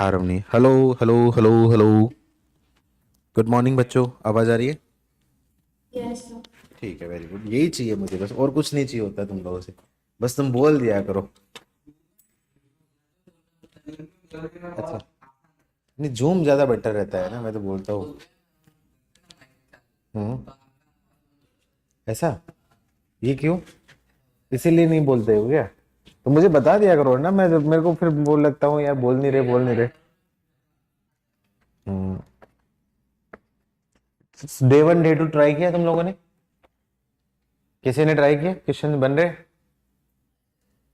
आरव नहीं। Hello hello hello hello. Good morning बच्चों, आवाज आ रही है? यस। ठीक है, वेरी गुड। यही चाहिए मुझे, बस और कुछ नहीं चाहिए होता तुम लोगों से। बस तुम बोल दिया करो। अच्छा, नहीं जूम ज्यादा बेटर रहता है ना, मैं तो बोलता हूँ। हम्म। ऐसा? ये क्यों? इसीलिए नहीं बोलते हो क्या? तो मुझे बता दिया करो ना, मैं मेरे को फिर बोल लगता हूँ यार, बोल नहीं रहे बोल नहीं रहे। हम्म। Day one day two try किया तुम लोगों ने? किसी ने ट्राई किया? क्वेश्चन बन रहे?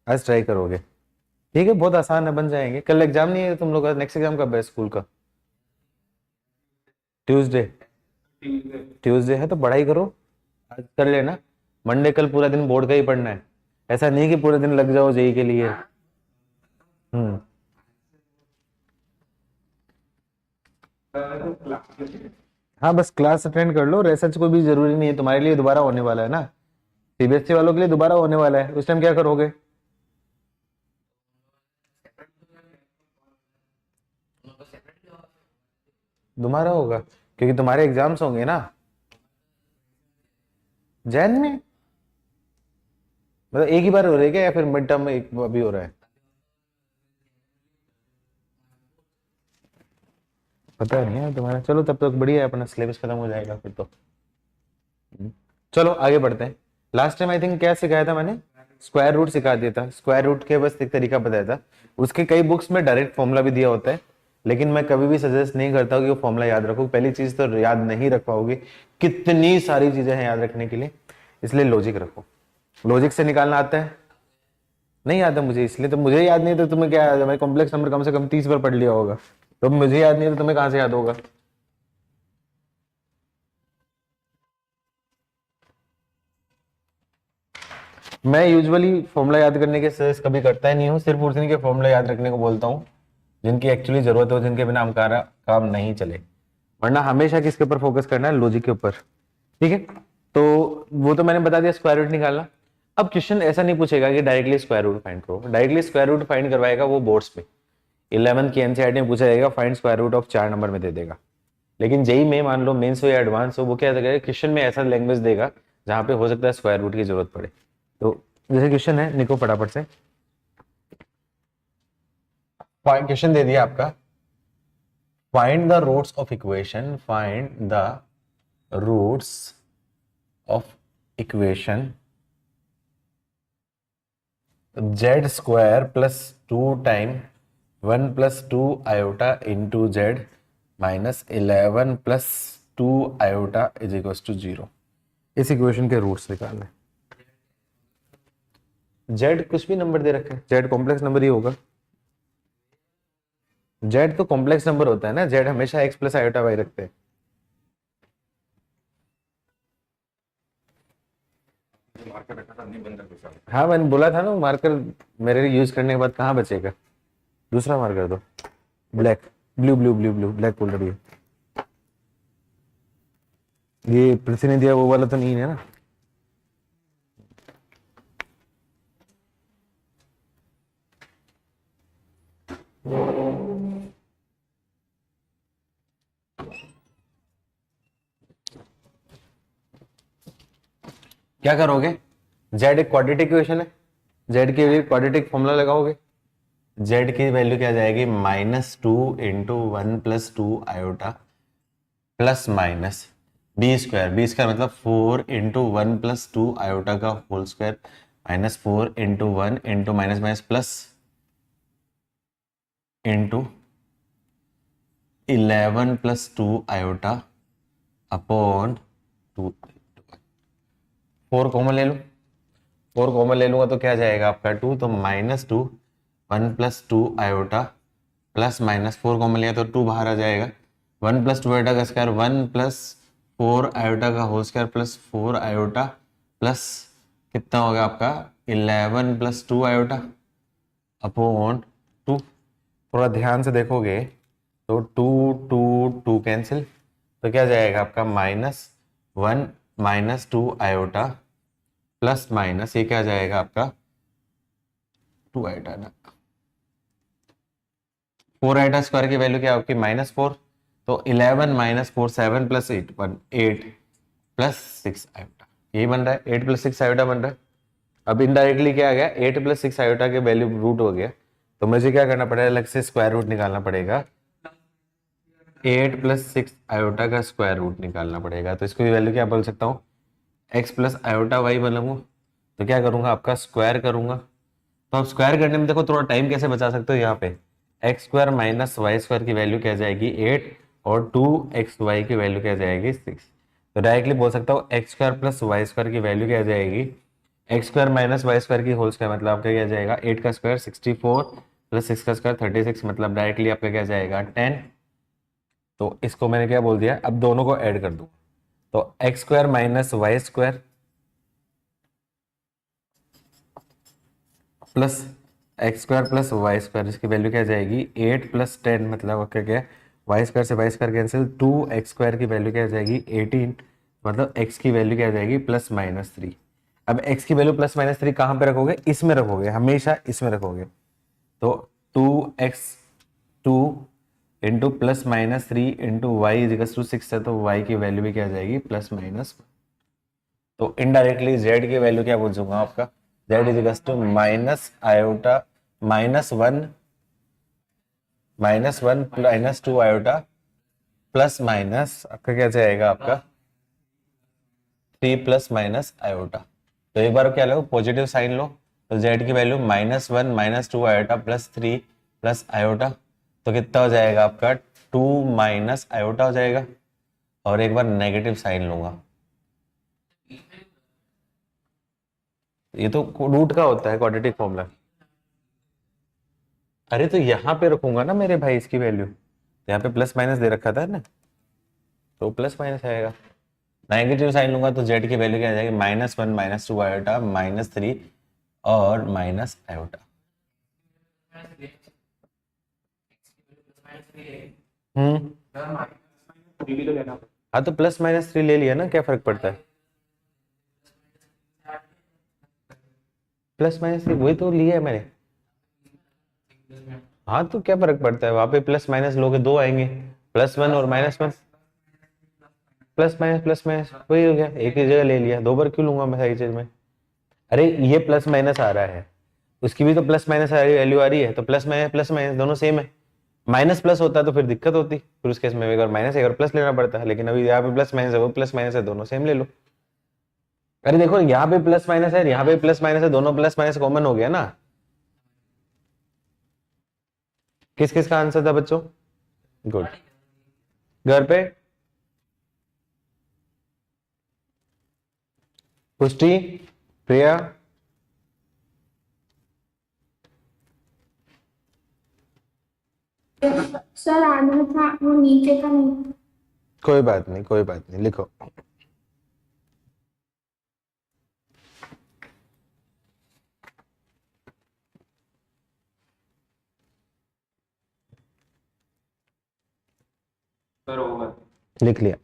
आज ट्राई करोगे? ठीक है, बहुत आसान है, बन जाएंगे। कल एग्जाम नहीं है तुम लोग का? नेक्स्ट एग्जाम कब है स्कूल का? ट्यूसडे। ट्यूसडे है तो पढ़ाई करो, आज कर लेना। मंडे कल पूरा दिन बोर्ड का ही पढ़ना है। ऐसा नहीं कि पूरे दिन लग जाओ जेई के लिए। हम्म। हाँ, बस क्लास अटेंड कर लो। रिसर्च कोई भी जरूरी नहीं है, तुम्हारे लिए दोबारा होने वाला है ना। सीबीएसई वालों के लिए दोबारा होने वाला है, उस टाइम क्या करोगे? तुम्हारा होगा क्योंकि तुम्हारे एग्जाम्स होंगे ना जैन में। मतलब एक ही बार हो रहा है क्या, या फिर मिड टर्म में एक अभी हो रहा है? पता नहीं है तुम्हारा। चलो तब तक बढ़िया है, अपना सिलेबस खत्म हो जाएगा फिर तो। चलो आगे बढ़ते हैं। लास्ट टाइम आई थिंक क्या सिखाया था मैंने? स्क्वायर रूट सिखा दिया था। स्क्वायर रूट के बस एक तरीका बताया था। उसके कई बुक्स में डायरेक्ट फॉर्मूला भी दिया होता है, लेकिन मैं कभी भी सजेस्ट नहीं करता हूँ कि वो फॉर्मूला याद रखो। पहली चीज तो याद नहीं रख पाओगे, कितनी सारी चीजें हैं याद रखने के लिए। इसलिए लॉजिक रखो। लॉजिक से निकालना आता है? नहीं आता मुझे, इसलिए तो मुझे याद नहीं है तो तुम्हें क्या याद है? मैं कॉम्प्लेक्स नंबर कम से कम 30 बार पढ़ लिया होगा। तो मुझे याद नहीं है तो तुम्हें कहां से याद होगा? मैं यूजुअली फॉर्मूला याद करने के सजेस्ट कभी करता ही नहीं हूँ, सिर्फ उस दिन के फॉर्मूला याद रखने को बोलता हूँ जिनकी एक्चुअली जरूरत हो, जिनके बिना हमारा काम नहीं चले। वरना हमेशा किसके ऊपर फोकस करना है? लॉजिक के ऊपर। ठीक है, तो वो तो मैंने बता दिया, स्क्वायर रूट निकालना। अब क्वेश्चन ऐसा नहीं पूछेगा कि डायरेक्टली स्क्वायर रूट फाइंड करो। डायरेक्टली स्क्वायर रूट फाइंड करवाएगा वो बोर्ड्स में। 11th की एनसीईआरटी में पूछा जाएगा, find square root of 4 number में दे देगा। लेकिन जेई में मान लो मेंस हो या एडवांस हो, वो क्या करेगा, क्वेश्चन में ऐसा लैंग्वेज देगा जहां पे हो सकता है स्क्वायर रूट की जरूरत पड़े। तो जैसे क्वेश्चन है, निको फटाफट से। क्वेश्चन दे दिया आपका, find the roots of equation, find the roots of equation z square plus 2 time 1 plus 2 iota into z minus 11 plus 2 iota is equal to 0। इस इक्वेशन के रूट्स निकालने। जेड कुछ भी नंबर दे रखे हैं, जेड कॉम्प्लेक्स नंबर ही होगा। Z तो complex number होता है ना, जेड हमेशा एक्स प्लस आयोटा वाई रखते हैं। हाँ मैंने बोला था ना, मार्कर मेरे यूज करने के बाद कहाँ बचेगा? दूसरा मार्कर दो। Black, blue blue blue blue, black बोल रही है। ये प्रतिनिधि वो वाला तो नहीं है ना? क्या करोगे? जेड एक क्वाड्रेटिक इक्वेशन है, जेड के लिए क्वाड्रेटिक फॉर्मूला लगाओगे। जेड की वैल्यू क्या जाएगी? -2 into 1 plus 2 iota plus minus b square. B square मतलब 4 इंटू 1 प्लस 2 आयोटा का whole square minus 4 into 1 into minus minus plus into 11 plus 2 iota upon 2। 4 common ले लो, 4 कॉमन ले लूंगा तो क्या जाएगा आपका 2, तो -2 1 plus 2 iota plus minus 4 common लिया तो 2 बाहर आ जाएगा। 1 प्लस 2 आयोटा का स्क्वायर 1 प्लस 4 आयोटा का whole square plus 4 iota plus कितना होगा आपका 11 प्लस 2 आयोटा अपॉन 2। थोड़ा ध्यान से देखोगे तो 2 2 2 कैंसिल, तो क्या जाएगा आपका -1 -2 आयोटा प्लस माइनस ये क्या जाएगा आपका 2 आयोटा ना। 4 आयोटा स्क्वायर की वैल्यू क्या है आपकी -4, तो 11 -4 7 + 8 8 + 6 आयोटा, यही बन रहा है 8 + 6 आयोटा बन रहा है। अब इनडायरेक्टली क्या आ गया, 8 + 6 आयोटा के वैल्यू रूट हो गया, तो मुझे क्या करना पड़ेगा, अलग से स्क्वायर रूट निकालना पड़ेगा, 8 + 6 आयोटा का स्क्वायर रूट निकालना पड़ेगा। तो इसको वैल्यू क्या बोल सकता हूँ, x + आयोटा y बनाऊंगा, तो क्या करूंगा, आपका स्क्वायर करूंगा। तो आप स्क्वायर करने में देखो थोड़ा टाइम कैसे बचा सकते हो, यहाँ पे x² - y² की वैल्यू क्या जाएगी 8 और 2xy की वैल्यू क्या जाएगी 6। तो डायरेक्टली बोल सकता हूँ x² + y² की वैल्यू क्या जाएगी, x² - y² की होल स्क्वायर, मतलब आपका क्या जाएगा 8 का स्क्वायर 64 + 6 का स्क्वायर 36, मतलब डायरेक्टली आपका क्या जाएगा 10। तो इसको मैंने क्या बोल दिया, अब दोनों को ऐड कर दूं, तो x² - y² plus x² + y², इसकी वैल्यू क्या जाएगी 8 + 10, मतलब आपका क्या है y² से y² कैंसिल, 2x² की वैल्यू क्या जाएगी 18, मतलब x की वैल्यू क्या जाएगी +-3। अब x की वैल्यू +-3 कहाँ पे रखोगे, इसमें रखोगे, हमेशा इसमें रखोगे। तो 2x2 into +-3 into y equals to 6 है, तो y की वैल्यू भी क्या जाएगी +-1। तो इनडायरेक्टली z की वैल्यू क्या पूछूंगा आपका, z equals to minus iota -1 -2 iota plus minus आपका क्या जाएगा आपका 3 ± आयोटा। तो एक बार क्या लो, पॉजिटिव साइन लो, तो z की वैल्यू -1 -2 आयोटा +3 + आयोटा, तो कितना हो जाएगा आपका 2 - आयोटा हो जाएगा। और एक बार नेगेटिव साइन लूंगा, ये तो रूट का होता है क्वाड्रेटिक फॉर्मूला। अरे तो यहाँ पे रखूंगा ना मेरे भाई इसकी वैल्यू, तो यहाँ पे प्लस माइनस दे रखा था ना, तो प्लस माइनस आएगा। नेगेटिव साइन लूंगा तो z की वैल्यू क्या आ जाएगी -1 -2 आयोटा -3 और माइनस आयोटा। हाँ तो +-3 ले लिया ना, क्या फर्क पड़ता है, +-3 वही तो लिया है मैंने। हाँ तो क्या फर्क पड़ता है, वहां पे प्लस माइनस लोगे दो आएंगे, +1 और -1, प्लस माइनस वही हो गया, एक ही जगह ले लिया, दो बार क्यों लूंगा मैं सारी चीज में। अरे ये प्लस माइनस आ रहा है, उसकी भी तो प्लस माइनस आ रही वैल्यू आ रही है, तो प्लस माइनस दोनों सेम है। माइनस प्लस होता तो फिर दिक्कत होती, फिर उस केस में एक बार माइनस एक बार प्लस लेना पड़ता है, लेकिन अभी यहाँ पे प्लस माइनस है, वो प्लस माइनस है, दोनों सेम ले लो। अरे देखो यहाँ पे प्लस माइनस है, यहाँ पे प्लस माइनस है, दोनों प्लस माइनस कॉमन हो गया ना। किस किस का आंसर था बच्चों, गुड, घर पे पुष्टि, प्रिया, सर आना था वो नीचे का नहीं। कोई बात नहीं कोई बात नहीं, लिखो। लिख लिया।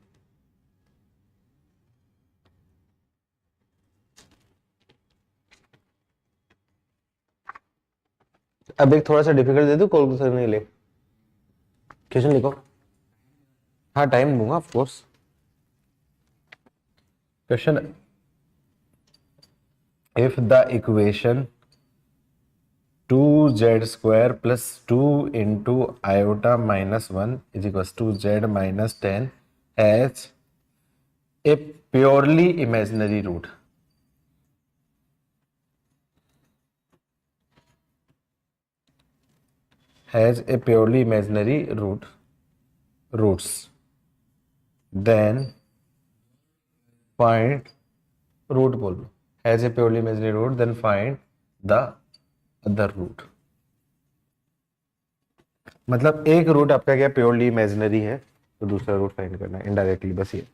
अब एक थोड़ा सा डिफिकल्ट दे दूं कॉल करने के लिए, क्वेश्चन लिखो। हाँ टाइम दूंगा of course. Question, if the equation 2z² + 2 into iota -1 is equal to z -10 has a purely imaginary root, has a purely imaginary roots, then find root बोलो, has a purely imaginary root then find the other root। मतलब एक root आपका क्या purely imaginary है, तो दूसरा root find करना है इनडायरेक्टली, बस ये।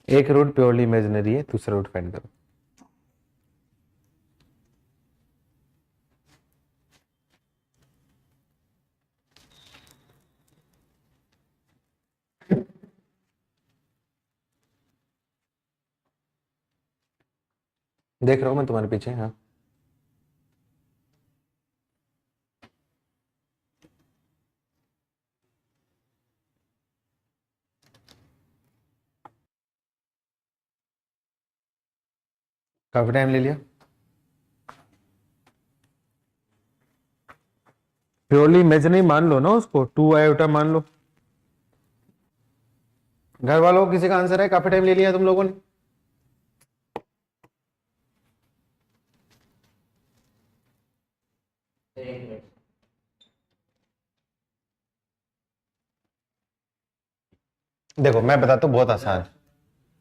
एक रूट प्योरली इमेजिनरी है, दूसरा रूट फाइंड करो। देख रहा हूँ मैं तुम्हारे पीछे। हाँ, काफी टाइम ले लिया। प्योरली इमेजिनरी मान लो ना उसको, 2 आयोटा मान लो। घर वालों को किसी का आंसर है? काफी टाइम ले लिया तुम लोगों ने। देखो मैं बताता हूँ, बहुत आसान,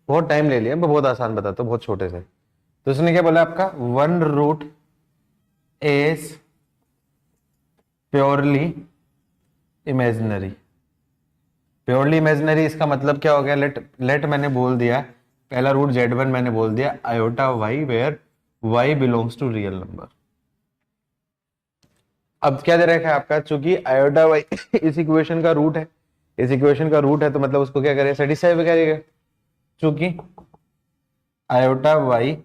बहुत टाइम ले लिया, मैं बहुत आसान बताता हूँ, बहुत छोटे से। तो उसने क्या बोला आपका, 1 root is purely imaginary. Purely imaginary इसका मतलब क्या हो गया, लेट मैंने बोल दिया, पहला रूट z1 मैंने बोल दिया iota y where y belongs to real number. अब क्या दे रखा है आपका, चूंकि आयोटा y इस इक्वेशन का रूट है, इस इक्वेशन का रूट है, तो मतलब उसको क्या करें, सेटिस्फाई करेगा। चूंकि iota y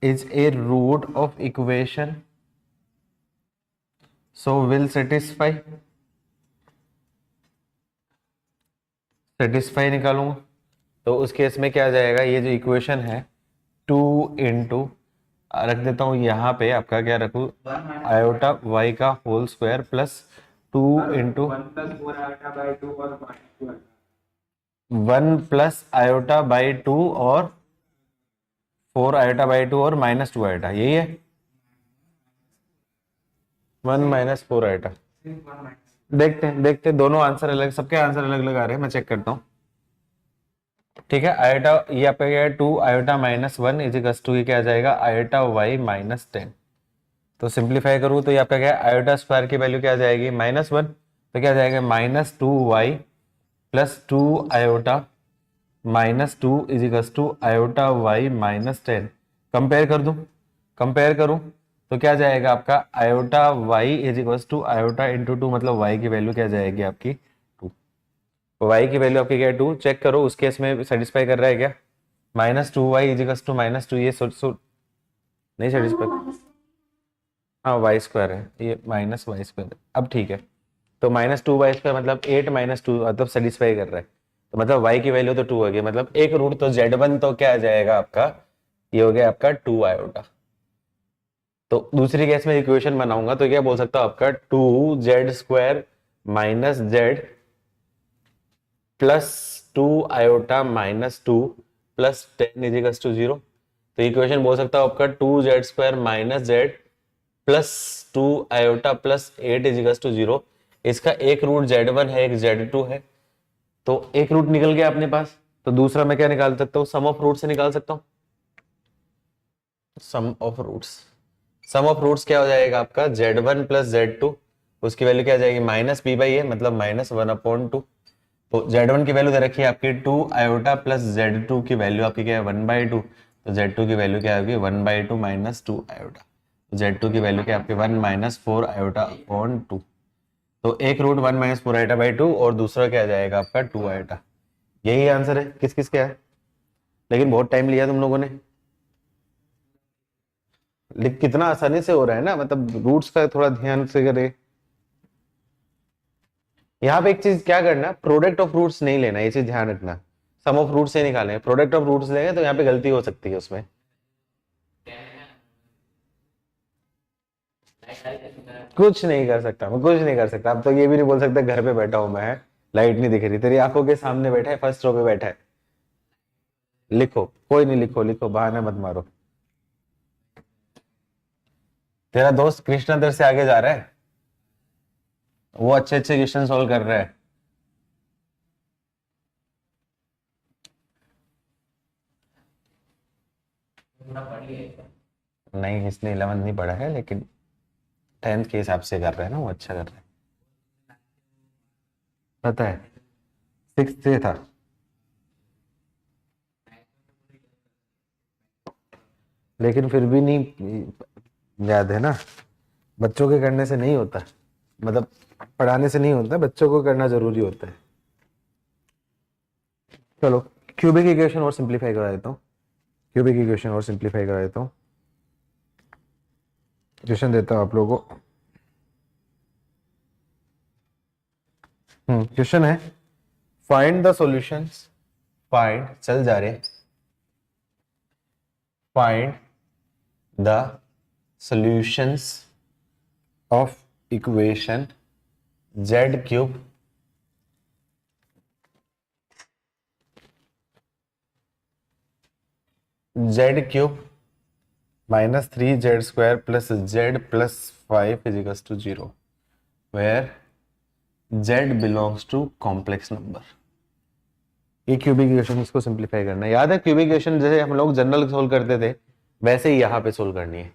is a root of equation, so will satisfy, satisfy निकालूंगा। तो उस केस में क्या आ जाएगा, ये जो इक्वेशन है 2 इंटू, रख देता हूँ यहाँ पे, आपका क्या रखू, आयोटा y का whole square plus 2 into 1 plus iota by 2 और 4 आयोटा बाई 2 और -2 आयोटा, यही है 1 माइनस 4 आयोटा। देखते हैं, दोनों आंसर अलग, सबके आंसर अलग अलग आ रहे हैं, मैं चेक करता हूँ। ठीक है, आयोटा ये आपका क्या है, 2 आयोटा -1 इजिकल्स टू, ये क्या आ जाएगा, आयोटा y -10। तो सिंप्लीफाई करूँ तो ये आपका क्या है, आयोटा स्क्वायर की वैल्यू क्या आ जाएगी, -1, तो क्या आ जाएगा -2y plus 2 iota -2 equals to iota y -10। Compare कर दूं, कंपेयर करूं तो क्या जाएगा आपका, iota y equals to iota into 2, मतलब y की वैल्यू क्या जाएगी आपकी 2। y की वैल्यू आपकी क्या है 2, चेक करो उस केस में सेटिस्फाई कर रहा है क्या, -2y इजिकल्स टू -2, ये नहीं सेटिस्फाई, हाँ वाई स्क्वायर है, ये -y स्क्वायर, अब ठीक है। तो -2y² मतलब 8 -2, मतलब सेटिस्फाई कर रहा है, तो मतलब y की वैल्यू तो 2 हो गई, मतलब एक रूट तो z1 तो क्या आ जाएगा आपका, ये हो गया आपका 2 आयोटा। तो दूसरी केस में इक्वेशन बनाऊंगा तो क्या बोल सकता हूँ आपका 2z² -z plus 2 iota -2 plus 10 equals to 0। तो इक्वेशन बोल सकता हूँ आपका 2z² -z plus 2 iota plus 8 equals to 0। इसका एक रूट z1 है, एक z2 है, तो एक रूट निकल गया अपने पास। तो दूसरा मैं क्या निकाल सकता हूँ, सम ऑफ रूट से निकाल सकता हूँ, some of roots. Some of roots क्या हो जाएगा आपका, z1 प्लस z2, उसकी वैल्यू क्या आ जाएगी -b/a, मतलब -1/2। तो z1 की वैल्यू दे रखी है आपकी 2 आयोटा प्लस z2 की वैल्यू आपकी क्या है 1/2, तो z2 की वैल्यू क्या होगी 1/2 -2 आयोटा, z2 की वैल्यू क्या आपकी 1 -4 आयोटा अपॉन 2। तो एक रूट 1 -4 आयोटा बाई 2 और दूसरा क्या आ जाएगा आपका 2 आयोटा। यही आंसर है, किस किस क्या है, लेकिन बहुत टाइम लिया तुम लोगों ने। लेकिन कितना आसानी से हो रहा है ना, मतलब रूट्स का थोड़ा ध्यान से करे। यहाँ पे एक चीज क्या करना, प्रोडक्ट ऑफ रूट्स नहीं लेना, ये चीज ध्यान रखना, सम ऑफ रूट्स से निकालें, प्रोडक्ट ऑफ रूट्स लेंगे तो यहाँ पे गलती हो सकती है उसमें। कुछ नहीं कर सकता मैं, कुछ नहीं कर सकता, अब तो ये भी नहीं बोल सकता घर पे बैठा हूं मैं, लाइट नहीं दिख रही, तेरी आंखों के सामने बैठा है, फर्स्ट रो पे बैठा है। लिखो, कोई नहीं, लिखो लिखो, बहाना मत मारो। तेरा दोस्त कृष्णा तेरे से आगे जा रहा है, वो अच्छे अच्छे क्वेश्चन सॉल्व कर रहा है। नहीं, इसने 11th नहीं पढ़ा है, लेकिन 10th के हिसाब से कर रहा है ना, वो अच्छा कर रहा है, पता है 6th से था। लेकिन फिर भी नहीं याद है ना, बच्चों के करने से नहीं होता, मतलब पढ़ाने से नहीं होता, बच्चों को करना जरूरी होता है। चलो क्यूबिक इक्वेशन और सिंप्लीफाई करा देता हूँ, क्यूबिक इक्वेशन और सिंप्लीफाई करा देता हूँ। क्वेश्चन देता हूं आप लोगों को। क्वेश्चन है फाइंड द सॉल्यूशंस, फाइंड चल जा रहे, find the solutions of equation z cube -3z² plus z plus 5 equals to 0 where z belongs to complex number. ये क्यूबिक इक्वेशन, इसको सिंप्लीफाई करना है। याद है क्यूबिक इक्वेशन जैसे हम लोग जनरल सोल्व करते थे वैसे ही यहाँ पे सोल्व करनी है।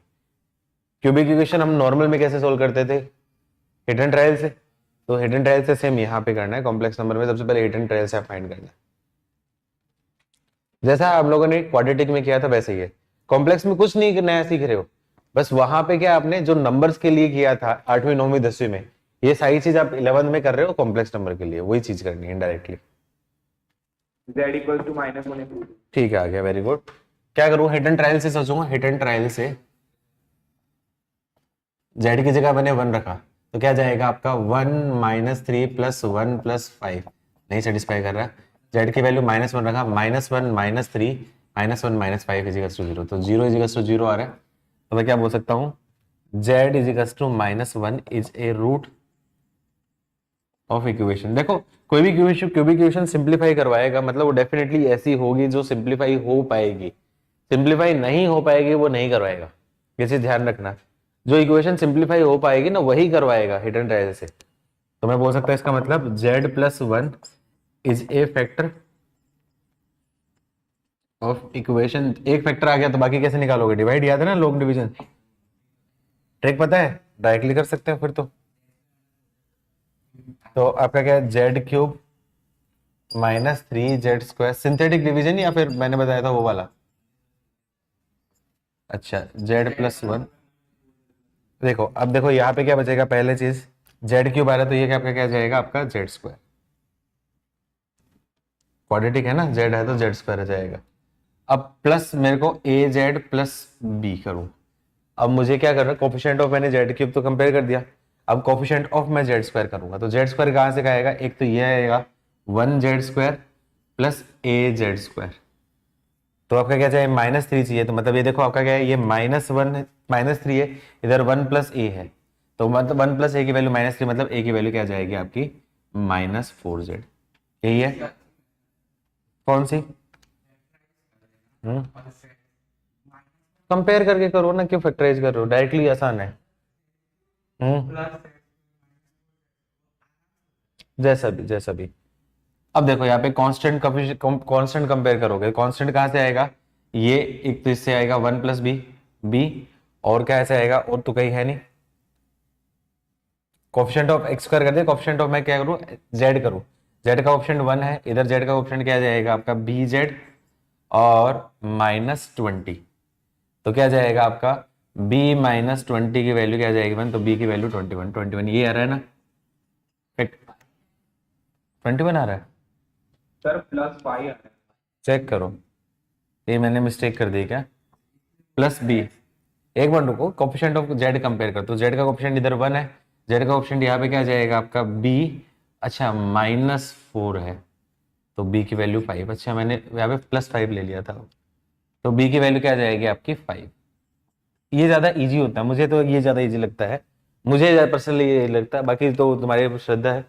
क्यूबिक इक्वेशन हम नॉर्मल में कैसे सोल्व करते थे, हिडन ट्रायल से, तो हिडन ट्रायल से सेम यहाँ पे करना है। कॉम्प्लेक्स नंबर में सबसे पहले हिडन ट्रायल से फाइंड करना है, जैसा आप लोगों ने क्वाड्रेटिक में किया था वैसे ही है। कॉम्प्लेक्स में कुछ नहीं नया सीख रहे हो, बस वहां पे क्या आपने जो नंबर्स के लिए किया था 8वीं 9वीं 10वीं में, ये सारी चीज आप 11th में कर रहे हो कॉम्प्लेक्स नंबर के लिए, वही चीज करनी है इनडायरेक्टली। z इक्वल टू -1 ठीक है, आ गया, वेरी गुड। क्या करूं, हिडन ट्रायल से सोचूंगा, हिडन ट्रायल से z की जगह मैंने 1 रखा तो क्या जाएगा आपका 1 -3 प्लस 1 प्लस 5, नहीं सेटिस्फाई कर रहा। z की वैल्यू -1 रखा, -1 -3 -1 -5 इजिकल्स टू 0, तो 0 इजिकल्स टू 0 आ रहा है। तो मैं क्या बोल सकता हूँ, z equals to -1 is a root of equation. देखो कोई भी क्यूबिक इक्वेशन सिंप्लीफाई करवाएगा मतलब वो डेफिनेटली ऐसी होगी जो सिंप्लीफाई हो पाएगी, सिंप्लीफाई नहीं हो पाएगी वो नहीं करवाएगा, ये चीज ध्यान रखना। जो इक्वेशन सिंप्लीफाई हो पाएगी ना वही करवाएगा हिडन ट्रायल से। तो मैं बोल सकता हूँ इसका मतलब z+1 is a factor of equation. एक फैक्टर आ गया तो बाकी कैसे निकालोगे, डिवाइड याद है ना, लॉग डिवीजन ट्रिक पता है, डायरेक्टली कर सकते हैं फिर तो आपका क्या है z³ -3z², सिंथेटिक डिवीजन या फिर मैंने बताया था वो वाला। अच्छा z+1, देखो अब देखो यहाँ पे क्या बचेगा, पहले चीज z³ आ रहा है तो ये क्या आपका क्या जाएगा आपका z², क्वाड्रेटिक है ना, z है तो z² आ जाएगा। अब प्लस मेरे को az+b करूं, अब मुझे क्या करना है, कोफिशिएंट ऑफ मैंने z³ तो कंपेयर कर दिया, अब कोफिशिएंट ऑफ मैं z² करूंगा तो z² कहां से आएगा, एक तो ये आएगा 1z² प्लस az², तो आपका क्या चाहिए -3 चाहिए, तो मतलब ये देखो आपका क्या है, ये -1 -3 है, इधर 1 प्लस ए है, तो मतलब 1 प्लस ए की वैल्यू -3, मतलब ए की वैल्यू क्या जाएगी आपकी -4z। यही है, कौन सी कंपेयर करके करो ना, क्यों फैक्टराइज कर रहे हो, डायरेक्टली आसान है। जैसा भी अब देखो यहाँ पे कांस्टेंट कांस्टेंट कंपेयर करोगे, कांस्टेंट कहां से आएगा, ये एक तो इससे आएगा 1 प्लस बी, और क्या ऐसे आएगा, और तो कहीं है नहीं, कोफिशिएंट ऑफ x² कर दे, कोफिशिएंट ऑफ मैं क्या करूं z करूं, z का ऑप्शन 1 है, इधर z का ऑप्शन क्या जाएगा आपका bz और -20, तो क्या जाएगा आपका b -20 की वैल्यू क्या जाएगी 1, तो b की वैल्यू 21 ये आ रहा है ना, 21 आ रहा है सर +5 आ रहा है, चेक करो, ये मैंने मिस्टेक कर दी क्या, प्लस बी, एक बार रुको, कोफिशिएंट ऑफ z कंपेयर कर, तो z का कोफिशिएंट इधर 1 है, z का कोफिशिएंट यहाँ पे क्या जाएगा आपका b, अच्छा -4 है, तो b की वैल्यू 5, अच्छा मैंने यहाँ पे +5 ले लिया था, तो b की वैल्यू क्या जाएगी आपकी 5। ये ज्यादा इजी होता है, मुझे तो ये ज्यादा इजी लगता है, मुझे पर्सनली ये लगता है, बाकी तो तुम्हारी श्रद्धा है।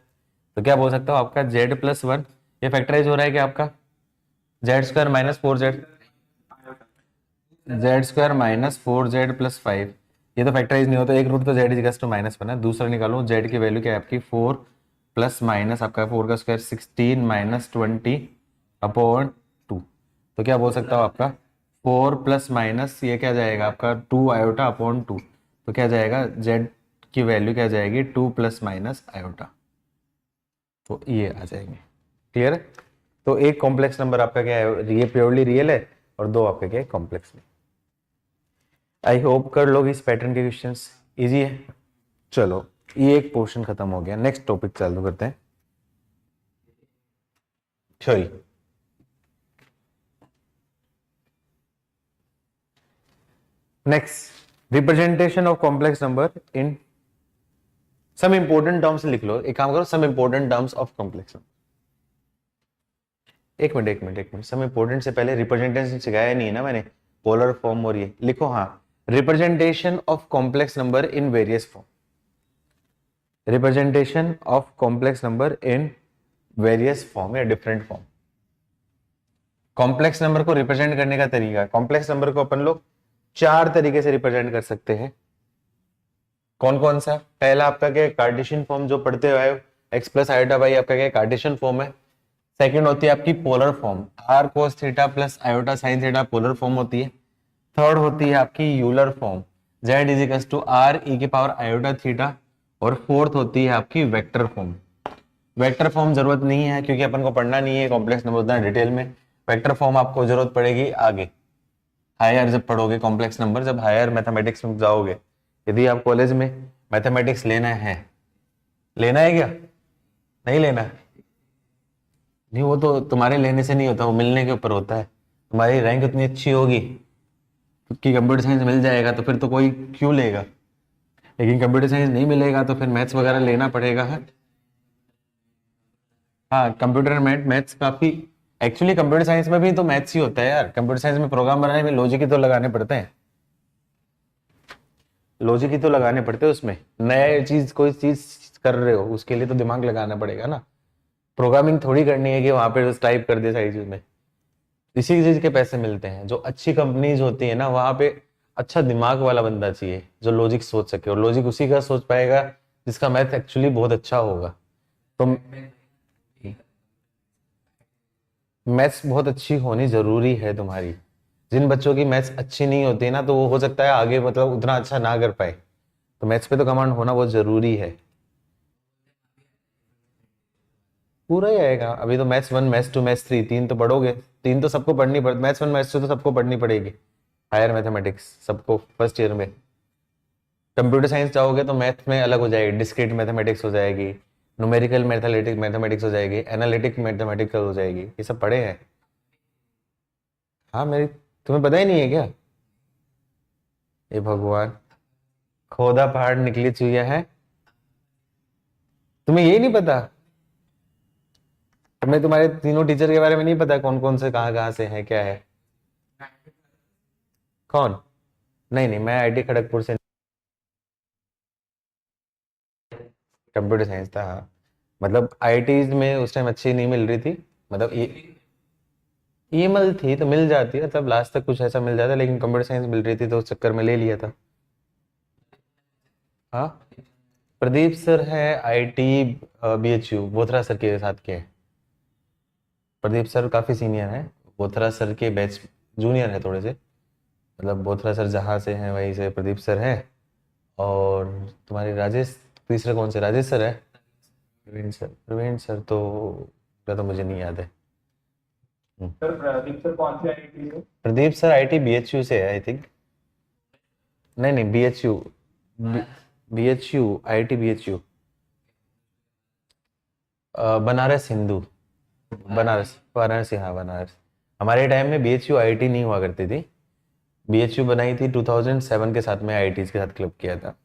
तो क्या बोल सकता हूँ आपका z+1, ये फैक्टराइज हो रहा है कि आपका z² -4z, z² -4z + 5, ये तो फैक्टराइज नहीं होता, एक रूट तो z इक्वल्स टू -1 है, दूसरा निकालूं z की वैल्यू क्या है आपकी 4 प्लस माइनस आपका 4 का स्क्वायर 16 -20 अपॉन 2, तो क्या बोल सकता हूँ आपका 4 प्लस माइनस ये क्या जाएगा आपका 2 आयोटा अपॉन 2, तो क्या जाएगा z की वैल्यू क्या जाएगी 2 प्लस माइनस आयोटा, तो ये आ जाएंगे। क्लियर है, तो एक कॉम्प्लेक्स नंबर आपका क्या है, ये प्योरली रियल है, और दो आपके क्या है कॉम्प्लेक्स में। आई होप कर लोगे इस पैटर्न के क्वेश्चंस, इजी है। चलो ये एक पोर्शन खत्म हो गया, नेक्स्ट टॉपिक चालू करते हैं। Sorry next representation of complex number in some important terms लिख लो, एक काम करो, some important terms of complex number. एक मिनट, सम इंपोर्टेंट से पहले रिप्रेजेंटेशन सिखाया नहीं है ना मैंने, पोलर फॉर्म और ये लिखो। हाँ, representation of complex number in various form, representation of complex number in various form या डिफरेंट फॉर्म। कॉम्प्लेक्स नंबर को रिप्रेजेंट करने का तरीका, कॉम्प्लेक्स नंबर को अपन लोग 4 तरीके से रिप्रेजेंट कर सकते हैं। कौन कौन सा? पहला आपका क्या, कार्टेशियन फॉर्म जो पढ़ते हुए आए, एक्स प्लस आयोटा बाई आपका क्या कार्टेशियन फॉर्म है। सेकंड होती है आपकी polar form, r cos theta plus iota sine theta polar form होती है। थर्ड होती है आपकी Euler form, z is equals to r e के पावर आयोटा थीटा। और फोर्थ होती है आपकी वेक्टर फॉर्म। वेक्टर फॉर्म जरूरत नहीं है क्योंकि अपन को पढ़ना नहीं है कॉम्प्लेक्स नंबर उतना डिटेल में। वेक्टर फॉर्म आपको जरूरत पड़ेगी आगे, हायर जब पढ़ोगे कॉम्प्लेक्स नंबर, जब हायर मैथमेटिक्स में जाओगे। यदि आप कॉलेज में मैथमेटिक्स लेना है क्या? नहीं लेना? नहीं, वो तो तुम्हारे लेने से नहीं होता, वो मिलने के ऊपर होता है। तुम्हारी रैंक उतनी अच्छी होगी कि कंप्यूटर साइंस मिल जाएगा तो फिर तो कोई क्यों लेगा, लेकिन कंप्यूटर साइंस नहीं मिलेगा तो फिर मैथ्स वगैरह लेना पड़ेगा है। हाँ, कंप्यूटर मैथ्स काफी, एक्चुअली कंप्यूटर साइंस में भी तो मैथ्स ही होता है यार। कंप्यूटर साइंस में प्रोग्राम बनाने में लॉजिक ही तो लगाने पड़ते हैं, लॉजिक ही तो लगाने पड़ते हैं उसमें। नया चीज कोई चीज कर रहे हो उसके लिए तो दिमाग लगाना पड़ेगा ना। प्रोग्रामिंग थोड़ी करनी है कि वहां पे बस टाइप कर दे सारी चीज में। इसी चीज के पैसे मिलते हैं। जो अच्छी कंपनीज होती है ना, वहां पे अच्छा दिमाग वाला बंदा चाहिए जो लॉजिक सोच सके, और लॉजिक उसी का सोच पाएगा जिसका मैथ एक्चुअली बहुत अच्छा होगा। तो मैथ्स बहुत अच्छी होनी जरूरी है तुम्हारी। जिन बच्चों की मैथ्स अच्छी नहीं होती ना, तो वो हो सकता है आगे मतलब उतना अच्छा ना कर पाए। तो मैथ्स पे तो कमांड होना बहुत जरूरी है। पूरा ही आएगा। अभी तो मैथ्स 1 मैथ्स 2 मैथ्स 3 तीन तो पढ़ोगे, तीन तो सबको पढ़नी पड़, मैथ्स 1 मैथ्स 2 तो सबको पढ़नी पड़ेगी। हायर मैथमेटिक्स सबको फर्स्ट ईयर में। कंप्यूटर साइंस जाओगे तो मैथ में अलग हो जाएगी, डिस्क्रीट मैथमेटिक्स हो जाएगी, न्यूमेरिकल मैथमेटिक्स हो जाएगी, एनालिटिक मैथमेटिक्स हो जाएगी। ये सब पढ़े हैं? हाँ, मेरी तुम्हें पता ही नहीं है क्या? ये भगवान, खोदा पहाड़ निकली चुहिया है, तुम्हें यही नहीं पता? तुम्हें तुम्हारे तीनों टीचर के बारे में नहीं पता कौन कौन से कहाँ से हैं, क्या है? कौन? नहीं नहीं, मैं आईटी खड़गपुर से, कंप्यूटर साइंस था। हाँ, मतलब आईटीज में उस टाइम अच्छी नहीं मिल रही थी, मतलब ये ईएमएल थी तो मिल जाती है, मतलब लास्ट तक कुछ ऐसा मिल जाता, लेकिन कंप्यूटर साइंस मिल रही थी तो उस चक्कर में ले लिया था। हाँ, प्रदीप सर है आईटी बीएचयू, बोथरा सर के साथ के हैं। प्रदीप सर काफ़ी सीनियर हैं, बोथरा सर के बैच जूनियर है थोड़े से। मतलब बोथरा सर जहाँ से हैं वहीं से प्रदीप सर है। और तुम्हारे राजेश, तीसरे कौन से राजेश सर है? प्रवीण सर तो क्या, तो मुझे नहीं याद है। सर प्रदीप सर कौन सी आईआईटी से? प्रदीप सर आईटी बीएचयू से है आई थिंक। नहीं नहीं, BHU, BHU IT BHU, Banaras Hindu, Banaras Varanasi, हाँ बनारस। हमारे टाइम में बीएचयू आईटी नहीं हुआ करती थी। बीएचयू बनाई थी 2007 के साथ में, आईटीज के साथ क्लब किया था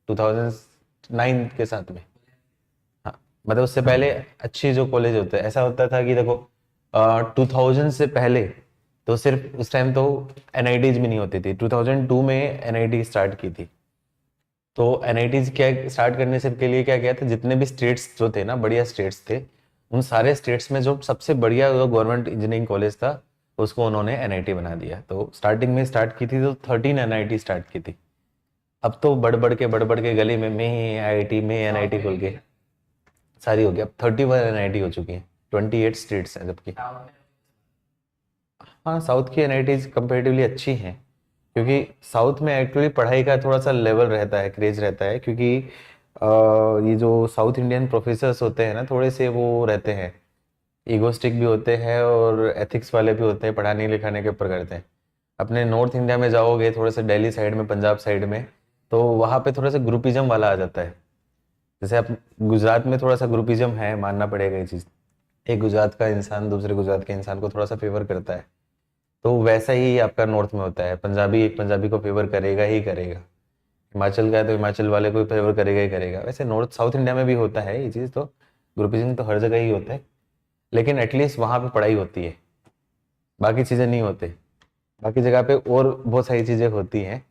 2009 के साथ में। हाँ, मतलब उससे पहले अच्छी जो कॉलेज होते हैं, ऐसा होता था कि देखो 2000 से पहले तो सिर्फ उस टाइम तो एनआईटीज भी नहीं होती थी। 2002 में एनआईटी स्टार्ट की थी। तो एनआईटीज क्या स्टार्ट करने से के लिए क्या किया था, जितने भी स्टेट्स जो थे ना, बढ़िया स्टेट्स थे, उन सारे स्टेट्स में जो सबसे बढ़िया जो गवर्नमेंट इंजीनियरिंग कॉलेज था उसको उन्होंने एनआईटी बना दिया। तो स्टार्टिंग में स्टार्ट की थी तो 13 एनआईटी स्टार्ट की थी। अब तो बढ़ बढ़ के गली में ही आईआईटी में एनआईटी खुल गए, सारी हो गई। अब 31 एनआईटी हो चुकी है, 28 स्टेट्स हैं जबकि। हाँ, साउथ की एनआईटीज कंपेरेटिवली अच्छी हैं, क्योंकि साउथ में एक्चुअली पढ़ाई का थोड़ा सा लेवल रहता है, क्रेज रहता है, क्योंकि ये जो साउथ इंडियन प्रोफेसर्स होते हैं ना, थोड़े से वो रहते हैं, ईगोस्टिक भी होते हैं और एथिक्स वाले भी होते हैं, पढ़ाने लिखाने के ऊपर करते हैं। अपने नॉर्थ इंडिया में जाओगे थोड़े से दिल्ली साइड में, पंजाब साइड में, तो वहाँ पे थोड़ा सा ग्रुपिज्म वाला आ जाता है। जैसे आप गुजरात में थोड़ा सा ग्रुपिज्म है, मानना पड़ेगा ये चीज़। एक गुजरात का इंसान दूसरे गुजरात के इंसान को थोड़ा सा फेवर करता है। तो वैसा ही आपका नॉर्थ में होता है, पंजाबी एक पंजाबी को फेवर करेगा ही करेगा, हिमाचल का है तो हिमाचल वाले को फेवर करेगा ही करेगा। वैसे नॉर्थ साउथ इंडिया में भी होता है ये चीज़, तो ग्रुपिज्म तो हर जगह ही होता है, लेकिन एटलीस्ट वहाँ पे पढ़ाई होती है, बाकी चीज़ें नहीं होते। बाकी जगह पे और बहुत सारी चीज़ें होती हैं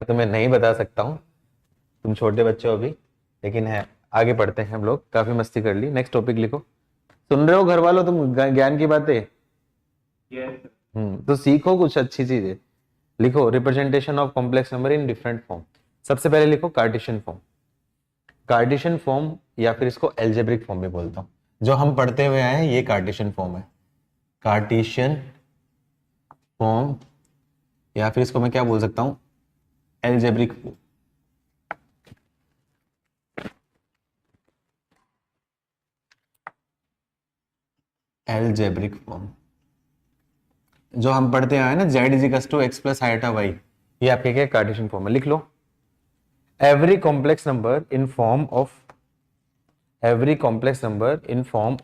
तो मैं नहीं बता सकता हूँ, तुम छोटे बच्चे हो अभी, लेकिन है। आगे पढ़ते हैं हम लोग, काफ़ी मस्ती कर ली। नेक्स्ट टॉपिक लिखो। सुन रहे हो घर वालों तुम ज्ञान की बातें? Yes. तो सीखो कुछ अच्छी चीजें। लिखो representation of complex number in different form. सबसे पहले लिखो कार्टेशियन फॉर्म। कार्टेशियन फॉर्म या फिर इसको एल्जेब्रिक फॉर्म भी बोलता हूँ, जो हम पढ़ते हुए आए हैं ये कार्टेशियन फॉर्म है। कार्टेशियन फॉर्म या फिर इसको मैं क्या बोल सकता हूँ, एल्जेब्रिक फॉर्म। एल्जेब्रिक फॉर्म जो हम पढ़ते आए ना, z is equals to x plus iota y, ये आपके क्या कार्टेशियन फॉर्म है। लिख लो every complex number in form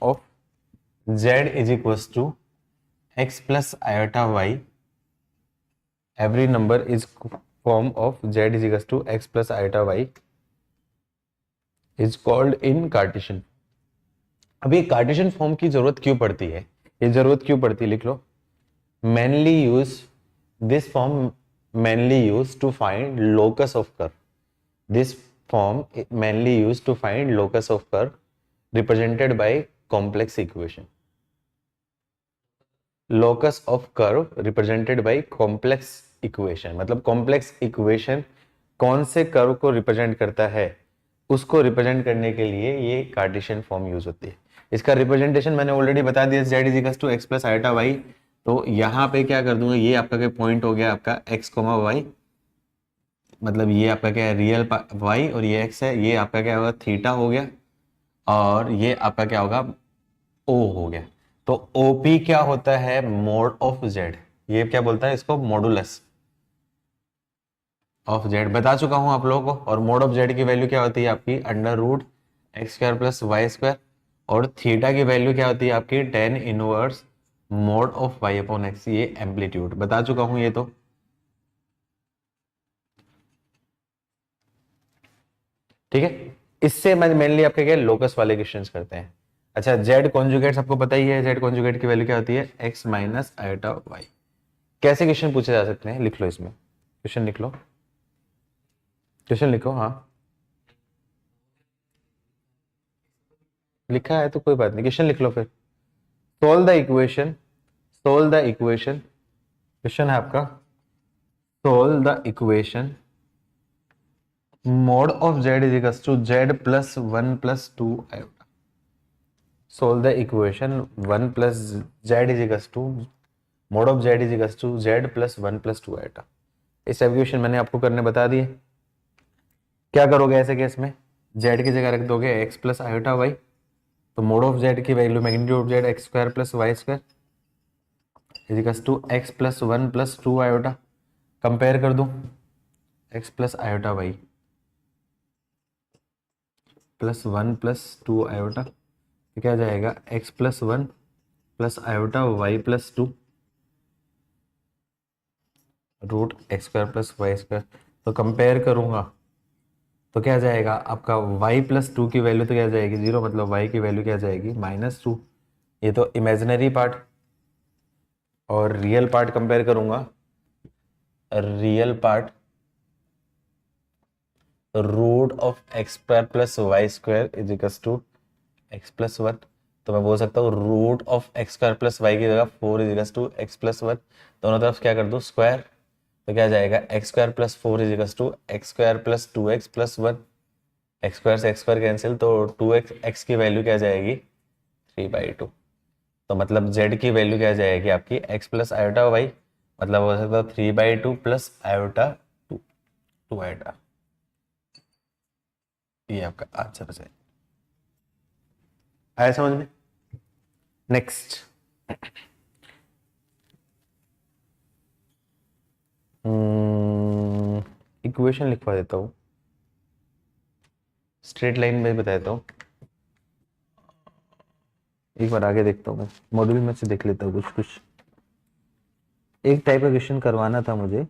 of z is equals to x plus iota y. Every number is form of z is equals to x plus iota y is called in Cartesian. अभी Cartesian form की जरूरत क्यों पड़ती है, ये जरूरत क्यों पड़ती है लिख लो। mainly use this form mainly used to find locus of curve. This form mainly used to find locus of curve represented by complex equation. Locus of curve represented by complex equation, मतलब complex equation कौन से curve को represent करता है, उसको represent करने के लिए ये कार्टेशियन फॉर्म यूज होती है। इसका रिप्रेजेंटेशन मैंने ऑलरेडी बता दिया, z is equal to x plus iota y. तो यहाँ पे क्या कर दूंगा, ये आपका पॉइंट हो गया आपका x कोमा वाई, मतलब ये आपका क्या है रियल y और ये x है, ये आपका क्या होगा थीटा हो गया, और ये आपका क्या होगा o हो गया। तो OP क्या होता है, मोड ऑफ z। ये क्या बोलता है इसको, मॉडुलस ऑफ z बता चुका हूं आप लोगों को। और मोड ऑफ z की वैल्यू क्या होती है आपकी under root x square plus y square, और थीटा की वैल्यू क्या होती है आपकी tan inverse mod of y upon x, ये एम्पलीट्यूड बता चुका हूं ये तो। ठीक है, इससे मैं मेनली आपके क्या लोकस वाले क्वेश्चंस करते हैं। अच्छा, जेड कॉन्जुगेट सबको पता ही है, जेड कॉन्जुगेट की वैल्यू क्या होती है एक्स माइनस आइटा वाई। कैसे क्वेश्चन पूछे जा सकते हैं, लिख लो इसमें क्वेश्चन, लिख लो क्वेश्चन लिखो। हाँ लिखा है तो कोई बात नहीं, क्वेश्चन लिख लो फिर। Solve the equation, solve the equation, question है आपका solve the equation mod of z is equals to z plus 1 plus 2 iota. Solve the equation 1 plus z is equals to mod of z is equals to z plus 1 plus 2 iota. इस equation मैंने आपको करने बता दिए। क्या करोगे ऐसे case में, z की जगह रख दोगे x प्लस आयोटा y, तो मोड ऑफ z की value magnitude of z x square plus y square is equals to x plus 1 plus 2 iota. Compare कर दूं x plus iota y plus 1 plus 2 iota, तो क्या जाएगा x plus 1 plus iota y plus 2 root x square plus y square. तो compare करूंगा तो क्या जाएगा आपका y प्लस 2 की वैल्यू तो क्या जाएगी 0, मतलब y की वैल्यू क्या जाएगी -2। ये तो इमेजिनरी पार्ट, और रियल पार्ट कंपेयर करूंगा, real part root of x square plus y square is equals to x plus 1। तो मैं बोल सकता हूँ root of x square plus y की जगह 4 is equals to x plus 1। दोनों तरफ क्या कर दो स्क्वायर, तो क्या जाएगा x square plus 4 is equals to x square plus 2x plus 1। X square से एक्स स्क्वायर कैंसिल, तो 2x x की वैल्यू क्या जाएगी 3/2। तो मतलब z की वैल्यू क्या जाएगी आपकी x प्लस आयोटा वाई, मतलब हो सकता है 3/2 प्लस आयोटा 2 आयोटा। ये आपका आंसर है। आया समझ में? नेक्स्ट इक्वेशन लिखवा देता हूँ, स्ट्रेट लाइन में बता देता हूँ। एक बार आगे देखता हूँ, मैं मॉड्यूल में से देख लेता हूँ कुछ कुछ। एक टाइप का क्वेश्चन करवाना था मुझे।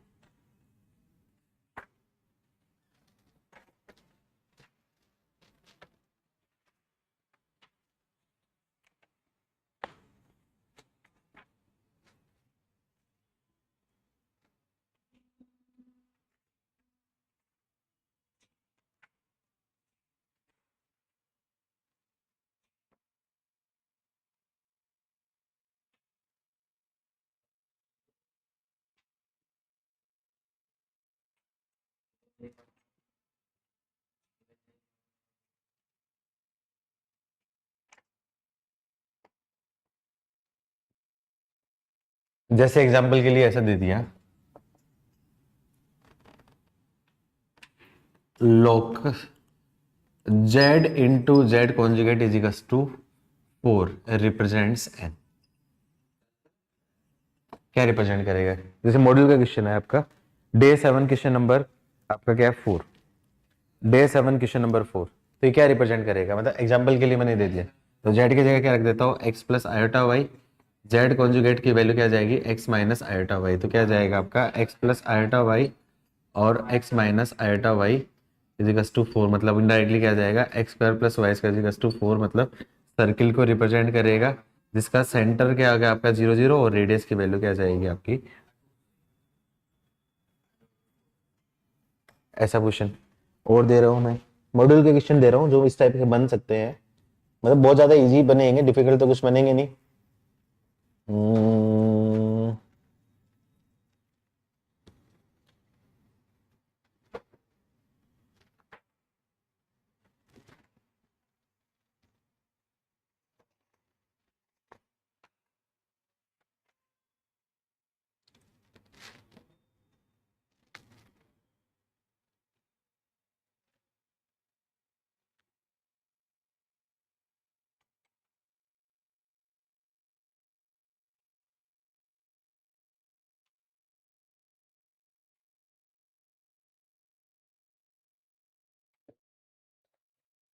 जैसे एग्जांपल के लिए ऐसा दे दिया, locus z into z conjugate is equals to 4 represents n। क्या रिप्रेजेंट करेगा? जैसे मॉड्यूल का क्वेश्चन है आपका, डे 7 क्वेश्चन नंबर आपका क्या है 4, डे 7 क्वेश्चन नंबर 4, तो ये क्या रिप्रेजेंट करेगा? मतलब एग्जांपल के लिए मैंने दे दिया, तो z की जगह क्या रख देता हूँ, x plus iota y, z conjugate की वैल्यू क्या जाएगी, x माइनस आयोटा वाई, तो क्या जाएगा आपका x प्लस आयोटा वाई और x minus iota y equals to 4, मतलब इनडायरेक्टली क्या जाएगा, x square plus y square equals to 4, मतलब सर्किल को रिप्रेजेंट करेगा जिसका सेंटर क्या होगा आपका 0 0 और रेडियस की वैल्यू क्या जाएगी आपकी। ऐसा क्वेश्चन और दे रहा हूँ मैं, मॉड्यूल के क्वेश्चन दे रहा हूँ जो इस टाइप के बन सकते हैं, मतलब बहुत ज्यादा इजी बनेंगे, डिफिकल्ट तो कुछ बनेंगे नहीं।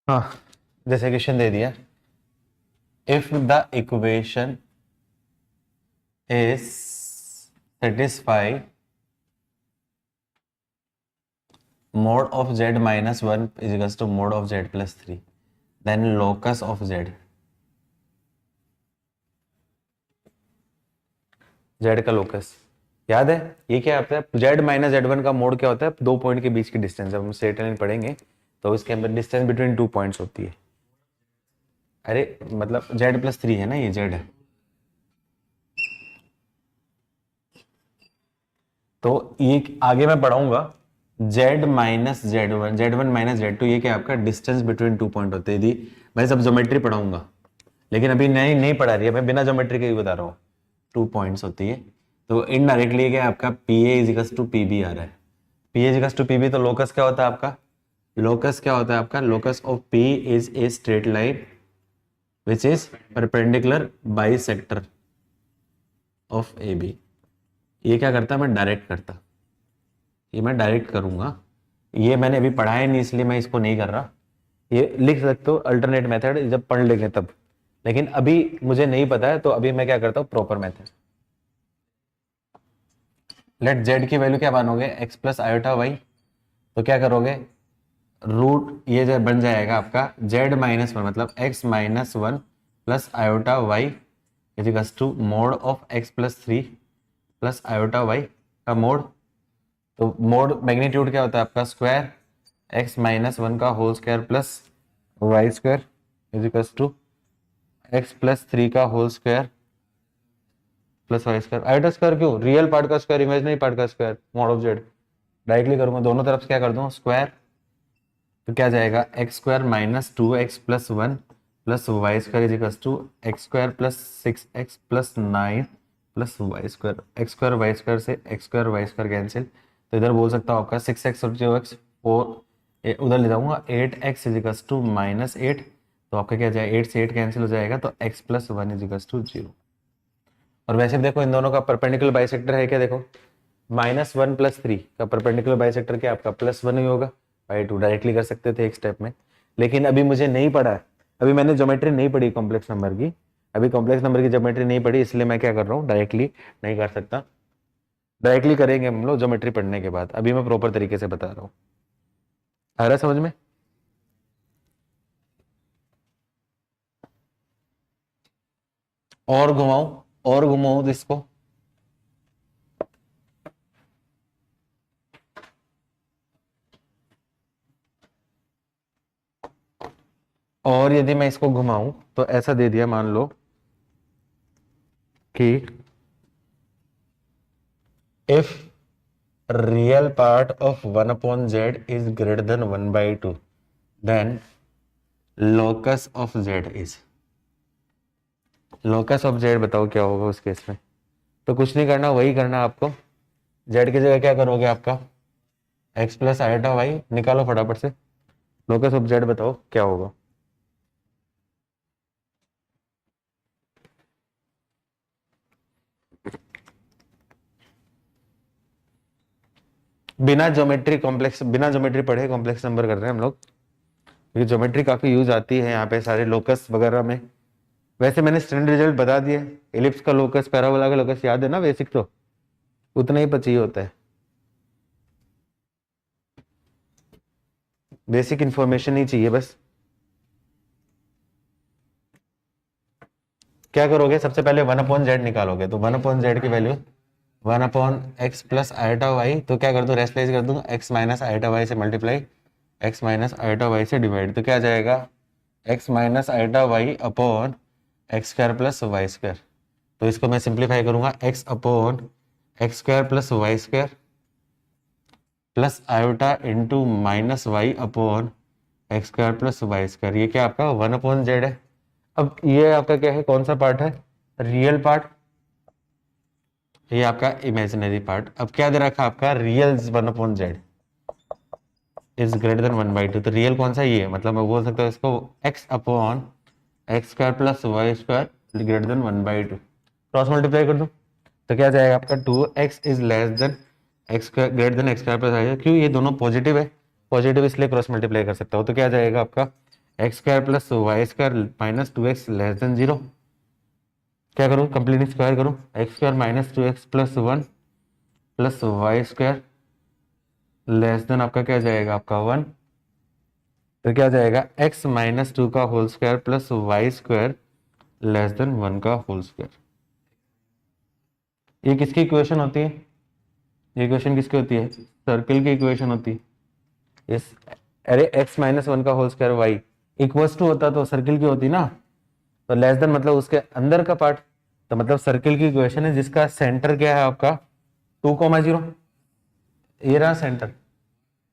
हाँ, जैसे क्वेश्चन दे दिया, if the equation is satisfy mod of z minus 1 is equals to mod of z plus 3, then locus of z, z का लोकस याद है ये क्या आता है, z माइनस z1 का मोड क्या होता है, दो पॉइंट के बीच की डिस्टेंस, जब हम स्ट्रेट लाइन पढ़ेंगे तो इसके अंदर डिस्टेंस बिटवीन टू पॉइंट्स होती है। अरे मतलब z प्लस 3 है ना, ये z है, तो ये आगे मैं पढ़ाऊंगा z minus z1 minus z2, ये क्या आपका डिस्टेंस बिटवीन टू पॉइंट होते हैं। यदि मैं सब ज्योमेट्री पढ़ाऊंगा, लेकिन अभी नहीं पढ़ा रही है, मैं बिना ज्योमेट्री के ही बता रहा हूँ, टू पॉइंट्स होती है, तो इनडायरेक्टली क्या आपका P A equals to P B आ रहा है, P A equals to P B, तो लोकस क्या होता है आपका, लोकस क्या होता है आपका, locus of P is a straight line which is perpendicular bisector of A B. ये क्या करता है, मैं डायरेक्ट करता, ये मैं डायरेक्ट करूंगा, ये मैंने अभी पढ़ा है नहीं इसलिए मैं इसको नहीं कर रहा, ये लिख सकते हो अल्टरनेट मेथड जब पढ़ लेंगे तब, लेकिन अभी मुझे नहीं पता है तो अभी मैं क्या करता हूँ प्रॉपर मेथड। लेट जेड की वैल्यू क्या मानोगे, एक्स प्लस आयोटा वाई, तो क्या करोगे, रूट ये जो बन जाएगा आपका जेड माइनस वन, मतलब x minus one plus iota y equals to mod of x plus 3 plus iota y का मोड, तो मोड मैग्नीट्यूड क्या होता है आपका, स्क्वायर एक्स माइनस वन का whole square plus y square equals to x plus 3 का whole square plus y square. Iota square क्यों, real part का स्क्वायर इमेजिनरी पार्ट का square, mod of z, directly करूंगा दोनों तरफ से क्या कर दूं स्क्वायर, तो क्या जाएगा x square minus 2x plus 1 plus y square equals to x square plus 6x plus 9 plus y square, x square y square से x square y square cancel, तो इधर बोल सकता हूँ आपका 6x और 0x 4, उधर ले जाऊंगा 8x इजिकल्स टू माइनस 8, तो आपका क्या जाएगा 8 से 8 कैंसिल हो जाएगा, तो x प्लस 1 इजिकल्स टू 0। और वैसे भी देखो इन दोनों का परपेंडिकुलर बाइसेक्टर है क्या, देखो -1 प्लस 3 का परपेंडिकुलर बाइसेक्टर क्या आपका +1 ही होगा, बाई 2 डायरेक्टली कर सकते थे एक स्टेप में, लेकिन अभी मुझे नहीं पढ़ा है, अभी मैंने ज्योमेट्री नहीं पढ़ी कॉम्प्लेक्स नंबर की, अभी कॉम्प्लेक्स नंबर की ज्योमेट्री नहीं पढ़ी, इसलिए मैं क्या कर रहा हूँ डायरेक्टली नहीं कर सकता, डायरेक्टली करेंगे हम लोग ज्योमेट्री पढ़ने के बाद, अभी मैं प्रॉपर तरीके से बता रहा हूं। आ रहा है समझ में? और घुमाऊं तो इसको, और यदि मैं इसको घुमाऊं तो ऐसा दे दिया, मान लो कि if real part of 1/z is greater than 1/2 then locus of z is. Locus of z बताओ क्या होगा उस केस में? तो कुछ नहीं करना, वही करना आपको। z की जगह क्या करोगे, आपका x प्लस आइटा वाई निकालो फटाफट से। लोकस ऑफ z बताओ क्या होगा? बिना ज्योमेट्री पढ़े कॉम्प्लेक्स नंबर कर रहे हैं हम लोग, क्योंकि ज्योमेट्री काफी यूज आती है यहाँ पे सारे लोकस वगैरह में। वैसे मैंने स्टैंडर्ड रिजल्ट बता दिए, एलिप्स का लोकस, पैराबोला का लोकस याद है ना, बेसिक तो उतना ही चाहिए होता है, बेसिक इंफॉर्मेशन ही चाहिए बस। क्या करोगे, सबसे पहले 1/z निकालोगे, तो 1/z की value 1/x plus iota y, तो क्या कर दो, रेस्ट प्लेस कर दूंगा, x माइनस आइटा वाई से multiply, x minus iota y से डिवाइड, तो क्या जाएगा x minus iota y upon x square plus y square. तो इसको मैं सिंप्लीफाई करूंगा, x upon x square plus y square plus iota into minus y upon x square plus y square. ये क्या आपका 1/z है। अब ये आपका क्या है, कौन सा पार्ट है, रियल पार्ट, ये आपका इमेजिनरी पार्ट। अब क्या दे रखा आपका, real 1/z is greater than 1/2, तो रियल कौन सा, ये है, मतलब मैं बोल सकता हूँ इसको x upon x square plus y square greater than 1/2। Cross multiply कर दूं तो क्या जाएगा आपका 2x is less than x greater than x square plus y. क्यों, ये दोनों पॉजिटिव है, पॉजिटिव इसलिए क्रॉस मल्टीप्लाई कर सकता हूँ। तो क्या जाएगा आपका x square plus y square minus 2x less than 0। क्या करूँ, कंप्लीट स्क्वायर करूँ, x square minus 2x plus 1 plus y square less than आपका क्या जाएगा आपका 1। तो क्या जाएगा x माइनस 2 का whole square plus y square less than 1 का होल स्क्वायर। ये किसकी इक्वेशन होती है, ये इक्वेशन किसकी होती है, सर्किल की इक्वेशन होती है। इस अरे x माइनस 1 का whole square y equals to होता तो सर्किल की होती ना, तो लेस देन मतलब उसके अंदर का पार्ट, तो मतलब सर्किल की इक्वेशन है जिसका सेंटर क्या है आपका 2,0। ये रहा सेंटर,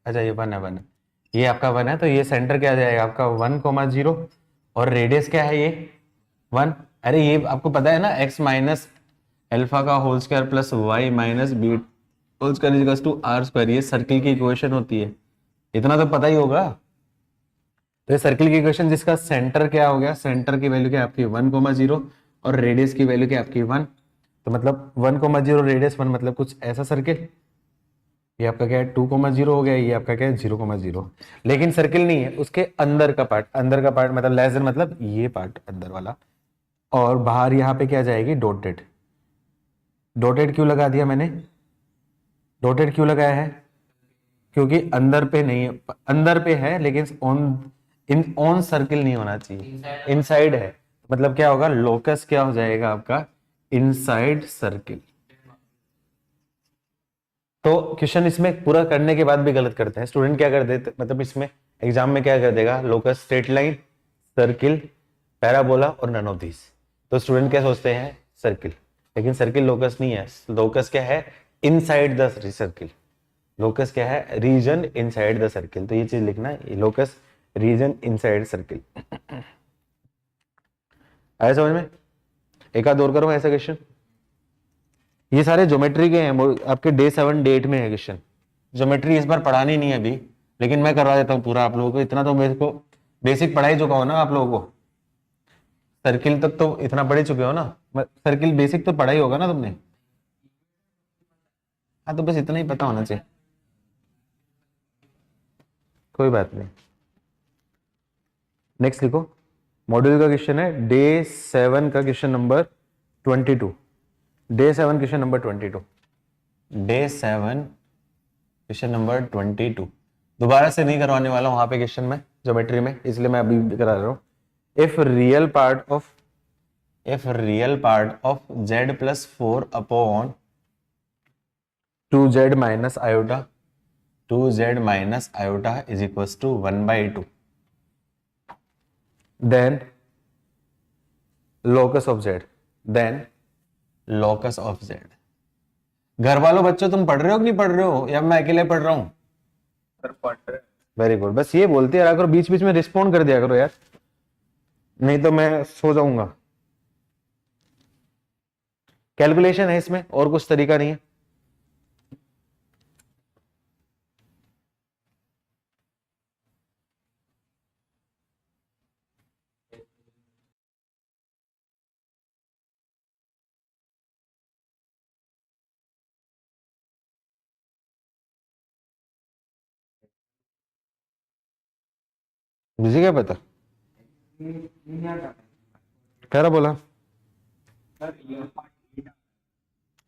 अच्छा ये 1 है, 1 है, ये आपका 1 है, तो ये सेंटर क्या आ जाएगा आपका 1,0 और रेडियस क्या है ये 1। अरे ये आपको पता है ना, x माइनस एल्फा का whole square plus y minus b whole square equals to r square, ये सर्किल की इक्वेशन होती है, इतना तो पता ही होगा। तो ये सर्किल की इक्वेशन जिसका सेंटर क्या हो गया, सेंटर की वैल्यू क्या आपकी 1,0 और रेडियस की वैल्यू क्या आपकी 1, तो मतलब 1,0 रेडियस 1, मतलब कुछ ऐसा सर्किल। ये आपका क्या है 2,0 हो गया, ये आपका क्या है 0,0, लेकिन सर्किल नहीं है, उसके अंदर का पार्ट, अंदर का पार्ट मतलब लेस देन मतलब ये पार्ट अंदर वाला, और बाहर यहाँ पे क्या जाएगी डॉटेड। डॉटेड क्यों लगा दिया मैंने, डॉटेड क्यों लगाया है, क्योंकि अंदर पे नहीं है, अंदर पे है लेकिन ऑन सर्किल नहीं होना चाहिए, इनसाइड है, मतलब क्या होगा लोकस क्या हो जाएगा आपका इनसाइड सर्किल। तो क्वेश्चन इसमें पूरा करने के बाद भी गलत करते हैं स्टूडेंट, क्या कर देते, मतलब इसमें एग्जाम में क्या कर देगा, locus straight line circle parabola और नन ऑफ दिस, तो स्टूडेंट क्या सोचते हैं सर्किल, लेकिन सर्किल लोकस नहीं है, लोकस क्या है इनसाइड द सर्किल, लोकस क्या है रीजन इनसाइड द सर्किल, तो ये चीज लिखना है, लोकस रीजन इनसाइड सर्किल। आया समझ में? एक आध और करो ऐसा क्वेश्चन, ये सारे ज्योमेट्री के हैं, आपके डे 7 डे 8 में है क्वेश्चन। ज्योमेट्री इस बार पढ़ानी नहीं है अभी, लेकिन मैं करवा देता हूँ पूरा आप लोगों को, इतना तो मेरे को बेसिक पढ़ाई चुका हो ना आप लोगों को, सर्किल तक तो इतना पढ़ चुके हो ना, सर्किल बेसिक तो पढ़ा ही होगा ना तुमने, हाँ तो बस इतना ही पता होना चाहिए, कोई बात नहीं। नेक्स्ट लिखो, मॉड्यूल का क्वेश्चन है डे 7 का question number 22, day 7 question number 22। Day 7 question number 22। दोबारा से नहीं करवाने वाला वहां पे क्वेश्चन में ज्योमेट्री में, इसलिए मैं अभी भी करा रहा हूँ। If real part of z plus 4 upon 2z minus iota 2z minus iota is equal to 1/2, then locus of z, then locus of z। घर वालों बच्चों तुम पढ़ रहे हो कि नहीं पढ़ रहे हो, या मैं अकेले पढ़ रहा हूं? सर पढ़ रहे हैं। वेरी गुड, बस ये बोलते रहा करो, बीच बीच में रिस्पॉन्ड कर दिया करो यार, नहीं तो मैं सो जाऊंगा। कैलकुलेशन है इसमें, और कुछ तरीका नहीं है। मुझे क्या पता, कह रहा बोला सर ये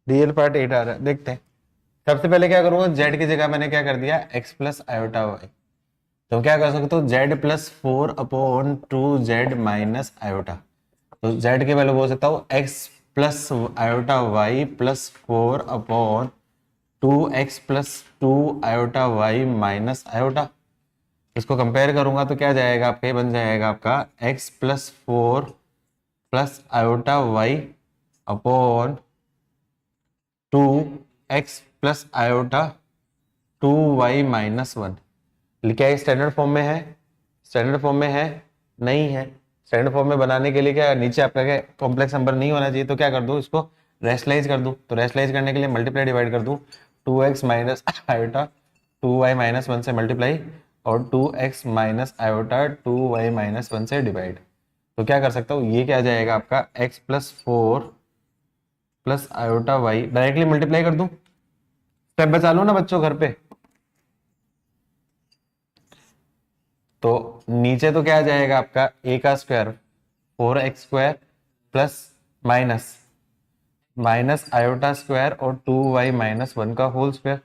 रियल पार्ट 8 आ रहा है, देखते हैं। सबसे पहले क्या करूंगा, z की जगह मैंने क्या कर दिया, x प्लस आयोटा वाई। तो क्या कर सकते हो, z plus 4 upon 2z minus iota. तो z की वैल्यू बोल सकता हूँ x plus iota y plus 4 upon 2x plus 2 iota y minus iota. इसको कंपेयर करूंगा तो क्या जाएगा आपका, ये बन जाएगा आपका x plus 4 plus iota y upon 2x plus iota 2y minus 1। क्या ये स्टैंडर्ड फॉर्म में है? स्टैंडर्ड फॉर्म में है? नहीं है। स्टैंडर्ड फॉर्म में बनाने के लिए क्या नीचे आपका क्या कॉम्प्लेक्स नंबर नहीं होना चाहिए, तो क्या कर दूं, इसको रेशनलाइज कर दूं। तो रेशनलाइज करने के लिए मल्टीप्लाई डिवाइड कर दूं, 2x minus iota 2y minus 1 से मल्टीप्लाई और 2x minus iota 2y minus 1 से डिवाइड। तो क्या कर सकता हूँ, ये क्या जाएगा आपका x plus 4 plus iota y, directly multiply कर दूं, स्टेप बचा लो ना बच्चों घर पे। तो नीचे तो क्या आ जाएगा आपका a का square 4x square plus minus minus iota square और 2y माइनस 1 का होल स्क्वायर।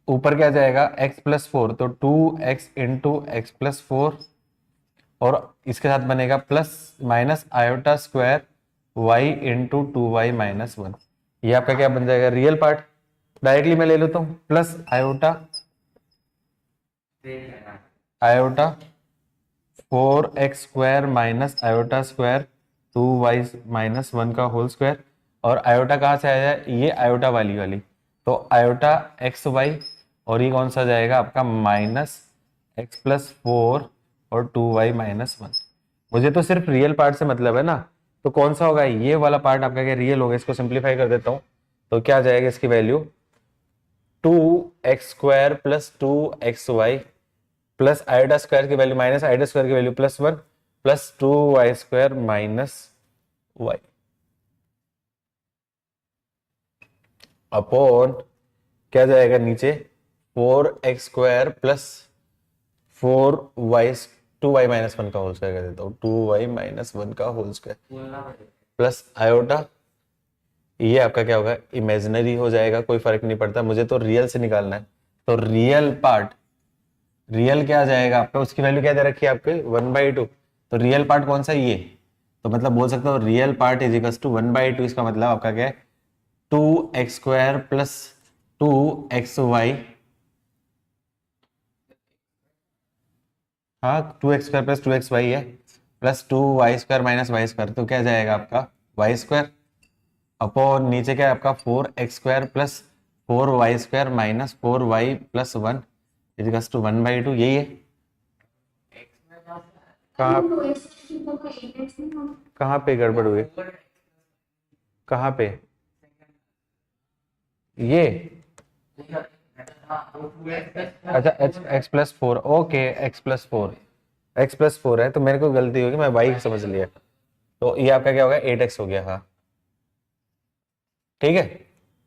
ऊपर क्या जाएगा x प्लस 4, तो 2x इंटू एक्स प्लस 4 और इसके साथ बनेगा plus minus iota square y into 2y minus 1। ये आपका क्या बन जाएगा, रियल पार्ट। डायरेक्टली मैं ले लेता हूं, plus iota 4x square minus iota square 2y minus 1 का होल स्क्वायर। और आयोटा कहाँ से आया है, ये आयोटा वाली, तो आयोटा एक्स वाई, और ये कौन सा जाएगा आपका माइनस एक्स प्लस 4 और 2y माइनस 1। मुझे तो सिर्फ रियल पार्ट से मतलब है ना, तो कौन सा होगा, ये वाला पार्ट आपका क्या रियल होगा। इसको सिंप्लीफाई कर देता हूं, तो क्या जाएगा इसकी value 2x square plus 2xy plus iota square की वैल्यू माइनस आयोटा स्क्वायर की value plus 1 plus 2y square minus y upon क्या जाएगा नीचे 4x square plus 4y 2y minus 1 का होल स्क्वायर कर देता हूँ, 2y माइनस 1 का होल स्क्वायर प्लस आयोटा। ये आपका क्या होगा, इमेजिनरी हो जाएगा, कोई फर्क नहीं पड़ता, मुझे तो रियल से निकालना है। तो रियल पार्ट, रियल क्या आ जाएगा आपका, उसकी वैल्यू क्या दे रखी है आपके 1/2। तो रियल पार्ट कौन सा, ये। तो मतलब बोल सकते हो real part is equal to 1/2। इसका मतलब आपका क्या है 2x स्क्वायर प्लस 2xy, हाँ 2x स्क्वायर प्लस 2xy है, plus 2y square minus y square. तो क्या जाएगा आपका y स्क्वायर अपॉन नीचे क्या है आपका 4x square plus 4y square minus 4y plus 1 is to 1/2। यही है। कहाँ कहाँ पे गड़बड़ हुई, कहाँ पे ये, अच्छा x plus 4, okay x plus 4 है, तो मेरे को गलती होगी, मैं y समझ लिया। तो ये आपका क्या होगा 8x हो गया, हाँ ठीक है।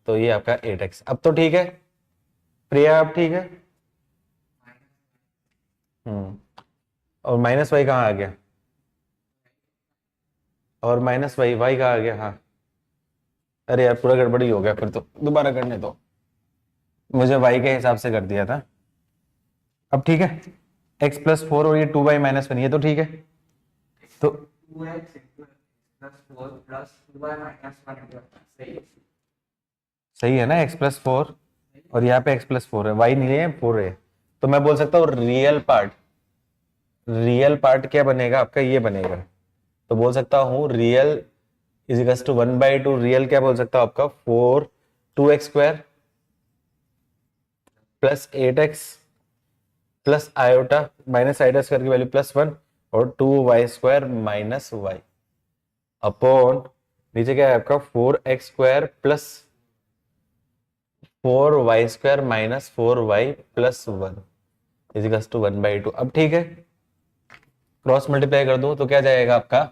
तो ये आपका 8x, अब तो ठीक है प्रिया, अब ठीक है। और माइनस वाई कहाँ आ गया, और माइनस वाई कहाँ आ गया, हाँ अरे यार पूरा गड़बड़ी हो गया, फिर तो दोबारा करने दो, मुझे y के हिसाब से कर दिया था। अब ठीक है, x+4 और ये 2y-1 ये तो ठीक है। तो 2x plus 4 plus 2y minus 1 सही है। सही है ना, x+4 और यहाँ पे x+4 है, y नहीं है 4 है। तो मैं बोल सकता हूँ रियल पार्ट क्या बनेगा आपका, ये बनेगा। तो बोल सकता हूँ real is equal to 1/2, real क्या बोल सकता हूँ आपका 2x² plus 8x plus iota minus iota square की वैल्यू +1 और 2y² माइनस y अपॉन नीचे क्या है आपका 4x² plus 4y² minus 4y plus 1 is equal to 1/2। अब ठीक है, क्रॉस मल्टीप्लाई कर दो तो क्या जाएगा आपका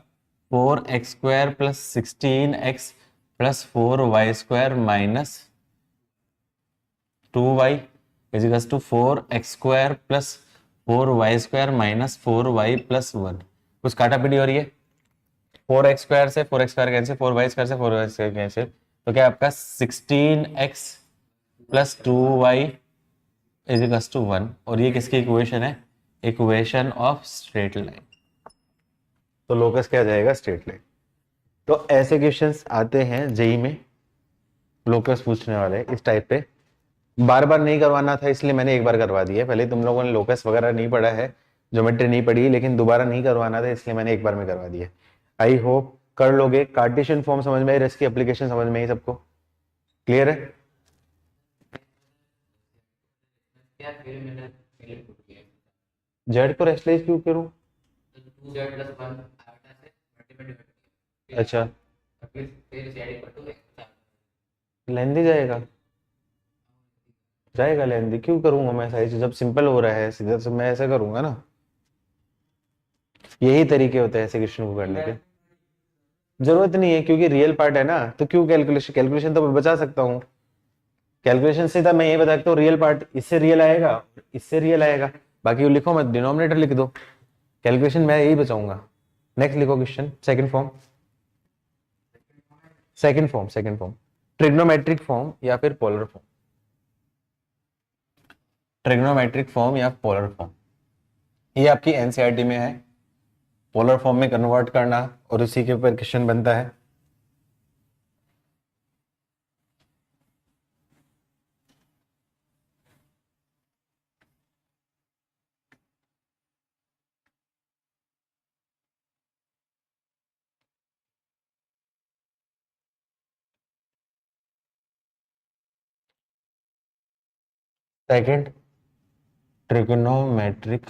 4x² plus 16x plus 4y² minus 2y is equal to 4x² plus 4y² minus 4y plus 1। कुछ काटा पीटी हो रही है, 4x² से 4x² कैंसिल, 4y² से 4y² कैंसिल, तो क्या आपका 16x plus 2y is equal to 1। और ये किसकी इक्वेशन है, इक्वेशन ऑफ स्ट्रेट लाइन। तो लोकस क्या जाएगा, स्ट्रेट लाइन। तो ऐसे क्वेश्चंस आते हैं जेई में, लोकस पूछने वाले इस टाइप पे। बार बार नहीं करवाना था इसलिए मैंने एक बार करवा दिया। पहले तुम लोगों ने लोकस वगैरह नहीं पढ़ा है, ज्योमेट्री नहीं पढ़ी, लेकिन दोबारा नहीं करवाना था इसलिए मैंने एक बार में करवा दिया। आई होप कर लोगे। कार्टेशियन फॉर्म समझ में आई, इसकी एप्लीकेशन समझ में आई, सबको क्लियर है। जेड को रेस्टलाइज क्यों करूं, अच्छा लेंदी जाएगा, जाएगा लेंदी, क्यों करूंगा मैं सारी चीज, जब सिंपल हो रहा है सीधा से मैं ऐसा करूंगा ना। यही तरीके होते हैं ऐसे क्वेश्चन को करने के, जरूरत नहीं है क्योंकि रियल पार्ट है ना, तो क्यों कैलकुलेशन, कैलकुलेशन तो मैं बचा सकता हूँ। कैलकुलेशन से मैं ये बता सकता हूँ रियल पार्ट इससे रियल आएगा, इससे रियल आएगा, बाकी वो लिखो मत, डिनोमिनेटर लिख दो, कैलकुलेशन मैं यही बचाऊंगा। नेक्स्ट लिखो question, second form, second form trigonometric form या फिर पोलर फॉर्म, ट्रिग्नोमेट्रिक फॉर्म या पोलर फॉर्म, ये आपकी एनसीईआरटी में है। पोलर फॉर्म में कन्वर्ट करना और उसी के ऊपर क्वेश्चन बनता है। सेकंड ट्रिग्नोमेट्रिक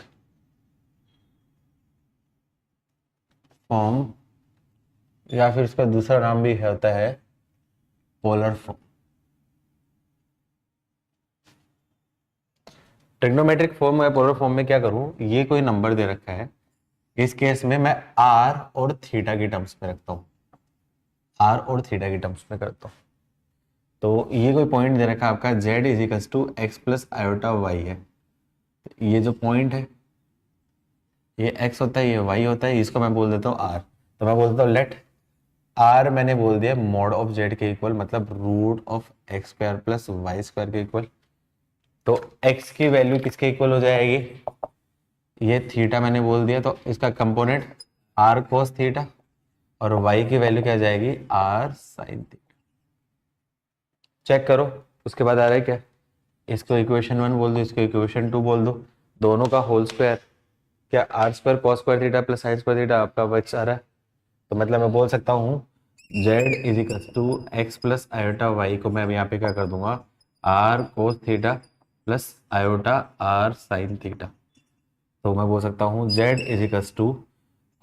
फॉर्म या फिर इसका दूसरा नाम भी होता है पोलर फॉर्म। ट्रिग्नोमेट्रिक फॉर्म या पोलर फॉर्म में क्या करूं, ये कोई नंबर दे रखा है, इस केस में मैं आर और थीटा की टर्म्स में रखता हूं, आर और थीटा की टर्म्स में करता हूं। तो ये कोई पॉइंट दे रखा है आपका z is equal to x plus iota y है। ये जो पॉइंट है ये x होता है, ये y होता है, इसको मैं बोल देता हूँ r। तो मैं बोल देता हूँ लेट r, मैंने बोल दिया मॉड ऑफ z के इक्वल, मतलब root of x² plus y² के इक्वल। तो x की वैल्यू किसके इक्वल हो जाएगी, ये थीटा मैंने बोल दिया, तो इसका कंपोनेंट r cos थीटा और y की वैल्यू क्या जाएगी r sin थीटा। चेक करो उसके बाद आ रहा है क्या, इसको इक्वेशन 1 बोल दो, इसको इक्वेशन 2 बोल दो, दोनों का होल स्क्वायर, क्या r² cos square theta plus sin square theta आपका बच आ रहा है। तो मतलब मैं बोल सकता हूँ z is equal to x plus iota y को मैं यहाँ पे क्या कर दूंगा r cos theta plus iota r sin theta. तो मैं बोल सकता हूँ z is equal to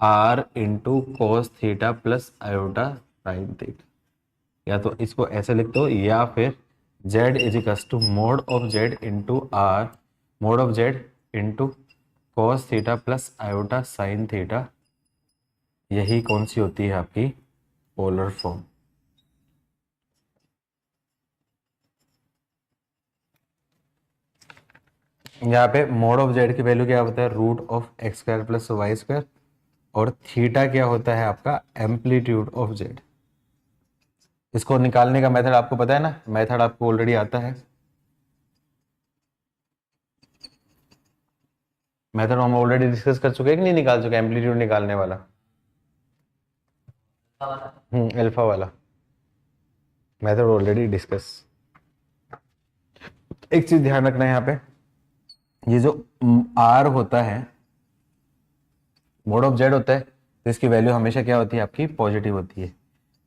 r into cos theta plus iota sin theta, या तो इसको ऐसे लिख दो, या फिर z is equal to mod of z into r, mod of z into cos theta plus iota sine theta. यही कौन सी होती है आपकी पोलर फॉर्म। यहाँ पे मोड ऑफ z की वैल्यू क्या होता है root of x² plus y², और थीटा क्या होता है आपका एम्पलीट्यूड ऑफ z। इसको निकालने का मेथड आपको पता है ना, मेथड आपको ऑलरेडी आता है। मेथड हम ऑलरेडी डिस्कस कर चुके हैं कि नहीं निकाल चुके, एम्पलीट्यूड निकालने वाला, अल्फा वाला मेथड ऑलरेडी डिस्कस। एक चीज ध्यान रखना है यहाँ पे, ये जो आर होता है मोड ऑफ जेड होता है, तो इसकी वैल्यू हमेशा क्या होती है आपकी, पॉजिटिव होती है।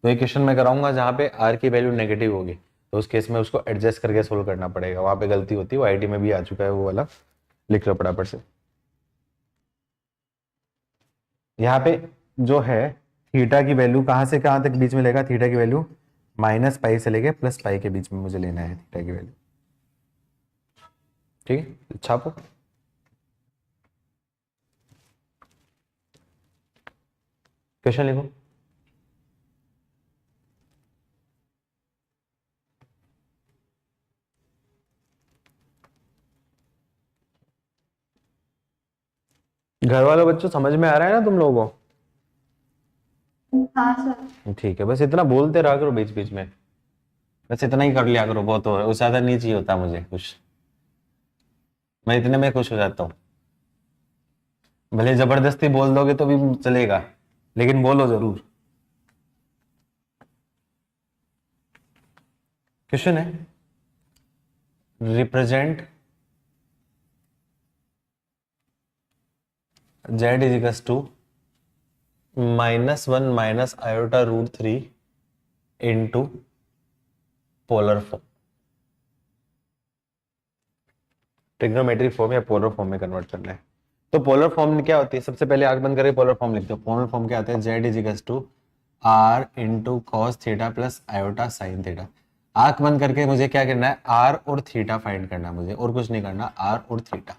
तो एक क्वेश्चन मैं कराऊंगा जहाँ पे आर की वैल्यू नेगेटिव होगी, तो उस केस में उसको एडजस्ट करके सोल्व करना पड़ेगा, वहां पे गलती होती है, वो आईटी में भी आ चुका है वो वाला, लिख लो फटाफट से। यहाँ पे जो है थीटा की वैल्यू कहाँ से कहाँ तक बीच में लेगा, थीटा की वैल्यू माइनस पाई से लेके प्लस पाई के बीच में मुझे लेना है थीटा की वैल्यू, ठीक है। छापो, क्वेश्चन लिखो। घर वालों बच्चों समझ में आ रहा है ना तुम लोगों हाँ सर। को? ठीक है, बस इतना बोलते रहा करो बीच बीच में, बस इतना ही कर लिया करो, बहुत हो उससे ज्यादा नहीं चाहिए होता मुझे कुछ, मैं इतने में खुश हो जाता हूँ। भले जबरदस्ती बोल दोगे तो भी चलेगा, लेकिन बोलो जरूर। क्वेश्चन है, represent z is equal to -1 minus iota root 3 into polar form, trigonometric form या पोलर फॉर्म में कन्वर्ट करना है। तो पोलर फॉर्म क्या होती है, सबसे पहले आंख बंद करके पोलर फॉर्म लिखते हो। पोलर फॉर्म क्या आता है, z is equal to r into cos theta plus iota sine theta. आंख बंद करके मुझे क्या करना है, r और थीटा फाइंड करना है मुझे, और कुछ नहीं करना, r और थीटा।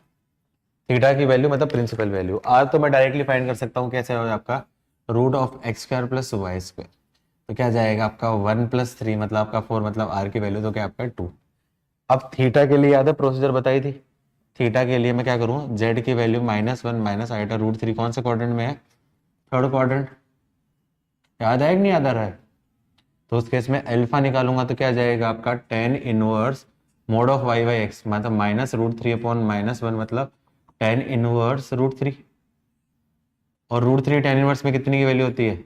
थीटा की वैल्यू मतलब प्रिंसिपल वैल्यू, r तो मैं डायरेक्टली फाइंड कर सकता हूँ, कैसे होगा आपका root of x square plus y square, तो क्या जाएगा आपका 1 + 3 मतलब आपका 4, मतलब r की वैल्यू तो क्या आपका 2। अब थीटा के लिए याद है प्रोसीजर बताई थी, थीटा के लिए मैं क्या करूँ, z की वैल्यू -1 माइनस आयोटा रूट 3 कौन से क्वाड्रेंट में है, थर्ड क्वाड्रेंट, याद है कि नहीं याद आ रहा है। तो उस केस में अल्फा निकालूंगा तो क्या जाएगा आपका tan inverse mod of y by x, मतलब -√3/-1 मतलब tan इनवर्स √3, और √3 tan इनवर्स में कितनी की वैल्यू होती है,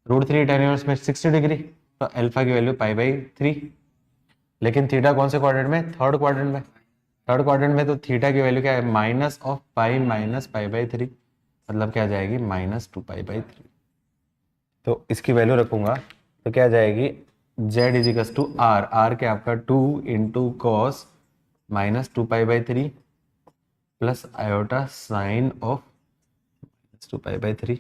√3 tan इनवर्स में 60 डिग्री, तो अल्फा की वैल्यू π/3। लेकिन थीटा कौन से क्वाड्रेंट में, थर्ड क्वाड्रेंट में, थर्ड क्वाड्रेंट में, तो थीटा की वैल्यू क्या है, -π माइनस π/3, मतलब क्या जाएगी -2π/3। तो इसकी वैल्यू रखूंगा तो क्या जाएगी, z is equal to r, r के आपका 2 into cos -2π/3 plus iota sine of -2π/3।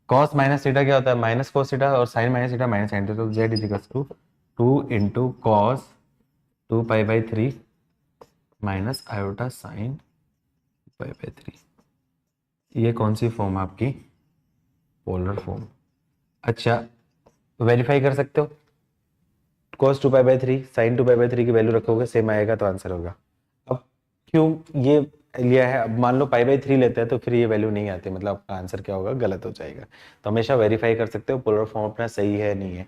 Cos minus theta क्या होता है, माइनस कॉस थीटा, और sine minus theta minus sine theta, तो z is equal to 2 into cos 2π/3 minus iota sine π/3। ये कौन सी फॉर्म आपकी, पोलर फॉर्म। अच्छा, वेरीफाई कर सकते हो, cos 2π/3 sin 2π/3 की वैल्यू रखोगे सेम आएगा तो आंसर होगा। अब क्यों ये लिया है, अब मान लो π/3 लेते हैं तो फिर ये वैल्यू नहीं आती, मतलब आपका आंसर क्या होगा, गलत हो जाएगा। तो हमेशा वेरीफाई कर सकते हो पोलर फॉर्म अपना सही है नहीं है,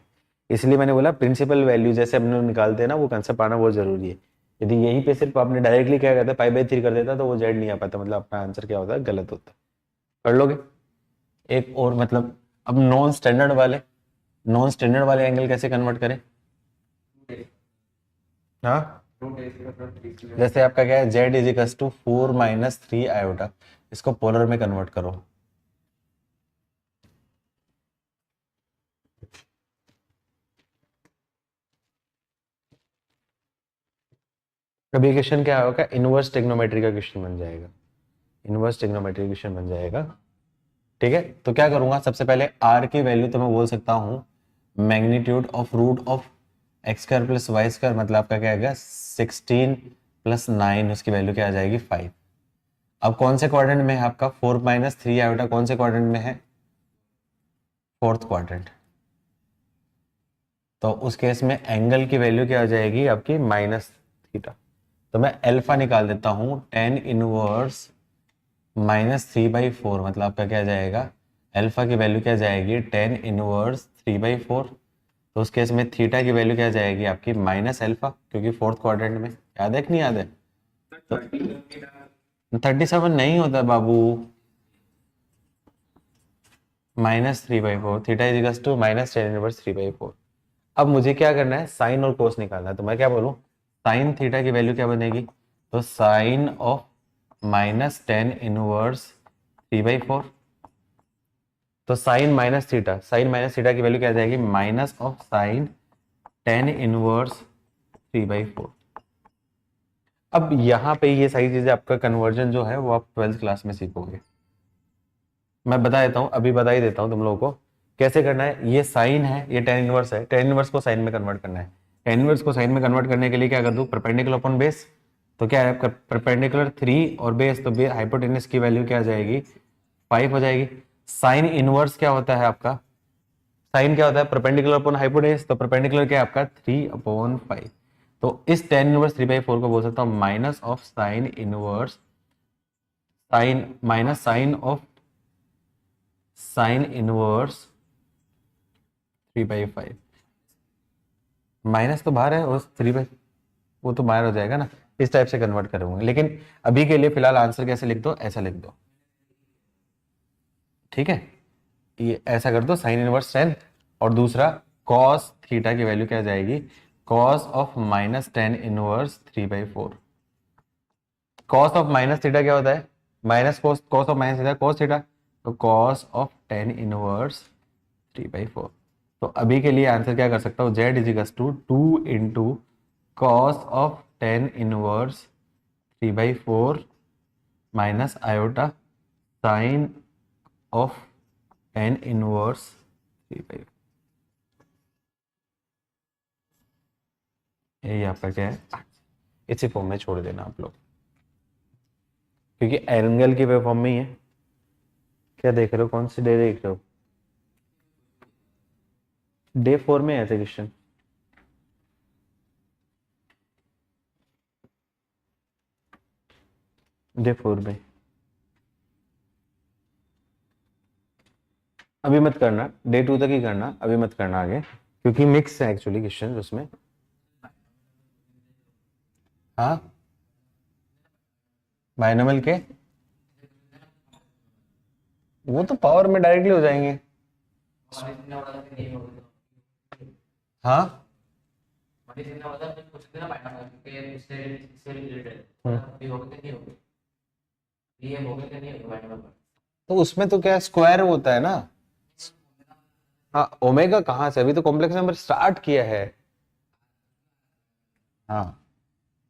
इसलिए मैंने बोला प्रिंसिपल वैल्यू जैसे हम लोग निकालते हैं ना, वो कंसेप्ट आना बहुत जरूरी है। यदि यहीं पे सिर्फ आपने डायरेक्टली क्या कहता है π/3 कर देता तो वो z नहीं आ पाता, मतलब अपना आंसर क्या होता है, गलत होता है। कर लोगे। एक और मतलब, अब नॉन स्टैंडर्ड वाले एंगल कैसे कन्वर्ट करें, हाँ जैसे आपका क्या है, z is equal to 4 - 3 iota, इसको पोलर में कन्वर्ट करो। कभी क्वेश्चन क्या होगा, इनवर्स ट्रिग्नोमेट्री का क्वेश्चन बन जाएगा, इनवर्स ट्रिग्नोमेट्री क्वेश्चन बन जाएगा, ठीक है। तो क्या करूंगा, सबसे पहले r की वैल्यू तो मैं बोल सकता हूँ magnitude of root of x square plus y square, मतलब आपका क्या आएगा 16 + 9, उसकी वैल्यू क्या आ जाएगी 5। अब कौन से क्वाड्रेंट में है आपका, 4 - 3 आयोटा कौन से क्वाड्रेंट में है, फोर्थ क्वाड्रेंट। तो उस केस में एंगल की वैल्यू क्या आ जाएगी आपकी -θ। तो मैं अल्फा निकाल देता हूं, tan इनवर्स -3/4, मतलब आपका क्या जाएगा, अल्फा की वैल्यू क्या जाएगी tan इनवर्स 3/4 तो उस केस में थीटा की वैल्यू क्या जाएगी आपकी माइनस अल्फा, क्योंकि फोर्थ क्वाड्रेंट में। याद है कि नहीं याद है? तो 37 नहीं होता बाबू, -3/4 theta is equals to -tan−1 3/4। अब मुझे क्या करना है, साइन और कोस निकालना है। तो मैं क्या बोलूँ, साइन थीटा की वैल्यू क्या बनेगी, तो साइन ऑफ -tan−1 3/4। तो साइन माइनस थीटा की वैल्यू क्या आ जाएगी, माइनस ऑफ साइन tan−1 3/4। अब यहाँ पे ये सारी चीजें आपका कन्वर्जन जो है वो आप 12th क्लास में सीखोगे। मैं बता देता हूँ, अभी बता ही देता हूँ तुम लोगों को कैसे करना है। ये साइन है, ये tan इनवर्स है, tan इनवर्स को साइन में कन्वर्ट करना है। tan इनवर्स को साइन में कन्वर्ट करने के लिए क्या कर दूँ, परपेंडिकुलर अपॉन बेस। तो क्या है, परपेंडिकुलर 3 और बेस, तो हाइपोटेनस की वैल्यू क्या आ जाएगी, 5 हो जाएगी। साइन इनवर्स क्या होता है आपका, साइन क्या होता है, परपेंडिकुलर अपॉन हाइपोटेनस। तो परपेंडिकुलर क्या है आपका 3/5। तो इस tan इनवर्स 3/4 को बोल सकता हूँ minus of sine inverse, sine minus sine inverse 3/5। Minus तो बाहर है और 3/, वो तो बाहर हो जाएगा ना, इस टाइप से कन्वर्ट करूंगा। लेकिन अभी के लिए फिलहाल आंसर कैसे लिख दो, ऐसा लिख दो, ठीक है। ये ऐसा कर दो साइन इनवर्स 10, और दूसरा कॉस थीटा की वैल्यू क्या आ जाएगी, cos of -tan inverse 3/4। Cos of minus theta क्या होता है, minus cos, cos of minus theta cos theta, तो कॉस ऑफ tan इनवर्स 3/4। तो अभी के लिए आंसर क्या कर सकता हूँ, z is to 2 into cos of tan inverse 3/4 minus iota sine of tan inverse 3/4। ये आपका क्या है, इसी फॉर्म में छोड़ देना आप लोग, क्योंकि एंगल की फॉर्म में ही है। क्या देख रहे हो, कौन सी डे देख रहे हो, डे 4 में ऐसे क्वेश्चन। डे 4 में अभी मत करना, डे 2 तक ही करना, अभी मत करना आगे, क्योंकि मिक्स है एक्चुअली क्वेश्चन उसमें। हाँ, बायनोमियल के वो तो पावर में डायरेक्टली हो जाएंगे। हाँ तो उसमें तो क्या स्क्वायर होता है ना। हाँ, ओमेगा कहाँ से, अभी तो कॉम्प्लेक्स नंबर स्टार्ट किया है। हाँ,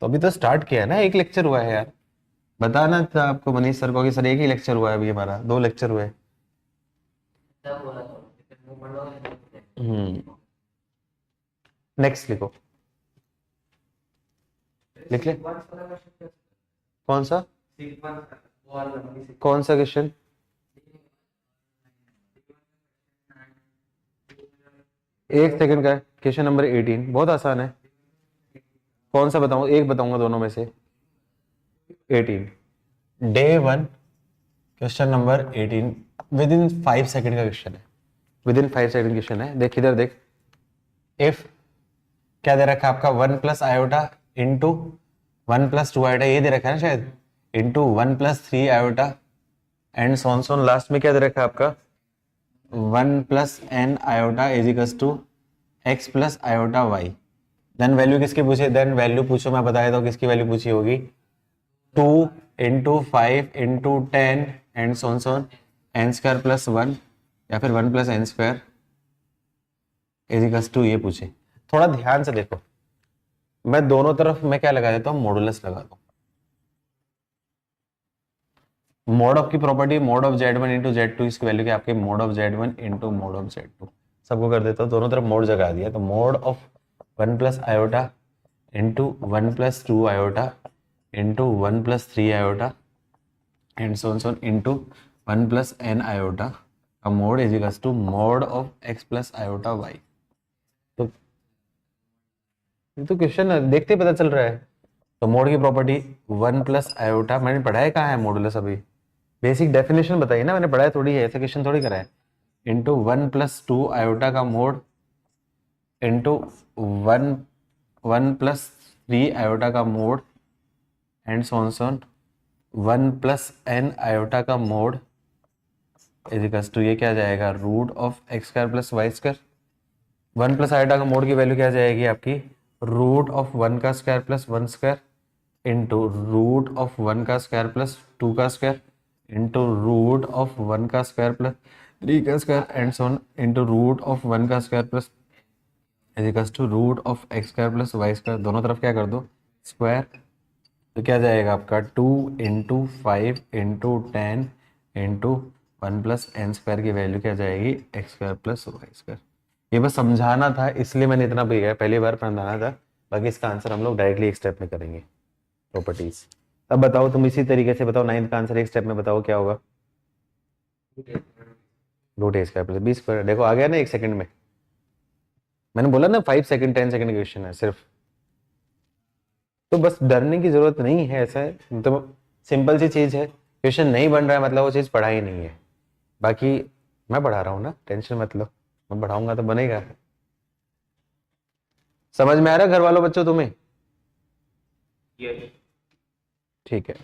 तो अभी तो स्टार्ट किया है ना, एक लेक्चर हुआ है यार। बताना था आपको मनीष सर को कि सर एक ही लेक्चर हुआ है, अभी हमारा 2 लेक्चर हुए। नेक्स्ट लिखो, लिख ले। कौन सा, कौन सा क्वेश्चन, एक सेकंड का, क्वेश्चन नंबर 18 बहुत आसान है। कौन सा बताऊं, एक बताऊंगा दोनों में से। 18 day 1 question number 18 with in 5 second का क्वेश्चन है, विद इन 5 सेकंड क्वेश्चन है। देख इधर देख, इफ क्या दे रखा है आपका 1 plus iota into 1 plus 2 iota, ये दे रखा है ना शायद, into 1 plus 3 iota and so on last में क्या दे रखा है आपका 1 plus n iota is equals to x plus iota y। Then value किसकी पूछी, देन वैल्यू पूछो, मैं बता देता हूँ किसकी वैल्यू पूछी होगी, 2 into 5 into 10 and so on n square plus 1, या फिर 1 plus n square is equals to, ये पूछे। थोड़ा ध्यान से देखो, मैं दोनों तरफ मैं क्या लगा देता हूँ, मॉडुलस लगा दो। मोड ऑफ की property, mode of z1 into z2, इसकी वैल्यू क्या आपके mode of z1 into mode of z2, सबको कर देता हूँ, दोनों तरफ मोड जगा दिया। तो mod of 1 plus iota into 1 plus 2 iota into 1 plus 3 iota and so on into 1 plus n iota का mod is equals to mod of x plus iota y। तो ये तो क्वेश्चन देखते पता चल रहा है। तो मोड की प्रॉपर्टी 1 प्लस आयोटा, मैंने पढ़ाया कहाँ है मॉडुलस, अभी बेसिक डेफिनेशन बताइए ना, मैंने पढ़ाया थोड़ी है, ऐसे क्वेश्चन थोड़ी करा है। इंटू 1 प्लस 2 आयोटा का मोड इंटू 1 आयोटा का mod and so on 1 + n iota का मोड इजिकल्स टू ये क्या आ जाएगा root of x² + y²। 1 + iota का मोड की वैल्यू क्या आ जाएगी आपकी root of 1² + 1² into root of 1² + 2² into root of 1² + 3² and so on into root of 1² + इजिकल्स to root of x² + y²। दोनों तरफ क्या कर दो स्क्वायर, तो क्या जाएगा आपका 2 × 5 × 10 इंटू 1 + n² की वैल्यू क्या जाएगी x² + y²। ये बस समझाना था इसलिए मैंने इतना भी किया, पहली बार पढ़ाना था। बाकी इसका आंसर हम लोग डायरेक्टली एक स्टेप में करेंगे प्रॉपर्टीज। अब बताओ तुम इसी तरीके से बताओ 9th का आंसर एक स्टेप में बताओ क्या होगा √a² + b²। देखो आ गया ना 1 सेकंड में। मैंने बोला ना 5 सेकंड 10 सेकंड क्वेश्चन है सिर्फ, तो बस डरने की जरूरत नहीं है। ऐसा है तो सिंपल सी चीज है, क्वेश्चन नहीं बन रहा है मतलब वो चीज पढ़ा ही नहीं है। बाकी मैं पढ़ा रहा हूँ ना, टेंशन मत लो, मैं पढ़ाऊंगा तो बनेगा। समझ में आ रहा है घर वालों बच्चों तुम्हें? ठीक है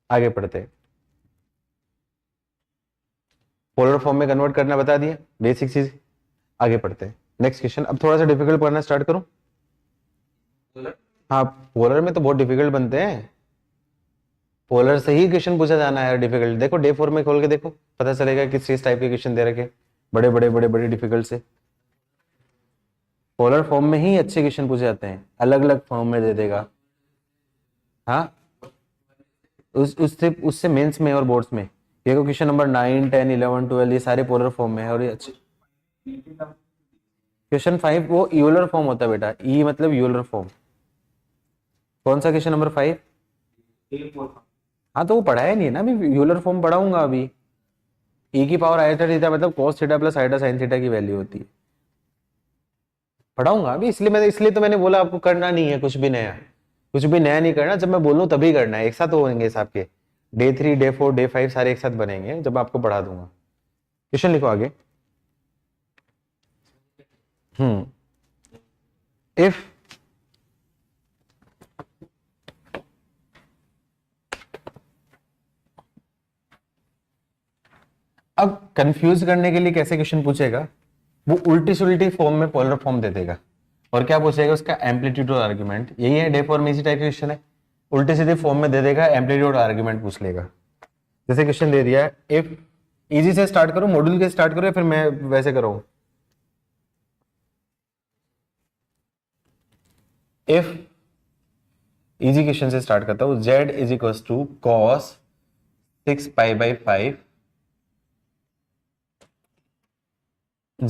आगे पढ़ते हैं। पोलर फॉर्म में कन्वर्ट करना बता दिया, बेसिक चीज। आगे पढ़ते हैं नेक्स्ट क्वेश्चन। अब थोड़ा सा डिफिकल्ट पढ़ना स्टार्ट करूं। हाँ पोलर में तो बहुत डिफिकल्ट बनते हैं, पोलर से ही क्वेश्चन पूछा जाना है डिफिकल्ट। देखो डे 4 में खोल के देखो पता चलेगा किस चीज टाइप के क्वेश्चन दे रखे, बड़े बड़े बड़े बड़े डिफिकल्ट से। पोलर फॉर्म में ही अच्छे क्वेश्चन पूछे जाते हैं, अलग अलग फॉर्म में दे देगा। हाँ उससे उससे मेंस में और बोर्ड्स में ये क्वेश्चन नंबर 9 10 11 12 ये सारे पोलर फॉर्म में है। और ये अच्छे क्वेश्चन 5 वो यूलर फॉर्म होता है बेटा, ई मतलब यूलर फॉर्म। कौन सा क्वेश्चन नंबर 5? हाँ तो वो पढ़ाया नहीं है ना अभी, यूलर फॉर्म पढ़ाऊंगा अभी। ई की पावर आयटा थीटा मतलब cos theta + eta sin theta की वैल्यू होती है, पढ़ाऊंगा अभी। इसलिए तो मैंने बोला आपको करना नहीं है कुछ भी नया, कुछ भी नया नहीं करना। जब मैं बोलूं तभी करना है, एक साथ होंगे सब के डे 3 डे 4 डे 5 सारे एक साथ बनेंगे जब आपको पढ़ा दूंगा। क्वेश्चन लिखो आगे। इफ अब कंफ्यूज करने के लिए कैसे क्वेश्चन पूछेगा, वो उल्टी सुल्टी फॉर्म में पोलर फॉर्म दे देगा। और क्या पूछेगा उसका एम्पलीट्यूड और आर्ग्यूमेंट। यही है डे 4 में इसी टाइप का क्वेश्चन है, उल्टी सीधे फॉर्म में दे देगा, एम्पलीट्यूड और आर्ग्यूमेंट पूछ लेगा। जैसे क्वेश्चन दे दिया है इफ, इजी से स्टार्ट करो मॉड्यूल के स्टार्ट करो या फिर मैं वैसे करूं। इफ इजी क्वेश्चन से स्टार्ट करता हूं, z = cos 6π/5, z =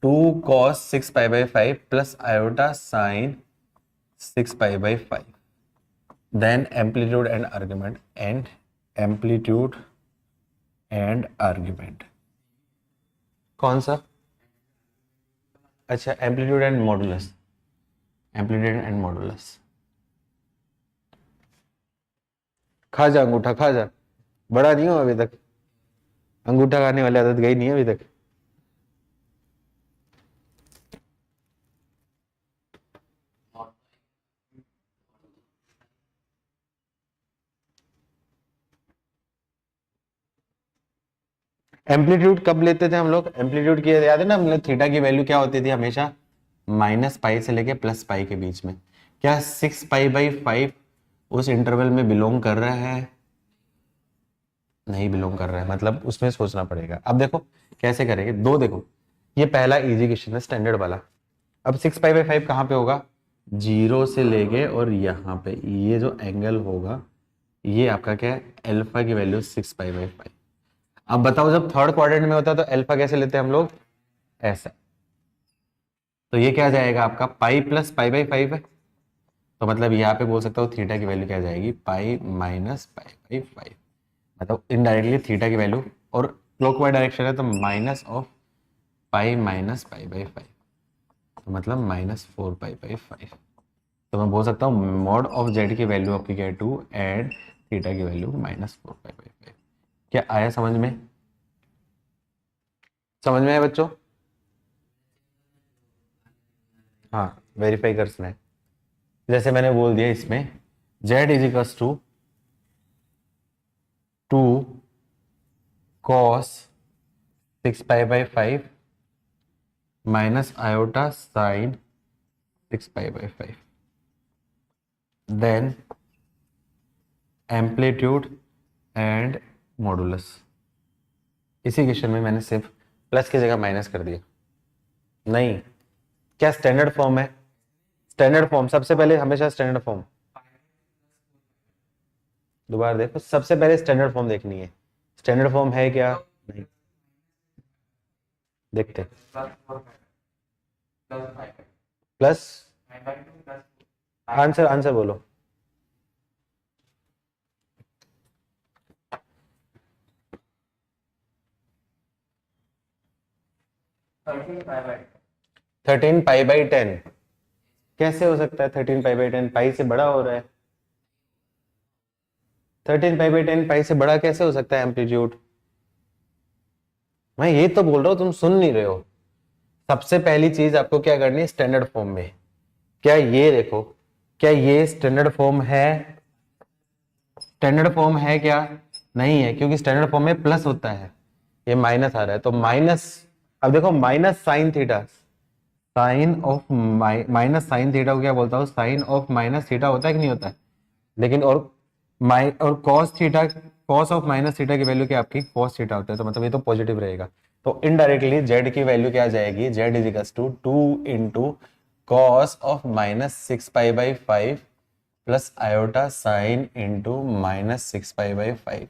2 cos 6π/5 plus iota sin 6π/5, then amplitude and argument कौन सा? अच्छा एम्पलीट्यूड एंड मॉडुलस। खा जा अंगूठा खा जा, बड़ा नहीं हो अभी तक, अंगूठा खाने वाली आदत गई नहीं है अभी तक। एम्पलीट्यूड कब लेते थे हम लोग? एम्पलीट्यूड की याद है ना, मतलब थीटा की वैल्यू क्या होती थी हमेशा -π से लेके +π के बीच में। क्या 6π/5 उस इंटरवल में बिलोंग कर रहा है? नहीं बिलोंग कर रहा है, मतलब उसमें सोचना पड़ेगा। अब देखो कैसे करेंगे, दो देखो, ये पहला इजी क्वेश्चन है स्टैंडर्ड वाला। अब 6π/5 कहाँ पे होगा? 0 से लेके और यहाँ पे ये जो एंगल होगा ये आपका क्या है, अल्फा की वैल्यू 6π/5। अब बताओ जब थर्ड क्वाड्रेंट में होता है तो अल्फा कैसे लेते हैं हम लोग? ऐसा। तो ये क्या जाएगा आपका पाई + π/5 है, तो मतलब यहाँ पे बोल सकता हूँ थीटा की वैल्यू क्या जाएगी पाई - π/5, मतलब इनडायरेक्टली थीटा की वैल्यू, और क्लॉकवाइज डायरेक्शन है तो पाई - π/5, तो मतलब -4π/5। तो मैं बोल सकता हूँ मॉड ऑफ जेड की वैल्यू आपकी क्या है 2 एंड थीटा की वैल्यू -4π/5। क्या आया समझ में? समझ में आया बच्चों? हाँ वेरीफाई करना है। जैसे मैंने बोल दिया इसमें z is equals to 2 cos 6 pi by 5 minus iota sine 6 pi by 5, then amplitude and modulus. इसी क्वेश्चन में मैंने सिर्फ प्लस की जगह माइनस कर दिया। नहीं, क्या स्टैंडर्ड फॉर्म है? स्टैंडर्ड फॉर्म सबसे पहले हमेशा स्टैंडर्ड फॉर्म, दोबारा देखो, सबसे पहले स्टैंडर्ड फॉर्म देखनी है। स्टैंडर्ड फॉर्म है क्या? नहीं, देखते। प्लस आंसर आंसर बोलो। थर्टीन पाई बाई 10 कैसे हो सकता है? 13 पाई बाई 10 पाई से बड़ा हो रहा है। 13 पाई बाई 10 पाई से बड़ा कैसे हो सकता है एम्पलीट्यूड? मैं ये तो बोल रहा हूँ, तुम सुन नहीं रहे हो। सबसे पहली चीज आपको क्या करनी है स्टैंडर्ड फॉर्म में। क्या ये देखो, क्या ये स्टैंडर्ड फॉर्म है? स्टैंडर्ड फॉर्म है क्या? नहीं है, क्योंकि स्टैंडर्ड फॉर्म में प्लस होता है, ये माइनस आ रहा है तो माइनस। अब देखो minus sine theta, sine of minus sine theta को क्या बोलता हूँ? साइन ऑफ माइनस थीटा होता है कि नहीं होता है? लेकिन और cos theta, cos of minus theta की वैल्यू क्या आपकी? कॉस थीटा होता है, तो मतलब ये तो पॉजिटिव रहेगा। तो इनडायरेक्टली जेड की वैल्यू क्या आ जाएगी? Z is equal to 2 into cos of minus 6 pi by 5 plus iota sine into minus 6 pi by 5।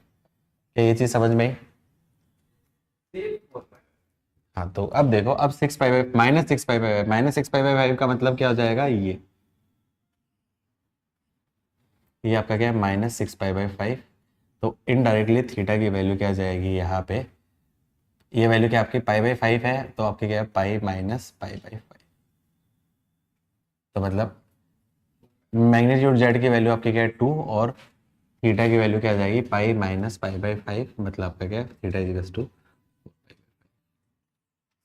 ये चीज समझ में आई? हाँ, तो अब देखो, अब 6 pi by minus 6 pi by minus 6 pi by 5 का मतलब क्या हो जाएगा? ये आपका क्या है? Minus 6 pi by 5। तो इनडायरेक्टली थीटा की वैल्यू क्या आ जाएगी यहाँ पे? ये वैल्यू क्या आपकी पाई बाई 5 है, तो आपकी क्या है? पाई माइनस पाई बाई 5। तो मतलब मैग्नीट्यूड जेड की वैल्यू आपकी क्या है? 2, और थीटा की वैल्यू क्या आ जाएगी? Pi minus pi by 5। मतलब आपका क्या है? Theta is equal to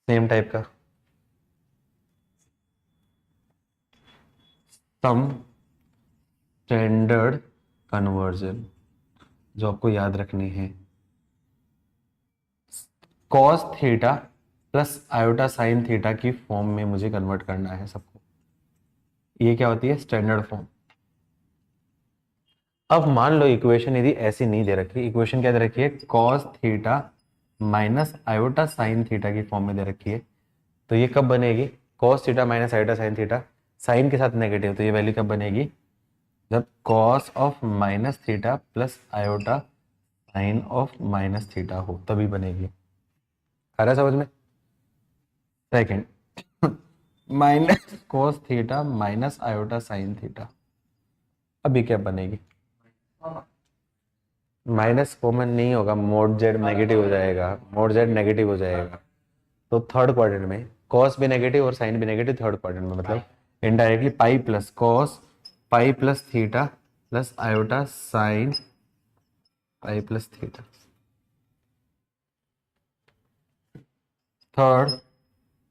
same type का सम स्टैंडर्ड कन्वर्जन जो आपको याद रखनी है। Cos theta plus iota sine theta की फॉर्म में मुझे कन्वर्ट करना है सबको। ये क्या होती है? Standard form. अब मान लो इक्वेशन यदि ऐसी नहीं दे रखी, इक्वेशन क्या दे रखी है? Cos theta minus iota sine theta की फॉर्म में दे रखी है, तो ये कब बनेगी? Cos theta minus iota sine theta, sine के साथ नेगेटिव, तो ये वैल्यू कब बनेगी? जब cos of minus theta plus iota sine of minus theta हो, तभी बनेगी। आ रहा है समझ में? Second, minus cos theta minus iota sine theta, अभी क्या बनेगी? माइनस कॉमन नहीं होगा, मोड जेड नेगेटिव हो जाएगा, मोड जेड नेगेटिव हो जाएगा। तो थर्ड क्वाड्रेंट में कॉस भी नेगेटिव और साइन भी नेगेटिव, थर्ड क्वाड्रेंट में मतलब indirectly pi plus cos pi plus theta plus iota sine pi plus theta. Third,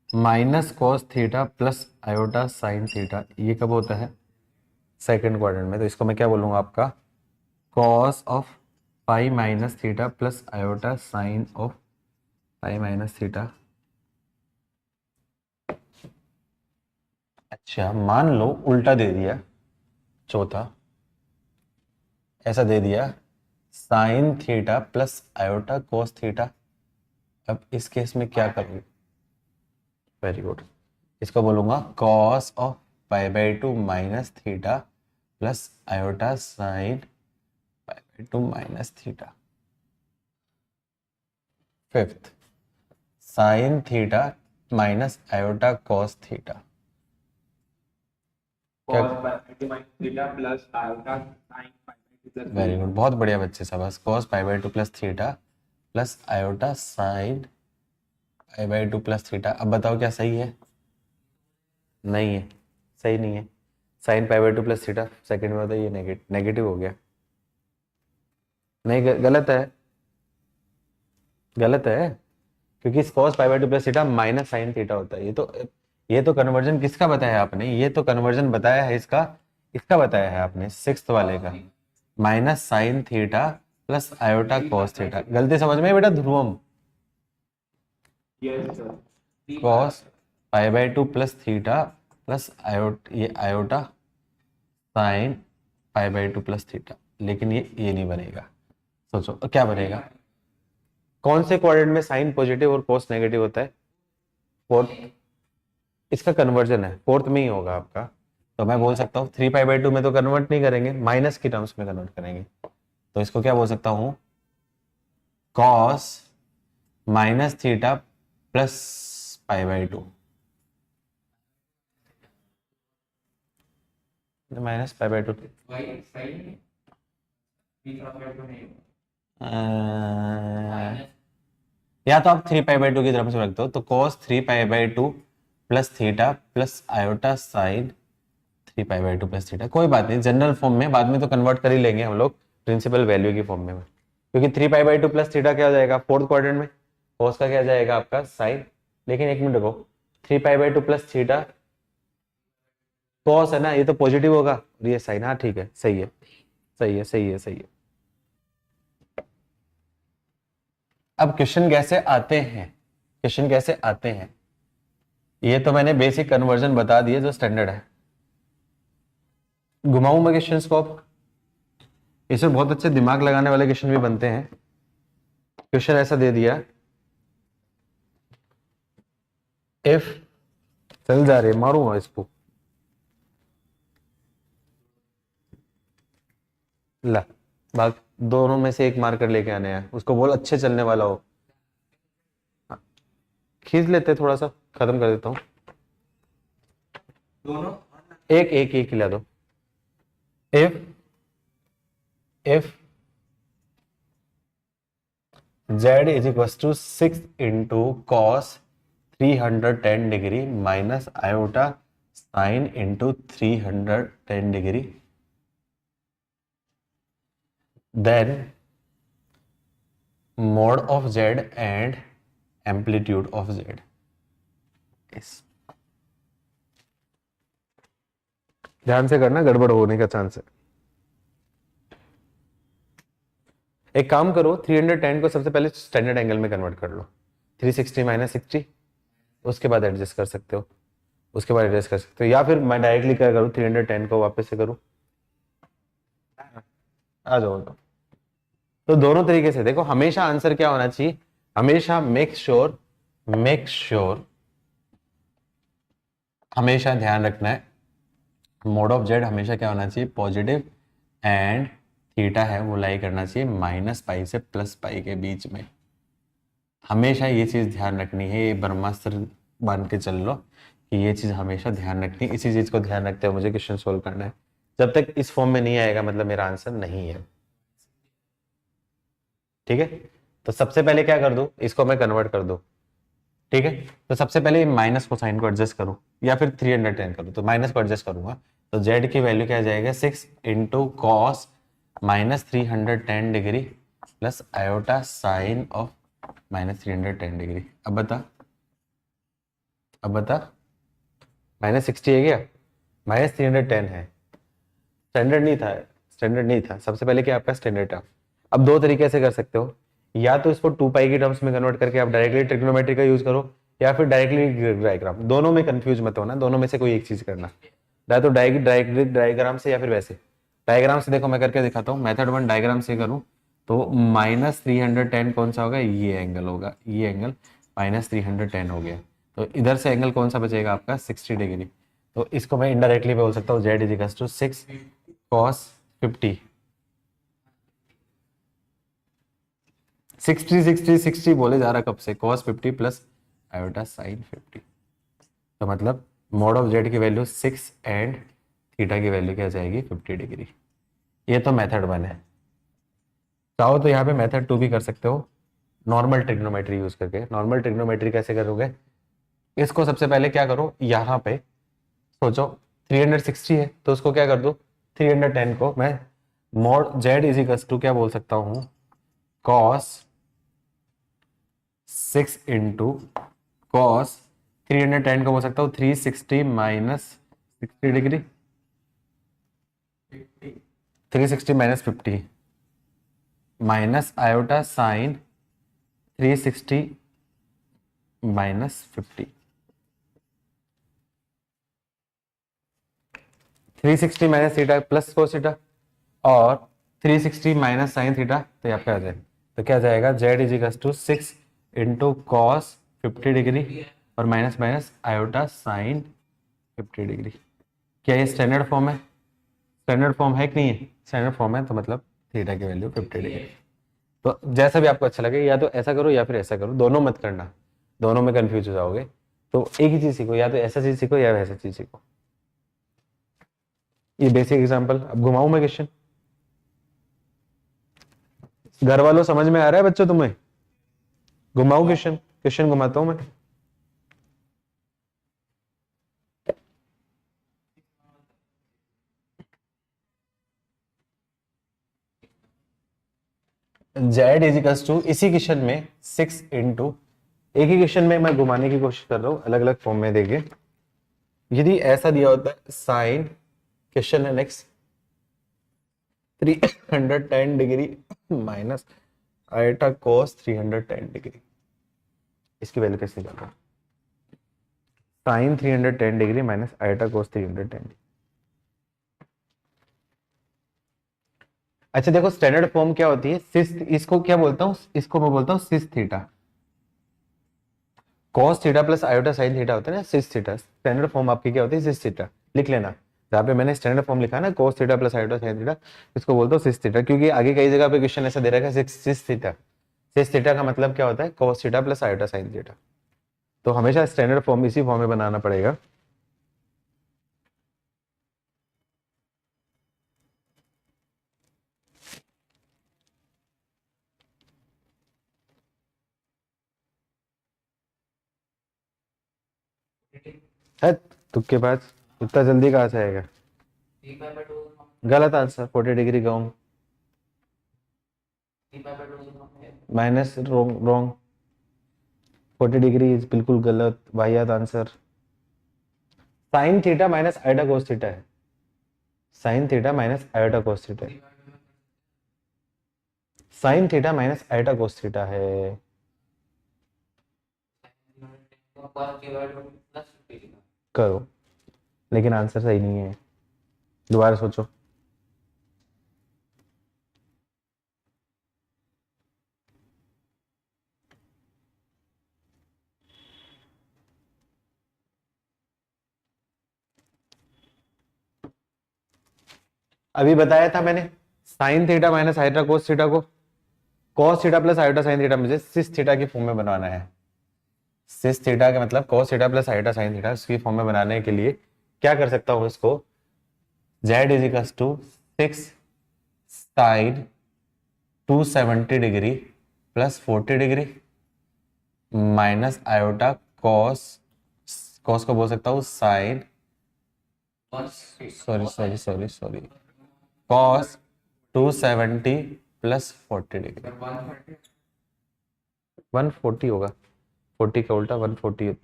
minus cos theta plus iota sine theta, ये कब होता है? सेकेंड क्वाड्रेंट में। तो इसको मैं क्या बोलूंगा आपका? Cos of pi minus theta plus iota sine of pi minus theta. अच्छा, मान लो उल्टा दे दिया, चौथा ऐसा दे दिया sign theta plus iota cos theta. अब इस केस में क्या करूँ? वेरी गुड, इसको बोलूंगा cos of pi by 2 minus theta plus iota sine pi by 2 minus theta. Fifth, sign theta minus iota cos theta. Very good, बहुत बढ़िया बच्चे सब। बस cos pi by 2 plus theta plus iota sine pi by 2 plus theta. अब बताओ क्या सही है? नहीं है, सही नहीं है। Sign pi by 2 plus theta second में होता है, ये नेगेटिव हो गया। नहीं, गलत है, गलत है, क्योंकि cos pi by 2 plus theta minus sine theta होता है। ये तो ये तो कन्वर्जन किसका बताया आपने, ये तो कन्वर्जन बताया है इसका बताया है आपने, सिक्स्थ वाले का, minus sine theta plus iota cos theta. गलती समझ में बेटा, Dhruvam Yes, sir. Cos pi by two plus theta plus ये iota sine pi by two plus theta. लेकिन ये नहीं बनेगा, सोचो क्या बनेगा। कौन से क्वाड्रेंट में साइन पॉजिटिव और कॉस नेगेटिव होता है? फोर्थ, इसका कन्वर्जन है फोर्थ में ही होगा आपका। तो मैं बोल सकता हूँ 3 पाई बाई 2 में तो कन्वर्ट नहीं करेंगे, माइनस की टर्म्स में कन्वर्ट करेंगे। तो इसको क्या बोल सकता हूँ, cos minus theta plus pi by 2, minus pi by 2। Why sin? Three from here to here. या तो आप 3 पाई बाई 2 की तरफ से रख दो, तो cos 3 pi by 2 plus theta plus iota sign 3 pi by 2 plus theta. कोई बात नहीं, जनरल फॉर्म में बाद में तो कन्वर्ट कर ही लेंगे हम लोग प्रिंसिपल वैल्यू की फॉर्म में, क्योंकि 3 पाई बाई 2 प्लस थीटा क्या हो जाएगा फोर्थ क्वाड्रेंट में, cos का क्या जाएगा आपका साइन। लेकिन एक मिनट रुको, 3 pi by 2 plus theta cos है ना, ये तो पॉजिटिव होगा और ये साइन। हाँ ठीक है, सही है सही है सही है सही है। अब क्वेश्चन कैसे आते हैं, क्वेश्चन कैसे आते हैं, ये तो मैंने बेसिक कन्वर्जन बता दिए जो स्टैंडर्ड है। घुमाऊं मैं क्वेश्चन को, अब इसमें बहुत अच्छे दिमाग लगाने वाले क्वेश्चन भी बनते हैं। क्वेश्चन ऐसा दे दिया, इफ चल जा रहे, मारूंगा इसको, ला भाग, दोनों में से एक मार्कर लेके आने हैं, उसको बोल अच्छे चलने वाला हो। खींच लेते, थोड़ा सा खत्म कर देता हूं, दोनों एक एक एक हिला दो। If z is equal to 6 into cos 310 degree minus iota sine into 310 degree, then mod of z and amplitude of z is, ध्यान से करना, गड़बड़ होने का चांस है। एक काम करो, 310 को सबसे पहले स्टैंडर्ड एंगल में कन्वर्ट कर लो, 360 माइनस 60, उसके बाद एडजस्ट कर सकते हो, उसके बाद एडजस्ट कर सकते हो, या फिर मैं डायरेक्टली क्या करूँ, 310 को वापस से करूँ, आ जाओ। तो दोनों तरीके से देखो, हमेशा आंसर क्या होना चाहिए, हमेशा मेक श्योर, हमेशा ध्यान रखना है, मोड ऑफ जेड हमेशा क्या होना चाहिए, पॉजिटिव, एंड थीटा है वो लाई करना चाहिए माइनस पाई से प्लस पाई के बीच में। हमेशा ये चीज ध्यान रखनी है, ये ब्रह्मास्त्र मान के चल लो कि ये चीज हमेशा ध्यान रखनी है। इसी चीज को ध्यान रखते हुए मुझे क्वेश्चन सोल्व करना है। जब तक इस फॉर्म में नहीं आएगा मतलब मेरा आंसर नहीं है, ठीक है। तो सबसे पहले क्या कर दूं, इसको मैं कन्वर्ट कर दूं, ठीक है। तो सबसे पहले माइनस को साइन को एडजस्ट करूं या फिर 310 करूं, तो माइनस को एडजस्ट करूंगा, तो z की वैल्यू क्या आ जाएगा, 6 into cos minus 310 degree plus iota sine of minus 310 degree. अब बता माइनस 60 है क्या, माइनस 310 है, स्टैंडर्ड नहीं था। सबसे पहले क्या आपका स्टैंडर्ड था। अब दो तरीके से कर सकते हो, या तो इसको 2 पाई की टर्म्स में कन्वर्ट करके आप डायरेक्टली ट्रिग्नोमेट्री का यूज करो, या फिर डायरेक्टली डायग्राम। दोनों में कंफ्यूज मत होना, दोनों में से कोई एक चीज करना, या तो डायग्राम से या फिर वैसे। डायग्राम से देखो मैं करके दिखाता हूँ, मेथड 1 डायग्राम से करूँ तो माइनस 310 कौन सा होगा, ये एंगल होगा, ये एंगल माइनस 310 हो गया। तो इधर से एंगल कौन सा बचेगा आपका, 60 डिग्री। तो इसको मैं इनडायरेक्टली बोल सकता हूँ z इज टू 6 cos 50, 60 बोले जा रहा कब से, cos 50 प्लस आयोटा साइन 50। तो मतलब मोड ऑफ z की वैल्यू 6 एंड थीटा की वैल्यू क्या जाएगी, 50 डिग्री। ये तो मेथड 1 है। चाहो तो यहाँ पे मेथड 2 भी कर सकते हो, नॉर्मल ट्रिग्नोमेट्री यूज करके। नॉर्मल ट्रिग्नोमेट्री कैसे करोगे, इसको सबसे पहले क्या करो, यहाँ पे सोचो 360 है तो उसको क्या कर दो, 310 को मैं mod z is equal to क्या बोल सकता हूँ, cos 6 इंटू cos 310 को बोल सकता हूँ 360 minus 60 degree, 360 minus 50 minus iota sign 360 minus 50, 360 minus theta plus cos theta और 360 माइनस साइन थीटा, तो आपका आ जाएगा, तो क्या जाएगा z is equal to 6 into cos 50 degree और minus minus iota sine 50 degree. क्या ये स्टैंडर्ड फॉर्म है? स्टैंडर्ड फॉर्म है कि नहीं है? स्टैंडर्ड फॉर्म है, तो मतलब थीटा की वैल्यू 50 डिग्री। तो जैसा भी आपको अच्छा लगे, या तो ऐसा करो या फिर ऐसा करो, दोनों मत करना, दोनों में कंफ्यूज हो जाओगे। तो एक ही चीज सीखो, या तो ऐसा चीज सीखो या वैसा चीज सीखो। ये बेसिक एग्जांपल। अब घुमाऊं मैं क्वेश्चन? घर वालों समझ में आ रहा है बच्चों तुम्हें? घुमाऊं क्वेश्चन? क्वेश्चन घुमाता हूं मैं। जेड इज इक्वल्स टू, इसी क्वेश्चन में 6 इंटू, एक ही क्वेश्चन में मैं घुमाने की कोशिश कर रहा हूँ, अलग अलग फॉर्म में देखिए। यदि ऐसा दिया होता है साइन, क्वेश्चन है नेक्स्ट, 310 डिग्री माइनस आयोटा कोस 310 डिग्री, इसकी वैल्यू कैसे निकालना? साइन 310 डिग्री माइनस आयोटा कोस 310 डिग्री। अच्छा देखो, स्टैंडर्ड फॉर्म क्या होती है? सिस, इसको क्या बोलता हूँ? इसको मैं बोलता हूँ cis theta. Cos theta plus iota sine theta होता है ना, सिस थीटा। स्टैंडर्ड फॉर्म आपकी क्या होती है? सिस थीटा। लिख लेना, जहाँ पे मैंने स्टैंडर्ड फॉर्म लिखा ना cos theta plus iota sine theta, इसको बोलता हूँ सिस थीटा, क्योंकि आगे कई जगह पे क्वेश्चन ऐसा दे रखा है सिस थीटा। सिस थीटा का मतलब क्या होता है? Cos theta plus iota sine theta. तो हमेशा स्टैंडर्ड फॉर्म इसी फॉर्म में बनाना पड़ेगा। है तुक्के पास, इतना जल्दी कहाँ से आएगा? गलत आंसर, 40 डिग्री गाउन माइनस रॉन्ग, 40 डिग्री इज बिल्कुल गलत, वाहियात answer. Sine theta minus iota cos theta है, sine theta minus iota cos theta है, sine theta minus iota cos theta है। करो, लेकिन आंसर सही नहीं है, दोबारा सोचो। अभी बताया था मैंने, sine theta minus iota cos theta को cos theta plus iota sine theta मुझे सिस थीटा की फॉर्म में बनाना है। सिस थीटा का मतलब cos theta plus iota sine theta, इसकी फॉर्म में बनाने के लिए क्या कर सकता हूं? इसको z is equal to 6 sine 270 degree plus 40 degree minus iota cos, cos को बोल सकता हूँ sine, sorry cos 270 plus 40 degree. 140 होगा, 40 का उल्टा 140,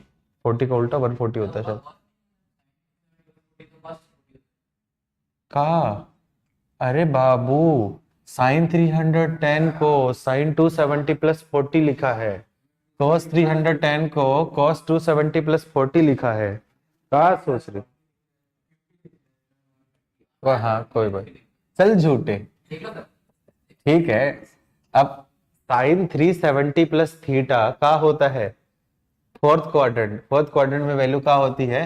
40 का उल्टा 140 होता है शायद। कहा? अरे बाबू, साइन 310 को साइन 270 प्लस 40 लिखा है, कॉस 310 को कॉस 270 प्लस 40 लिखा है। कहा सोच रहे? हाँ कोई बात, चल झूठे, ठीक है। अब साइन 370 प्लस थीटा का होता है फोर्थ क्वाड्रेंट, फोर्थ क्वाड्रेंट में वैल्यू का होती है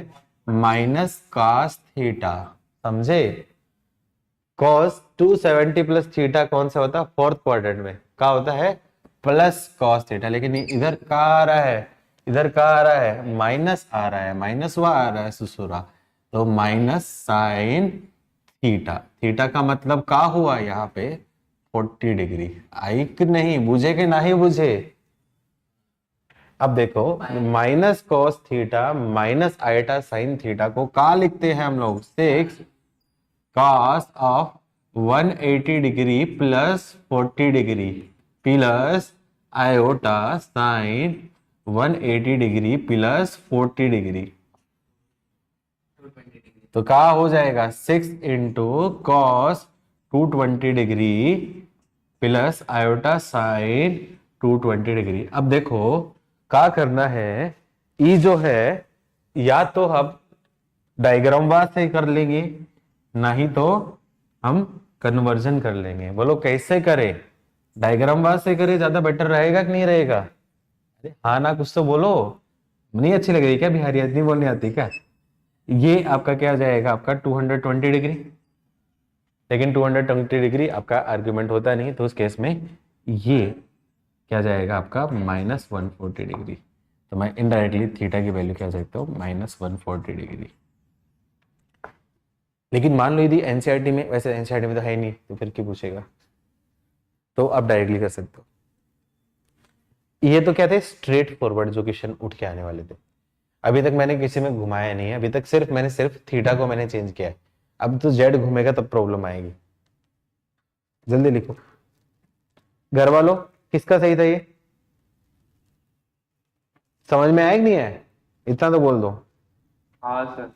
माइनस कास थीटा, समझे? कॉस 270 प्लस थीटा कौन सा होता है? फोर्थ क्वाड्रेंट में का होता है प्लस कॉस थीटा, लेकिन इधर का आ रहा है, इधर का आ रहा है माइनस आ रहा है, माइनस वह आ रहा है सुसुरा, तो माइनस साइन थीटा। थीटा का मतलब का हुआ यहाँ पे 40 डिग्री। आई कि नहीं? बुझे कि नहीं बुझे? अब देखो, minus cos theta minus iota sine theta को का लिखते हैं हम लोग? 6 cos of 180 degree plus 40 degree plus iota sign 180 degree plus 40 degree, 220 degree. तो क्या हो जाएगा 6 into cos 220 degree plus iota sign 220 degree. अब देखो क्या करना है, ई जो है या तो हम डायग्राम वार से कर लेंगे, नहीं तो हम कन्वर्जन कर लेंगे। बोलो कैसे करें, डायग्राम वार से करें ज्यादा बेटर रहेगा कि नहीं रहेगा? अरे हाँ ना कुछ तो बोलो, नहीं अच्छी लग रही क्या बिहारी, इतनी बोलनी आती क्या? ये आपका क्या हो जाएगा, आपका 220 डिग्री, लेकिन 220 डिग्री आपका आर्ग्यूमेंट होता नहीं, तो उस केस में ये क्या जाएगा आपका -140 डिग्री। तो मैं इनडायरेक्टली थीटा की वैल्यू क्या सकता हूँ -140 डिग्री। लेकिन मान लो यदि एनसीईआरटी में, वैसे एनसीईआरटी में तो है ही नहीं तो फिर क्यों पूछेगा, तो आप डायरेक्टली कर सकते हो। ये तो क्या थे, स्ट्रेट फॉरवर्ड जो क्वेश्चन उठ के आने वाले थे। अभी तक मैंने किसी में घुमाया नहीं है, अभी तक सिर्फ थीटा को मैंने चेंज किया है। अब तो जेड घूमेगा तब प्रॉब्लम आएगी। जल्दी लिखो घर वालों, किसका सही था ये, समझ में आया कि नहीं आया, इतना तो बोल दो। हाँ सर।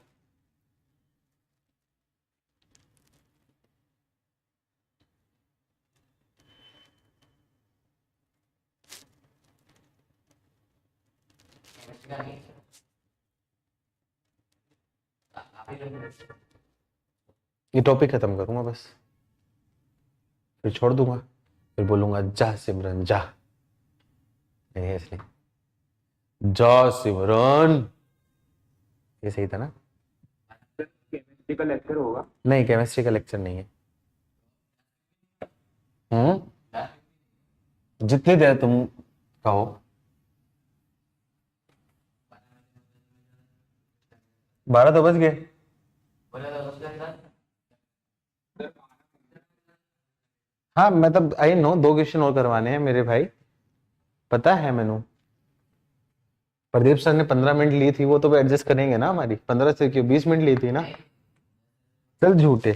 ये टॉपिक खत्म करूंगा बस, फिर छोड़ दूंगा, फिर बोलूंगा जा सिमरन जा, नहीं इसलिए जा सिमरन, ये सही था ना? केमिस्ट्री का लेक्चर होगा? नहीं केमिस्ट्री का लेक्चर नहीं है। जितनी देर तुम कहो। बारह तो बज गए। हाँ मतलब आई नो 2 क्वेश्चन और करवाने हैं मेरे भाई, पता है मैंने। प्रदीप सर ने 15 मिनट ली थी, वो तो एडजस्ट करेंगे ना, हमारी 15 से क्यों 20 मिनट ली थी ना। चल झूठे।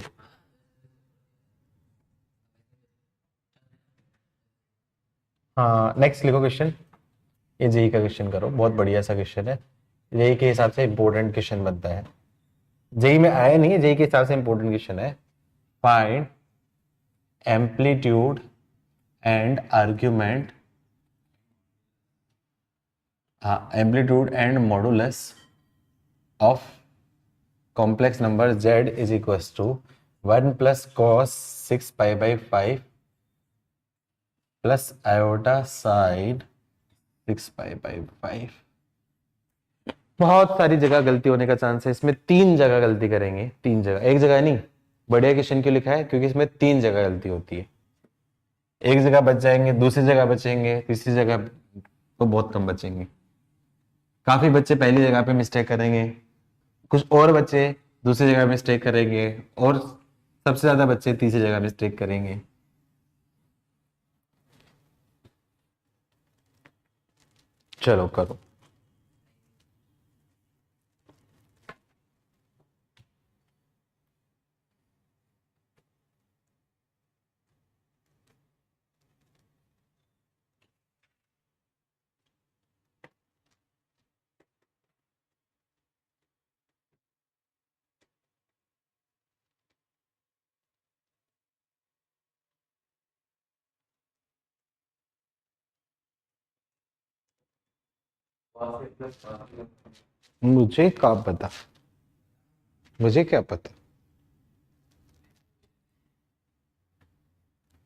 हाँ नेक्स्ट लिखो क्वेश्चन, ये जेई का क्वेश्चन करो, बहुत बढ़िया सा क्वेश्चन है, जेई के हिसाब से इंपॉर्टेंट क्वेश्चन बनता है। जेई में आया नहीं है, जेई के हिसाब से इंपॉर्टेंट क्वेश्चन है। फाइंड एम्पलीट्यूड एंड आर्ग्यूमेंट, हाँ amplitude and modulus of complex number z is equals to 1 plus cos 6 pi by 5 plus iota sine 6 pi by 5। बहुत सारी जगह गलती होने का चांस है, इसमें 3 जगह गलती करेंगे, 3 जगह, एक जगह नहीं। बढ़िया क्वेश्चन क्यों लिखा है, क्योंकि इसमें 3 जगह गलती होती है। एक जगह बच जाएंगे, दूसरी जगह बचेंगे, तीसरी जगह तो बहुत कम बचेंगे। काफी बच्चे पहली जगह पे मिस्टेक करेंगे, कुछ और बच्चे दूसरी जगह मिस्टेक करेंगे, और सबसे ज्यादा बच्चे तीसरी जगह मिस्टेक करेंगे। चलो करो। मुझे क्या पता, मुझे क्या पता।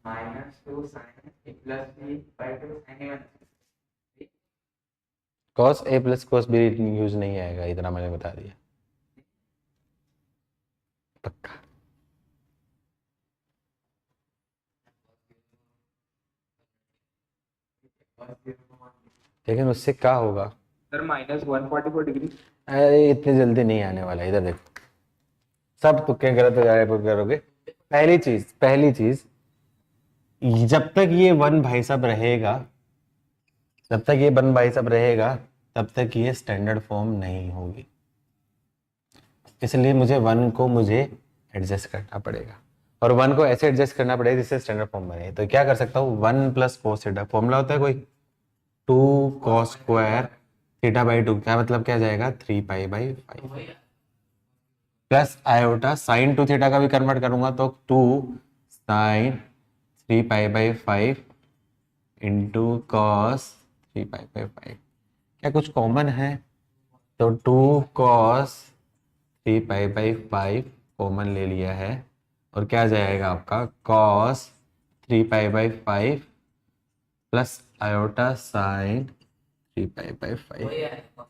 -2 sin a plus b by 2 sin a cos A plus cos B use नहीं आएगा, इतना मैंने बता दिया पक्का। लेकिन उससे क्या होगा सर -144 डिग्री। अरे इतनी जल्दी नहीं आने वाला, इधर देखो सब तुक्के गलत हो जा रहे करोगे। पहली चीज जब तक ये 1 भाई साहब रहेगा, जब तक ये 1 भाई साहब रहेगा तब तक ये स्टैंडर्ड फॉर्म नहीं होगी, इसलिए मुझे एडजस्ट करना पड़ेगा, और 1 को ऐसे एडजस्ट करना पड़ेगा जिससे स्टैंडर्ड फॉर्म बने। तो क्या कर सकता हूँ, 1 प्लस कोस थीटा, फॉर्मूला होता है कोई 2 कॉस स्क्वायर थीटा बाई 2 क्या मतलब क्या जाएगा 3π/5 प्लस आयोटा साइन 2 थीटा का भी कन्वर्ट करूंगा तो 2 साइन 3π/5 इंटू कॉस 3π/5। क्या कुछ कॉमन है? तो 2 कॉस 3π/5 कॉमन ले लिया है और क्या जाएगा आपका कॉस 3π/5 प्लस आयोटा साइन 3π/5।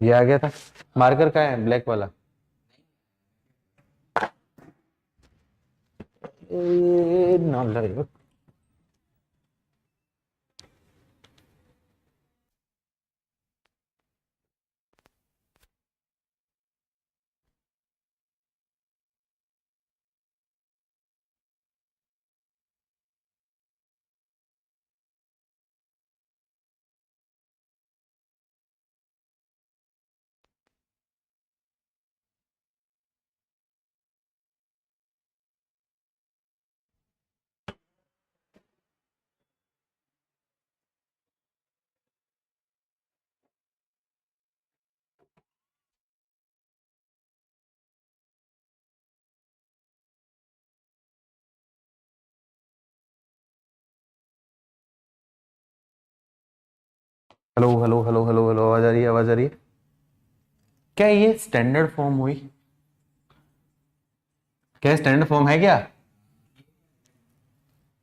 ये आ गया था। मार्कर का है ब्लैक वाला। नालायक। Hello hello hello hello hello, आवाज आ रही है? आवाज आ रही है? क्या ये स्टैंडर्ड फॉर्म हुई? क्या स्टैंडर्ड फॉर्म है क्या?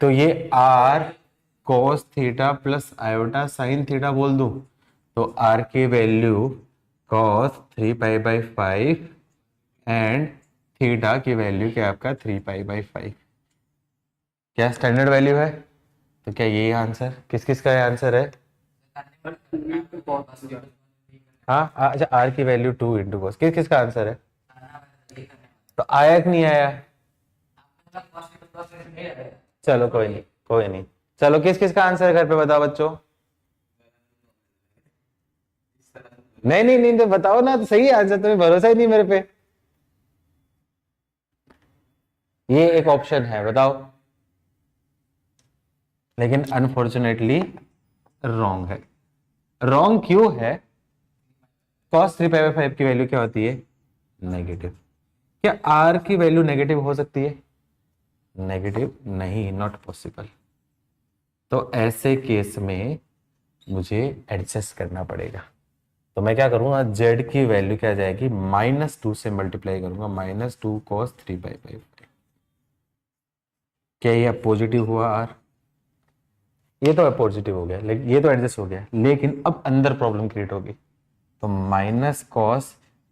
तो ये r cos theta plus iota sine theta बोल दूं तो आर की वैल्यू कॉस 3π/5 एंड थीटा की वैल्यू क्या आपका 3π/5। क्या स्टैंडर्ड वैल्यू है? तो क्या ये आंसर किस किस का आंसर है? हाँ अच्छा, आर की वैल्यू 2 इंटू कोस किस किस का आंसर है? तो आया कि नहीं आया? चलो कोई नहीं, कोई नहीं। चलो किस किस का आंसर है घर पे बताओ बच्चों। नहीं नहीं नहीं, तो बताओ ना, तो सही आंसर, तुम्हें भरोसा ही नहीं मेरे पे। ये एक ऑप्शन है, बताओ। लेकिन अनफॉर्चुनेटली रॉन्ग है। रॉन्ग क्यों है? cos 3π/5 की वैल्यू क्या होती है? नेगेटिव। क्या r की वैल्यू नेगेटिव हो सकती है? नेगेटिव नहीं, नॉट पॉसिबल। तो ऐसे केस में मुझे एडजस्ट करना पड़ेगा। तो मैं क्या करूंगा, z की वैल्यू क्या जाएगी, -2 से मल्टीप्लाई करूंगा, -2 cos 3π/5। क्या ये अब पॉजिटिव हुआ r? ये तो पॉजिटिव हो गया, लेकिन ये तो एडजस्ट हो गया, लेकिन अब अंदर प्रॉब्लम क्रिएट होगी। तो -cos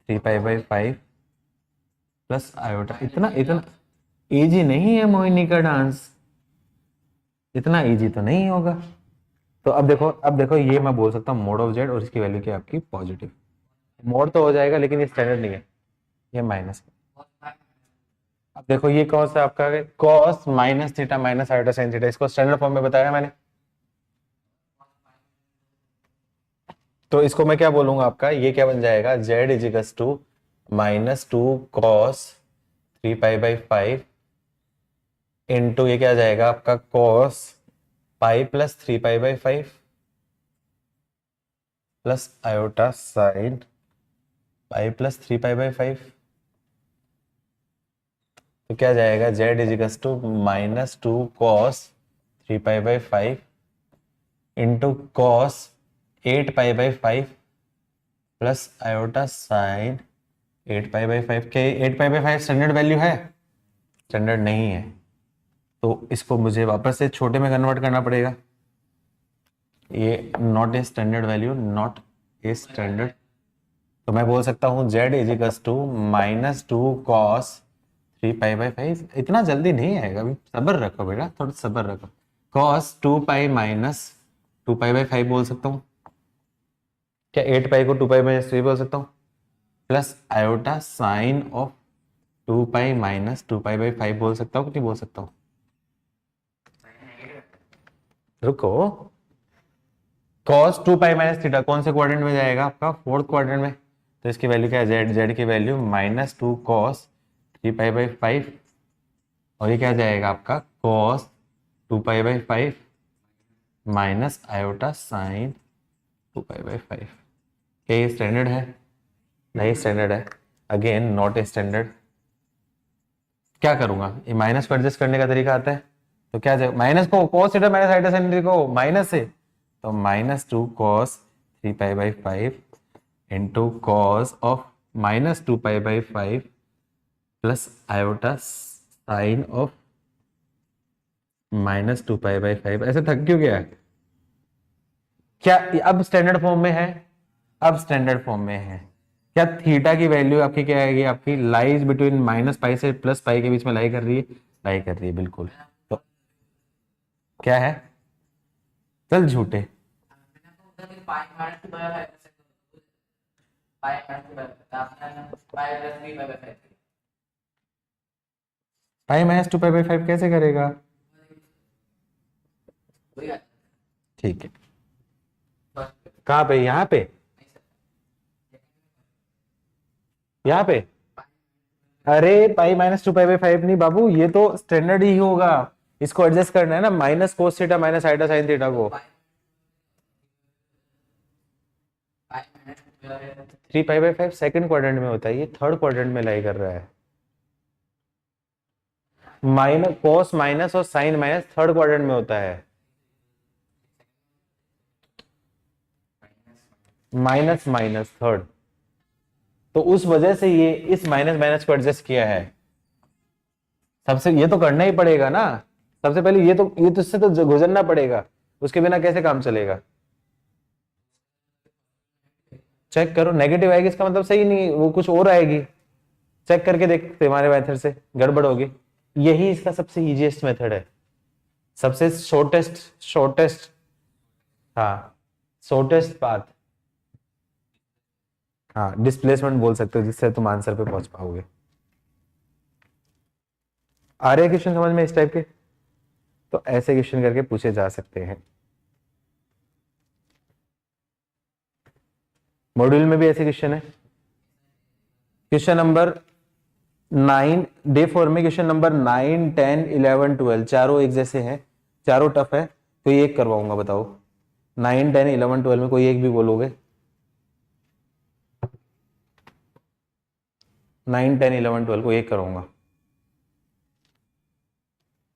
3π/5 प्लस आयोटा। इतना इतना इजी नहीं है मोहिनी का डांस, इतना इजी तो नहीं होगा। तो अब देखो, ये मैं बोल सकता हूँ मोड ऑफ जेड और इसकी वैल्यू क्या है आपकी पॉजिटिव। मोड तो हो जाएगा लेकिन ये स्टैंडर्ड नहीं है, ये माइनस। अब देखो ये कौन सा आपका cos minus theta minus iota sine theta, इसको स्टैंडर्ड फॉर्म में बताया मैंने। तो इसको मैं क्या बोलूंगा, आपका ये क्या बन जाएगा, z equals to -2 cos 3π/5 into ये क्या जाएगा आपका cos pi plus 3π/5 plus iota sine pi plus 3π/5। तो क्या जाएगा, z equals to -2 cos 3π/5 into cos 8π/5 plus iota sine 8π/5 के। 8π/5 स्टैंडर्ड वैल्यू है? स्टैंडर्ड नहीं है, तो इसको मुझे वापस से छोटे में कन्वर्ट करना पड़ेगा। ये not a standard value, not a standard. तो मैं बोल सकता हूँ जेड इजिकल्स टू -2 कॉस 3π/5। इतना जल्दी नहीं आएगा, अभी सब्र रखो बेटा, थोड़ा सब्र रखो। कॉस 2π माइनस 2π/5 बोल सकता हूँ। क्या 8π को 2π-3 बोल सकता हूँ, plus iota sine of 2π minus 2π/5 बोल सकता हूँ कि नहीं बोल सकता हूँ? रुको, cos 2π माइनस थीटा कौन से क्वाड्रेंट में जाएगा आपका, फोर्थ क्वाड्रेंट में। तो इसकी वैल्यू क्या है, जेड, जेड की वैल्यू -2 cos 3π/5 और ये क्या जाएगा आपका cos 2π/5 माइनस आयोटा साइन 2π/5। क्या ये स्टैंडर्ड है? नहीं स्टैंडर्ड है। Again not a standard. क्या करूंगा? ये माइनस को एडजस्ट करने का तरीका आता है, तो क्या जाए माइनस को cos theta minus iota sin theta को माइनस से, तो -2 cos 3π/5 into cos of -2π/5 plus iota sine of -2π/5। ऐसे थक क्यों गया? क्या अब स्टैंडर्ड फॉर्म में है? अब स्टैंडर्ड फॉर्म में है। क्या थीटा की वैल्यू आपकी क्या आएगी? आपकी लाइज बिटवीन -π से +π के बीच में लाई कर रही है, लाई कर रही है बिल्कुल। तो क्या है? चल झूठे। π-2π/5 कैसे करेगा? ठीक है, कहाँ पे? यहाँ पे, यहाँ पे। अरे π-2π/5 नहीं बाबू, ये तो स्टैंडर्ड ही होगा। इसको एडजस्ट करना है ना, minus cos theta minus iota sine theta को। 3π/5 सेकंड क्वाड्रेंट में होता है, ये थर्ड क्वाड्रेंट में लाई कर रहा है। माइनस कोस माइनस और साइन माइनस थर्ड क्वाड्रेंट में होता है। माइनस माइनस थर्ड, तो उस वजह से ये इस माइनस माइनस को एडजस्ट किया है। सबसे ये तो करना ही पड़ेगा ना, सबसे पहले ये तो इससे तो गुजरना पड़ेगा, उसके बिना कैसे काम चलेगा? चेक करो, नेगेटिव आएगी इसका मतलब सही नहीं, वो कुछ और आएगी। चेक करके देखते हमारे मेथड से गड़बड़ होगी। यही इसका सबसे इजीएस्ट मेथड है, सबसे शॉर्टेस्ट हाँ शॉर्टेस्ट पाथ। हाँ डिस्प्लेसमेंट बोल सकते हो, जिससे तुम आंसर पे पहुंच पाओगे। आ रहे क्वेश्चन समझ में इस टाइप के? तो ऐसे क्वेश्चन करके पूछे जा सकते हैं। मॉड्यूल में भी ऐसे क्वेश्चन है। क्वेश्चन नंबर 9 डे 4 में क्वेश्चन नंबर 9, 10, 11, 12 चारों एक जैसे हैं, चारों टफ है। तो ये एक करवाऊंगा, बताओ 9, 10, 11, 12 में कोई एक भी बोलोगे? 9, 10, 11, 12 को एक कराऊंगा,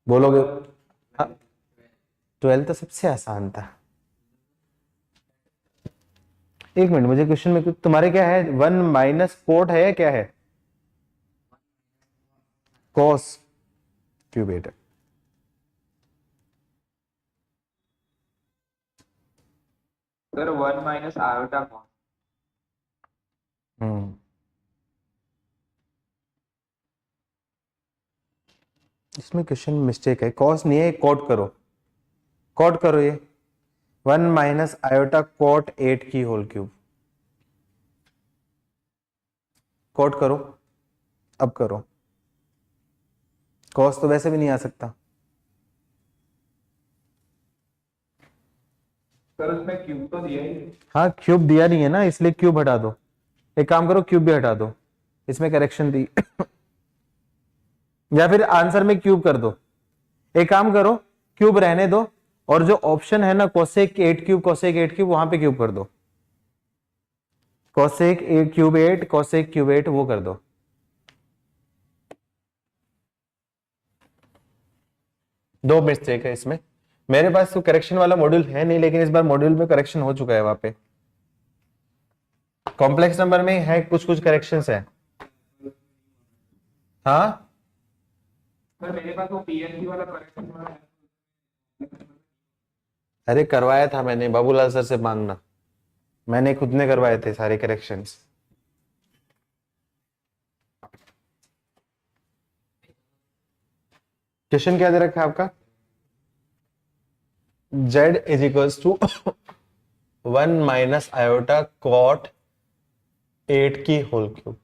बोलोगे? 12 तो सबसे आसान था। एक मिनट, मुझे क्वेश्चन में तुम्हारे क्या है? 1 माइनस कोट है या क्या है? कॉस क्यूब 8 है। Sir 1 minus iota cos. इसमें क्वेश्चन मिस्टेक है, कॉस नहीं है, कोट करो, कोट करो। ये 1 माइनस आयोटा कोट 8 की होल क्यूब, कोट करो, अब करो। कॉस तो वैसे भी नहीं आ सकता। सर उसमें क्यूब तो दिया ही है। हाँ क्यूब दिया नहीं है ना, इसलिए क्यूब हटा दो। एक काम करो, क्यूब भी हटा दो, इसमें करेक्शन दी या फिर आंसर में क्यूब कर दो। एक काम करो, क्यूब रहने दो, और जो ऑप्शन है ना कोसेक 8 क्यूब, कोसेक 8 क्यूब, वहां पे क्यूब कर दो। कोसेक 8 क्यूब 8, कोसेक क्यूब 8 वो कर दो। दो मिस्टेक है इसमें। मेरे पास तो करेक्शन वाला मॉड्यूल है नहीं, लेकिन इस बार मॉड्यूल में करेक्शन हो चुका है। वहां पे कॉम्प्लेक्स नंबर में है कुछ कुछ करेक्शंस है। हाँ सर मेरे पास वो पीएनजी वाला करेक्शन वाला है। अरे करवाया था मैंने, बाबूलाल सर से मांगना, मैंने खुद ने करवाए थे सारे करेक्शंस। क्वेश्चन क्या दे रखा है आपका? z is equals to 1 minus iota cot 8 की होल क्यूब।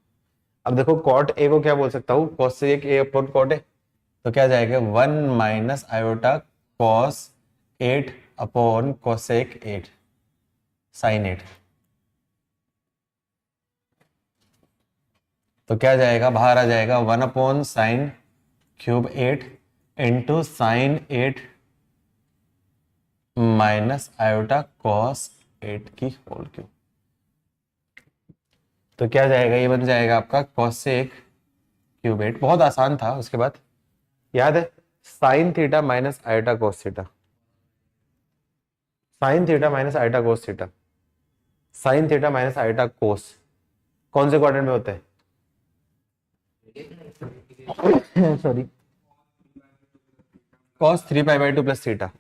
अब देखो कॉट ए को क्या बोल सकता हूँ? Cosec a upon cot a, तो क्या जाएगा? 1 minus iota cos 8 upon cosec 8 sine 8। तो क्या जाएगा? बाहर आ जाएगा 1 upon sine cube 8 into sine 8 minus iota cos 8 की होल क्यूब। तो क्या जाएगा, ये बन जाएगा आपका cos क्यूब 8। बहुत आसान था। उसके बाद याद है sine theta minus iota cos theta, sine theta minus iota cos theta, sine theta minus iota cos कौन से क्वाड्रेंट में होते हैं? Sorry, cos 3 pi by 2 plus theta.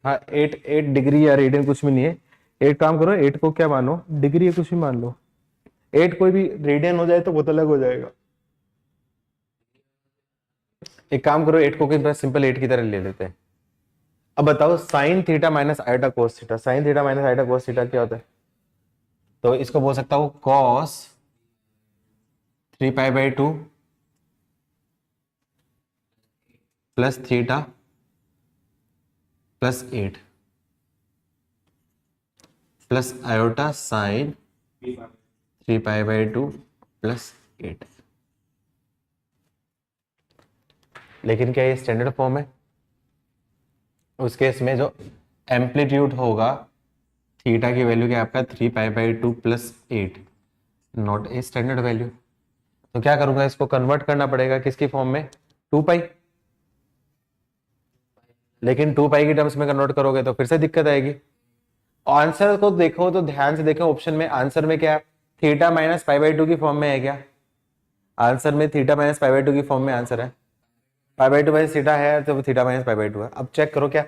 हाँ 8 डिग्री या रेडियन कुछ भी नहीं है। एक काम करो, 8 को क्या मानो, डिग्री या कुछ भी मान लो। 8 कोई भी रेडियन हो जाए तो वो तो अलग हो जाएगा। एक काम करो, 8 को सिंपल 8 की तरह ले लेते हैं। अब बताओ sign theta minus iota cos theta, sine theta minus iota cos theta क्या होता है? तो इसको बोल सकता हूं cos 3 pi by 2 plus theta plus 8 plus iota sign 3 pi by 2 plus 8। लेकिन क्या ये स्टैंडर्ड फॉर्म है? उस केस में जो एम्पलीट्यूड होगा थीटा की वैल्यू क्या आपका 3 pi by 2 plus 8, not a standard value. तो क्या करूंगा, इसको कन्वर्ट करना पड़ेगा किसकी फॉर्म में? 2 पाई। लेकिन 2 पाई की टर्म्स में कन्वर्ट करोगे तो फिर से दिक्कत आएगी। आंसर को देखो तो ध्यान से देखो, ऑप्शन में आंसर में क्या थीटा माइनस पाई बाई 2 की फॉर्म में है क्या? आंसर में थीटा माइनस पाई बाई 2 की फॉर्म में आंसर है। पाई बाई 2 माइनस थीटा है तो थीटा माइनस पाई बाई 2 है। अब चेक करो, क्या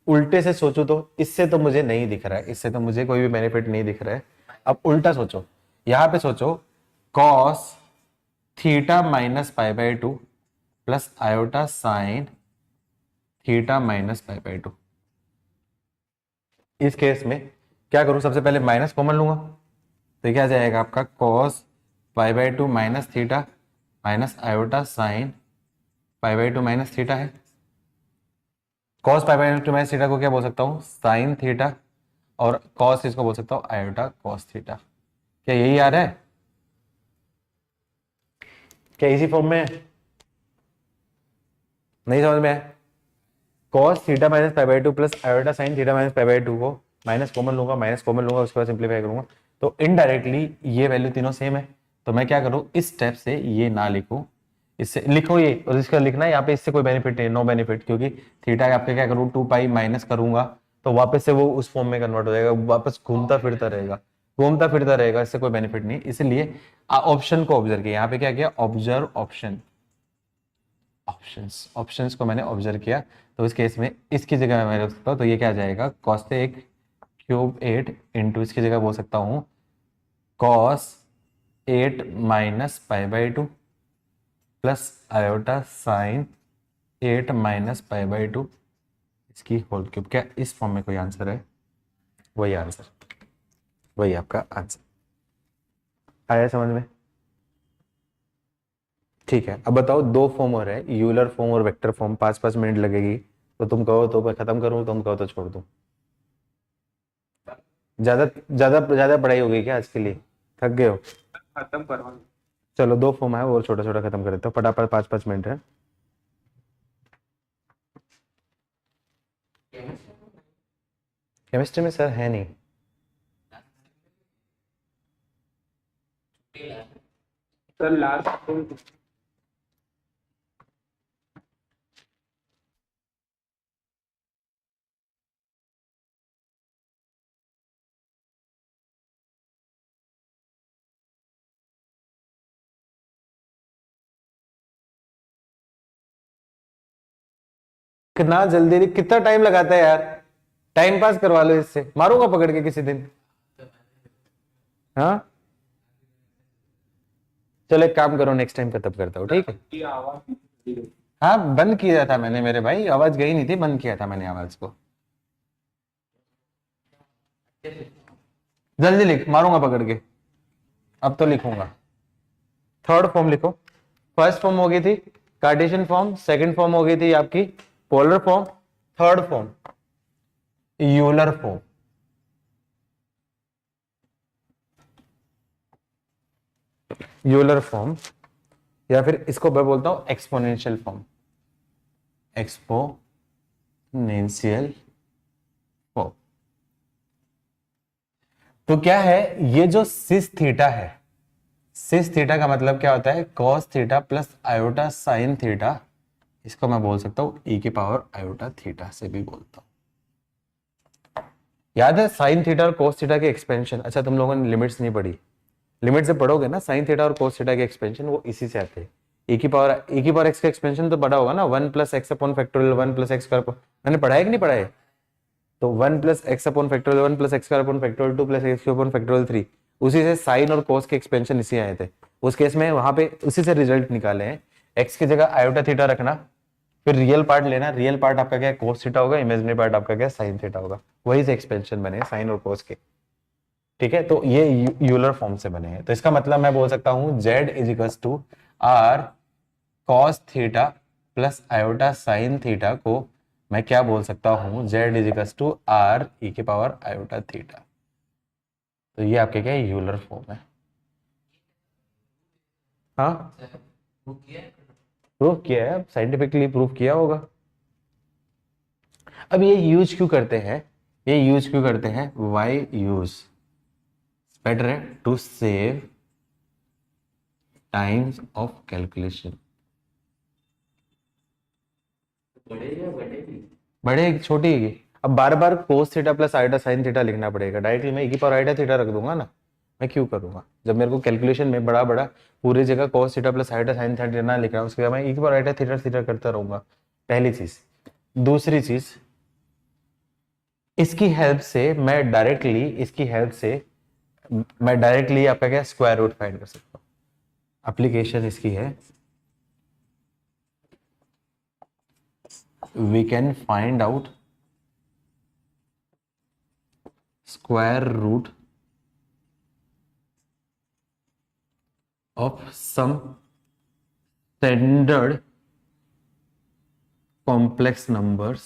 उल्टे से सोचो तो इससे तो मुझे नहीं दिख रहा है, इससे तो मुझे कोई भी बेनिफिट नहीं दिख रहा है। अब उल्टा सोचो, यहां पे सोचो cos theta minus pi by 2 plus iota sine theta minus pi by 2। इस केस में क्या करूं, सबसे पहले माइनस कॉमन लूंगा तो क्या जाएगा आपका cos pi by 2 minus theta minus iota sine pi by 2 minus theta है। cos pi by 2 minus theta को क्या बोल सकता हूँ, साइन थीटा, और cos इसको बोल सकता हूँ आयोटा cos थीटा। क्या यही आ रहा है? क्या इसी फॉर्म में है? नहीं समझ में है? cos theta minus pi by 2 plus iota sine theta minus pi by 2 को माइनस कॉमन लूंगा, माइनस कॉमन लूंगा, उसके बाद सिंप्लीफाई करूंगा तो इनडायरेक्टली ये वैल्यू तीनों सेम है। तो मैं क्या करूं, इस स्टेप से ये ना लिखूं, इससे लिखो ये, और इसका लिखना है यहाँ पे, इससे कोई बेनिफिट नहीं, नो बेनिफिट, क्योंकि थीटा आपके क्या करूं 2 पाई माइनस करूंगा तो वापस से वो उस फॉर्म में कन्वर्ट हो जाएगा, वापस घूमता फिरता रहेगा, घूमता फिरता रहेगा, इससे कोई बेनिफिट नहीं। इसलिए ऑप्शन को ऑब्जर्व किया, यहाँ पे क्या किया, ऑब्जर्व ऑप्शन, ऑप्शंस, ऑप्शंस को मैंने ऑब्जर्व किया। तो इस केस में इसकी जगह मैं रख सकता हूँ, तो ये क्या आ जाएगा cos क्यूब 8 इंटू, इसकी जगह बोल सकता हूँ cos 8 minus pi by 2 plus iota sign 8 minus pi by 2 इसकी होल क्यूब। क्या इस फॉर्म में कोई आंसर है? वही आंसर, वही आपका आंसर आया समझ में? ठीक है, अब बताओ दो फॉर्म और है, यूलर फॉर्म और वेक्टर फॉर्म, 5-5 मिनट लगेगी, तो तुम कहो तो मैं खत्म करूं, तुम कहो तो छोड़ दूं। ज्यादा ज्यादा ज्यादा पढ़ाई हो गई क्या आज के लिए, थक गए हो? खत्म करवा। चलो दो फॉर्म है और छोटा छोटा खत्म कर देता हूँ फटाफट, 5-5 मिनट है। केमिस्ट्री में सर है नहीं। सर लास्ट कितना जल्दी, कितना टाइम लगाता है यार, टाइम पास करवा लो इससे, मारूंगा पकड़ के किसी दिन। हाँ चलो एक काम करो, नेक्स्ट टाइम खत्म करता हूँ, ठीक है? की आवाज हाँ बंद किया था मैंने मेरे भाई, आवाज गई नहीं थी, बंद किया था मैंने आवाज को। जल्दी लिख, मारूंगा पकड़ के, अब तो लिखूंगा। थर्ड फॉर्म लिखो। फर्स्ट फॉर्म हो गई थी कार्टेशियन फॉर्म, सेकंड फॉर्म हो गई थी आपकी polar form, third form Euler form. Euler form, या फिर इसको मैं बोलता हूं एक्सपोनेंशियल फॉर्म, एक्सपोनेंशियल फॉर्म। तो क्या है, ये जो सिस थीटा है, सिस थीटा का मतलब क्या होता है, cos theta plus iota sine theta, इसको मैं बोल सकता हूँ e की पावर आयोटा थीटा से भी बोलता हूँ। याद है साइन थीटा और कोस थीटा के एक्सपेंशन, अच्छा तुम लोगों ने लिमिट्स नहीं पढ़ी, लिमिट से पढ़ोगे ना, साइन थीटा और कोस थीटा के एक्सपेंशन वो इसी से आते हैं। e की पावर x का एक्सपेंशन तो पढ़ा होगा ना, 1 plus x upon factorial 1 plus x square, मैंने पढ़ा है कि नहीं पढ़ा है? तो 1 plus x upon factorial 1 plus x square upon factorial 2 plus x upon factorial 3, उसी से साइन और कोस के एक्सपेंशन इसी आए थे। उस केस में वहां पे उसी से रिजल्ट निकाले हैं। एक्स की जगह आयोटा थीटा रखना, फिर रियल पार्ट लेना, रियल पार्ट आपका क्या है, कोस थीटा होगा, इमेजिनरी पार्ट आपका क्या है, साइन थीटा होगा। वही से एक्सपेंशन बने साइन और कोस के, ठीक है। तो ये यूलर फॉर्म से बने हैं, तो इसका मतलब मैं बोल सकता हूं z is equals to r cos theta plus iota sine theta को मैं क्या बोल सकता हूं, z is equals to r e की पावर आयोटा थीटा। तो ये आपके क्या यूलर फॉर्म है। हाँ वो किया है? प्रूफ किया है, साइंटिफिकली प्रूफ किया होगा। अब ये यूज क्यों करते हैं, ये यूज क्यों करते हैं, वाई यूज बेटर है to save times of calculation. बड़े या बड़े भी? बड़े छोटी है। अब बार बार cos theta plus iota sine theta लिखना पड़ेगा, डायरेक्टली मैं e की पावर आयोटा थीटा रख दूंगा ना, मैं क्यों करूंगा, जब मेरे को कैलकुलेशन में बड़ा बड़ा पूरी जगह कोस theta plus iota sine theta ना लिख रहा हूं, उसके बाद मैं e की पावर आयोटा थीटा थीटा करता रहूंगा। पहली चीज। दूसरी चीज, इसकी हेल्प से मैं डायरेक्टली आपका क्या स्क्वायर रूट फाइंड कर सकता हूं। एप्लीकेशन इसकी है, we can find out square root of some standard complex numbers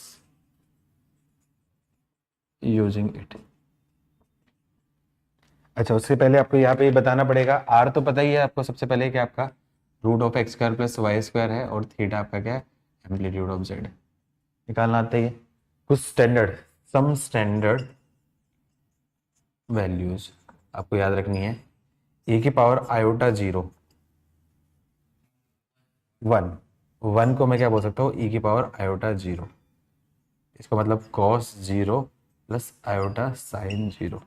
using it। अच्छा, उससे पहले आपको यहाँ पे ये बताना पड़ेगा, आर तो पता ही है आपको सबसे पहले कि आपका root of x square plus y square है, और थीटा आपका क्या है, एम्पलीट्यूड ऑफ जेड। निकालना आता ही है कुछ स्टैंडर्ड, सम स्टैंडर्ड वैल्यूज आपको याद रखनी है। ए की पावर आयोटा 0 1 को मैं क्या बोल सकता हूँ, e की पावर आयोटा 0, इसका मतलब cos 0 प्लस आयोटा साइन 0।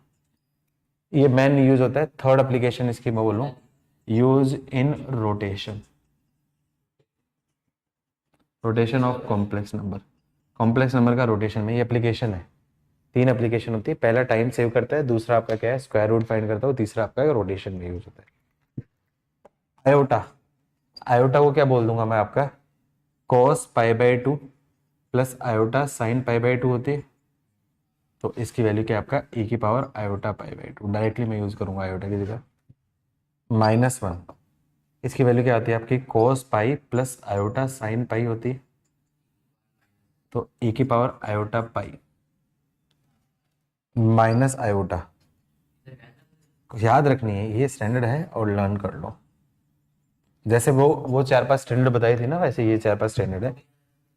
ये मेन यूज होता है, थर्ड एप्लीकेशन इसकी मैं बोलूँ, use in rotation, rotation of complex number. Complex number का रोटेशन में ये एप्लीकेशन है, 3 एप्लीकेशन होती है। पहला टाइम सेव करता है, दूसरा आपका क्या है स्क्वायर रूट फाइंड करता है, तीसरा आपका रोटेशन में यूज होता है। आयोटा, आयोटा को क्या बोल दूंगा मैं आपका, cos π/2 प्लस आयोटा साइन π/2 होती है, तो इसकी वैल्यू क्या है आपका e की पावर आयोटा π/2, डायरेक्टली मैं यूज करूंगा आयोटा की जगह। -1, इसकी वैल्यू क्या आती है आपकी, cos pi plus iota sine पाई होती है, तो e की power iota pi minus iota. याद रखनी है, ये स्टैंडर्ड है और लर्न कर लो। जैसे वो 4-5 स्टैंडर्ड बताई थी ना, वैसे ये 4-5 स्टैंडर्ड है।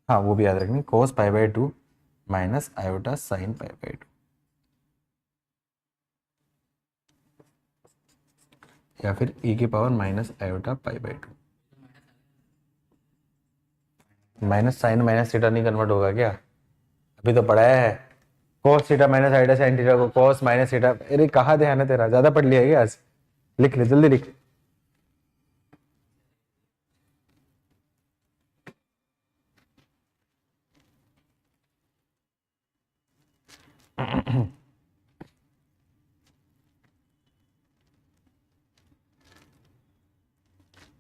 हाँ वो भी याद रखनी, cos π/2 माइनस आयोटा साइन π/2, या फिर e की power minus iota π/2। Minus sine minus theta नहीं कन्वर्ट होगा क्या, अभी तो पढ़ा है cos theta minus iota sine theta को cos माइनस थीटा। अरे कहाँ ध्यान है तेरा, ज्यादा पढ़ लिया है क्या आज? लिख ले जल्दी लिख।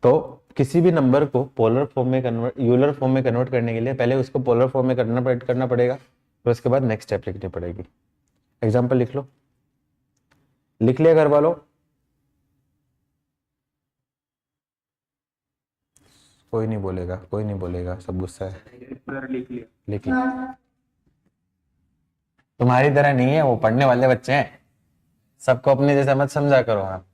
तो किसी भी नंबर को पोलर फॉर्म में कन्वर्ट, यूलर फॉर्म में कन्वर्ट करने के लिए पहले उसको पोलर फॉर्म में करना पड़ेगा, फिर उसके बाद नेक्स्ट स्टेप लिखनी पड़ेगी। एग्जांपल लिख लो, लिख लिया घर वालों? कोई नहीं बोलेगा, कोई नहीं बोलेगा, सब गुस्सा है। लिख लिया। लिख लिया। तुम्हारी तरह नहीं है, वो पढ़ने वाले बच्चे हैं, सबको अपने जैसा मत समझा करो आप।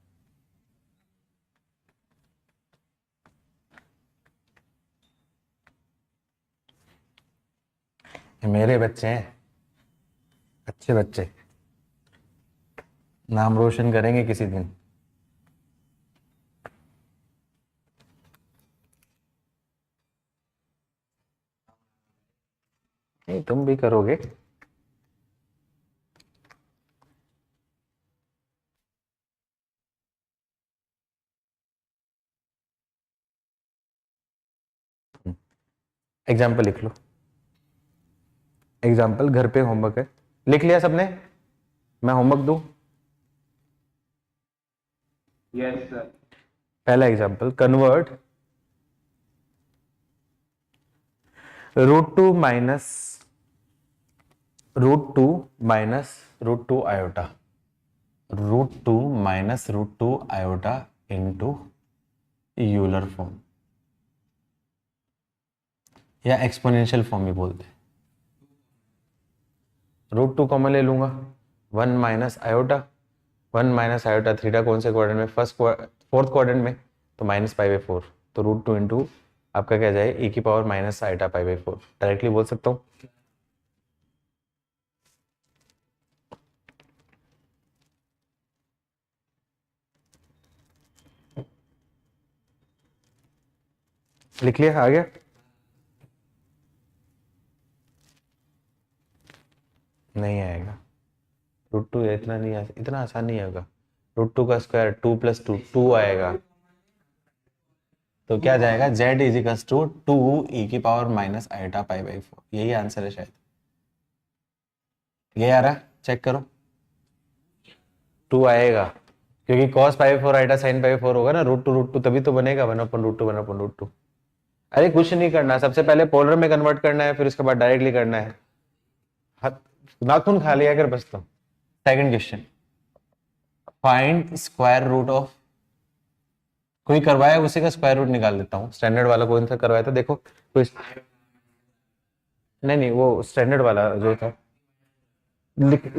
ये मेरे बच्चे हैं, अच्छे बच्चे। नाम रोशन करेंगे किसी दिन। नहीं, तुम भी करोगे। एग्जाम्पल लिख लो। एग्जाम्पल घर पे होमवर्क है, लिख लिया सबने? मैं होमवर्क दूं? Yes, sir. पहला example, convert root to iota into Euler form, या एक्सपोनेंशियल फॉर्म भी बोलते हैं। √2 कॉमन ले लूंगा, 1 - आयोटा थीटा कौन से क्वाड्रेंट में? फोर्थ क्वाड्रेंट में, तो -π/4, तो √2 इंटू आपका क्या जाए, e⁻⁻π/4, डायरेक्टली बोल सकता हूँ। लिख लिया? आ गया? नहीं आएगा। √2 इतना आसान नहीं होगा। √2 का स्क्वायर 2 + 2 2 आएगा, तो क्या जाएगा, z = 2 e⁻⁻π/4। यही आंसर है शायद। ये आ रहा, चेक करो। 2 आएगा क्योंकि cos π/4 आइटा sin π/4 होगा ना, √2 तभी तो बनेगा 1/√2 अरे कुछ नहीं करना, सबसे पहले पोलर में कन्वर्ट करना है, फिर उसके बाद डायरेक्टली करना है। नाखून खा लिया कर बस। तो second question, find square root of, कोई करवाया उसी का स्क्वायर रूट निकाल देता हूँ। स्टैंडर्ड वाला कौन सा करवाया था, देखो कोई। नहीं, वो स्टैंडर्ड वाला जो था,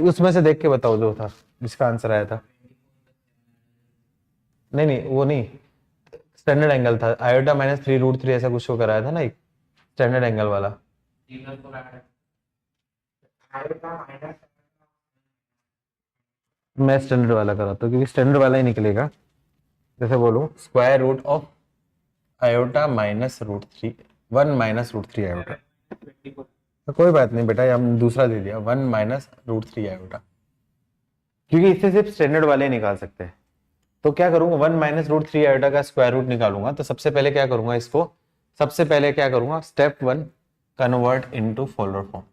उसमें से देख के बताओ जो था, जिसका आंसर आया था। नहीं, वो नहीं, स्टैंडर्ड एंगल था, आयोटा -3 √3 ऐसा कुछ शो कराया था ना, एक स्टैंडर्ड एंगल वाला। मैं स्टैंडर्ड वाला कराता हूँ, क्योंकि स्टैंडर्ड वाला ही निकलेगा। जैसे बोलूँ, square root of iota -√3, 1 - √3 iota, तो कोई बात नहीं बेटा, हम दूसरा दे दिया, 1 - √3 आयोटा, क्योंकि इससे सिर्फ स्टैंडर्ड वाले ही निकाल सकते हैं। तो क्या करूंगा, 1 - √3 आयोटा का स्क्वायर रूट निकालूंगा। तो सबसे पहले क्या करूंगा, step 1, convert into polar form,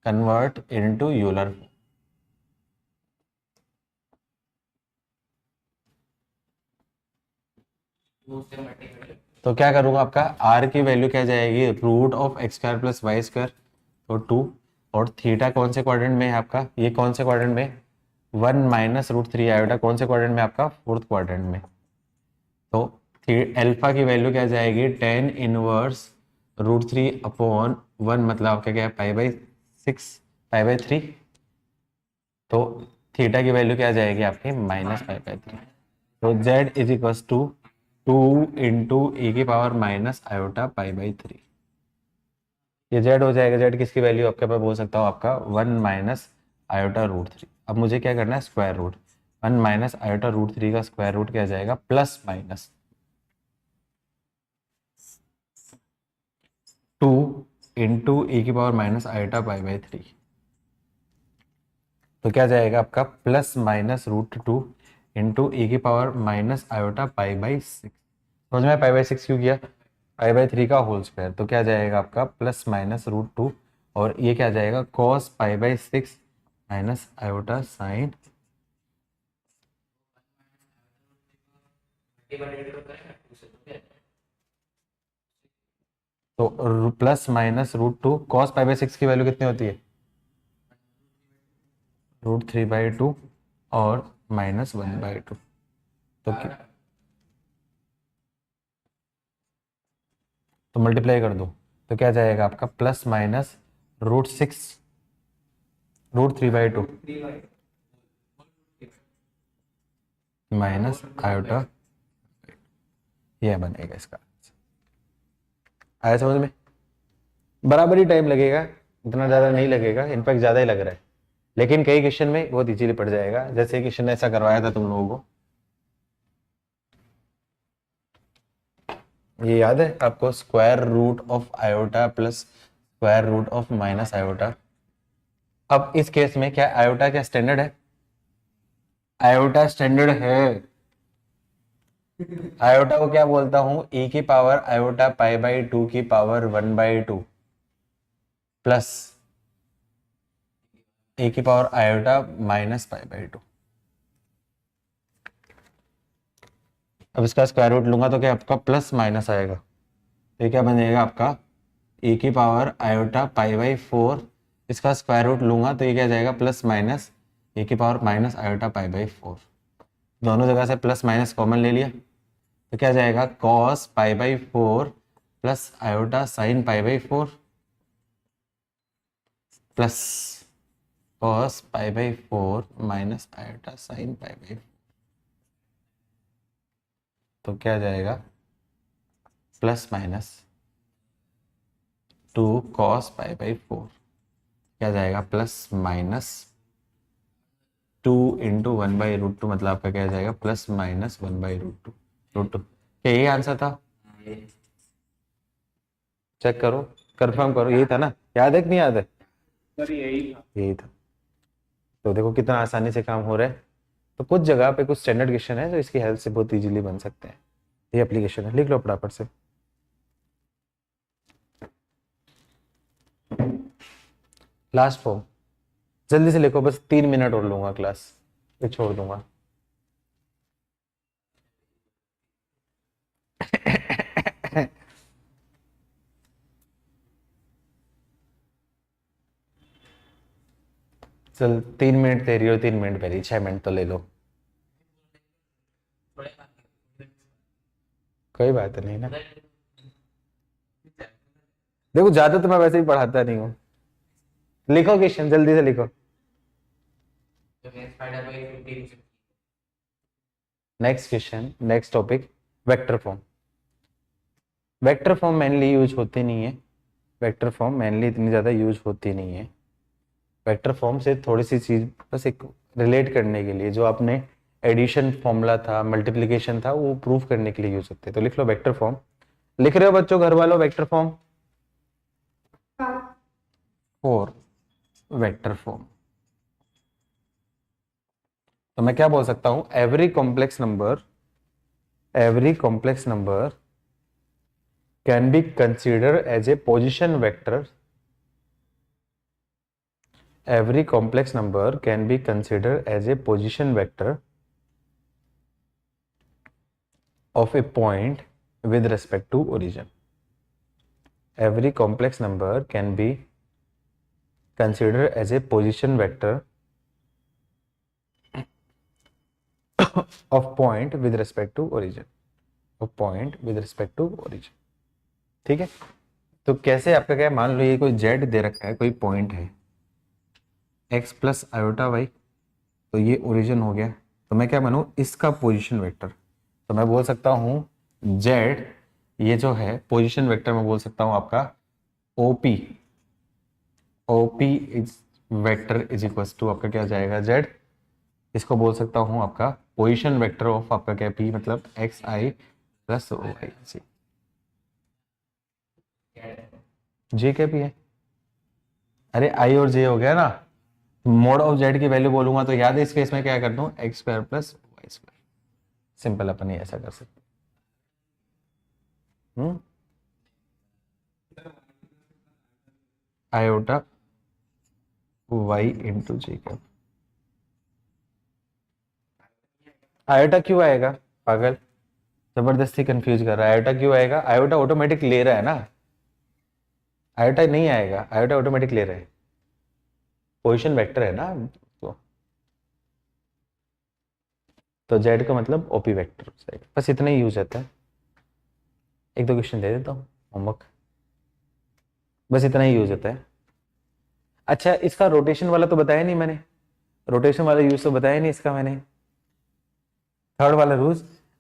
convert into Euler form. तो क्या करूंगा, आपका r की वैल्यू क्या जाएगी, √(x² + y², तो 2, और थीटा कौन से क्वाड्रेंट में है आपका, ये कौन से क्वाड्रेंट में, 1 - √3 आयोटा कौन से क्वाड्रेंट में आपका, फोर्थ क्वाड्रेंट में। तो अल्फा की वैल्यू क्या जाएगी, tan इनवर्स √3/1, मतलब आपका क्या है, π/6, π/3। तो थीटा की वैल्यू क्या जाएगी आपकी, -π/3। तो z = 2 इंटू e⁻⁻π/3। ये z हो जाएगा, z किसकी वैल्यू आपके पास बोल सकता हूँ, आपका 1 - आयोटा√3। अब मुझे क्या करना है, स्क्वायर रूट, 1 - आयोटा√3 का स्क्वायर रूट क्या जाएगा, +- 2 इंटू e⁻⁻π/3। तो क्या जाएगा आपका, +- √2 इंटू e⁻⁻π/6। समझ में, π/6 क्यों किया, π/3 का होल स्क्वायर। तो क्या जाएगा आपका, +- √2, और ये क्या जाएगा, cos π/6 माइनस आयोटा साइन। तो +- √2 cos π/6 की वैल्यू कितनी होती है, √3/2 और -1/2। तो मल्टीप्लाई कर दो, तो क्या जाएगा आपका, +- √3/2 माइनस आयोटा, यह बनेगा इसका। आया समझ में? बराबर ही टाइम लगेगा, इतना ज़्यादा नहीं लगेगा, इनफैक्ट ज़्यादा ही लग रहा है। लेकिन कई क्वेश्चन में बहुत इजीली पड़ जाएगा, जैसे क्वेश्चन ऐसा करवाया था तुम लोगों को, ये याद है आपको, square root of iota plus square root of minus iota. अब इस केस में क्या आयोटा क्या स्टैंडर्ड है? आयोटा स्टैंडर्ड है। आयोटा को क्या बोलता हूं? e की पावर आयोटा पाई बाई 2 की पावर 1/2 प्लस e की power iota minus pi by 2। अब इसका स्क्वायर रूट लूंगा तो क्या आपका प्लस माइनस आएगा, तो ये क्या बन जाएगा आपका e की पावर आयोटा पाई बाई 4। इसका स्क्वायर रूट लूंगा तो ये क्या जाएगा प्लस माइनस e की power minus iota pi by 4। दोनों जगह से प्लस माइनस कॉमन ले लिया तो क्या जाएगा cos pi by 4 plus iota sine pi by 4 plus cos pi by 4 minus iota sine pi by 4। तो क्या जाएगा plus minus 2 cos pi by 4, क्या जाएगा प्लस माइनस 2 इंटू 1/√2, मतलब आपका क्या जाएगा प्लस माइनस 1/√2। क्या यही आंसर था? चेक करो, कंफर्म करो, यही था ना? याद है कि नहीं याद है? सर यही था। यही था। तो देखो कितना आसानी से काम हो रहा है। तो कुछ जगह पे कुछ स्टैंडर्ड क्वेश्चन है जो इसकी हेल्प से बहुत इजीली बन सकते हैं। ये एप्लीकेशन है, लिख लो फटाफट से। लास्ट फॉर्म जल्दी से लिखो, बस 3 मिनट और लूंगा क्लास, फिर छोड़ दूंगा। चल 3 मिनट तेरी और 3 मिनट मेरी, 6 मिनट तो ले लो, कोई बात नहीं ना। देखो ज्यादा तो मैं वैसे ही पढ़ाता नहीं हूँ। लिखो क्वेश्चन जल्दी से लिखो। Next question, next topic, vector form. Vector form mainly use होती नहीं है, वेक्टर फॉर्म मेनली इतनी ज़्यादा यूज होती नहीं है। वेक्टर फॉर्म से थोड़ी सी चीज़ बस एक रिलेट करने के लिए, जो आपने एडिशन फॉर्मूला था, मल्टीप्लिकेशन था, वो प्रूफ करने के लिए यूज होते हैं। तो लिख लो वेक्टर फॉर्म। लिख रहे हो बच्चों घर वालों vector form? For vector form तो मैं क्या बोल सकता हूं? Every complex number can be considered as a position vector. Every complex number can be considered as a position vector of a point with respect to origin. Every complex number can be considered as a position vector of point with respect to origin. Of point with respect to origin. ठीक है? तो कैसे आपका क्या, मान लो ये कोई z दे रखा है, कोई पॉइंट है x प्लस आयोटा y, तो ये ओरिजिन हो गया। तो मैं क्या बनूं? इसका पोजीशन वेक्टर। तो मैं बोल सकता हूं z, ये जो है पोजीशन वेक्टर, मैं बोल सकता हूं आपका OP is vector is equal to आपका क्या जाएगा z। इसको बोल सकता हूं आपका पोजीशन वेक्टर ऑफ आपका क्या p, मतलब xi प्लस oy। जे क्या भी है? अरे आई और जे हो गया ना। मोड ऑफ जेड की वैल्यू बोलूंगा तो याद है इस केस में क्या कर दूं? X square plus y square. Simple, अपन ही ऐसा कर सकते। Iota y into J cap. Iota क्यों आएगा पागल? जबरदस्ती कंफ्यूज कर रहा है। आयोटा क्यों आएगा? आयोटा ऑटोमेटिक ले रहा है ना, आयोटा नहीं आएगा, आयोटा ऑटोमेटिक ले रहा है, पोजीशन वेक्टर है ना। तो जेड का मतलब ओपी वेक्टर हो जाएगा। बस इतना ही यूज होता है। एक दो क्वेश्चन दे देता हूँ होमवर्क, बस इतना ही यूज होता है। अच्छा, इसका रोटेशन वाला तो बताया नहीं मैंने, रोटेशन वाला यूज तो बताया नहीं इसका मैंने। थर्ड वाला रूल,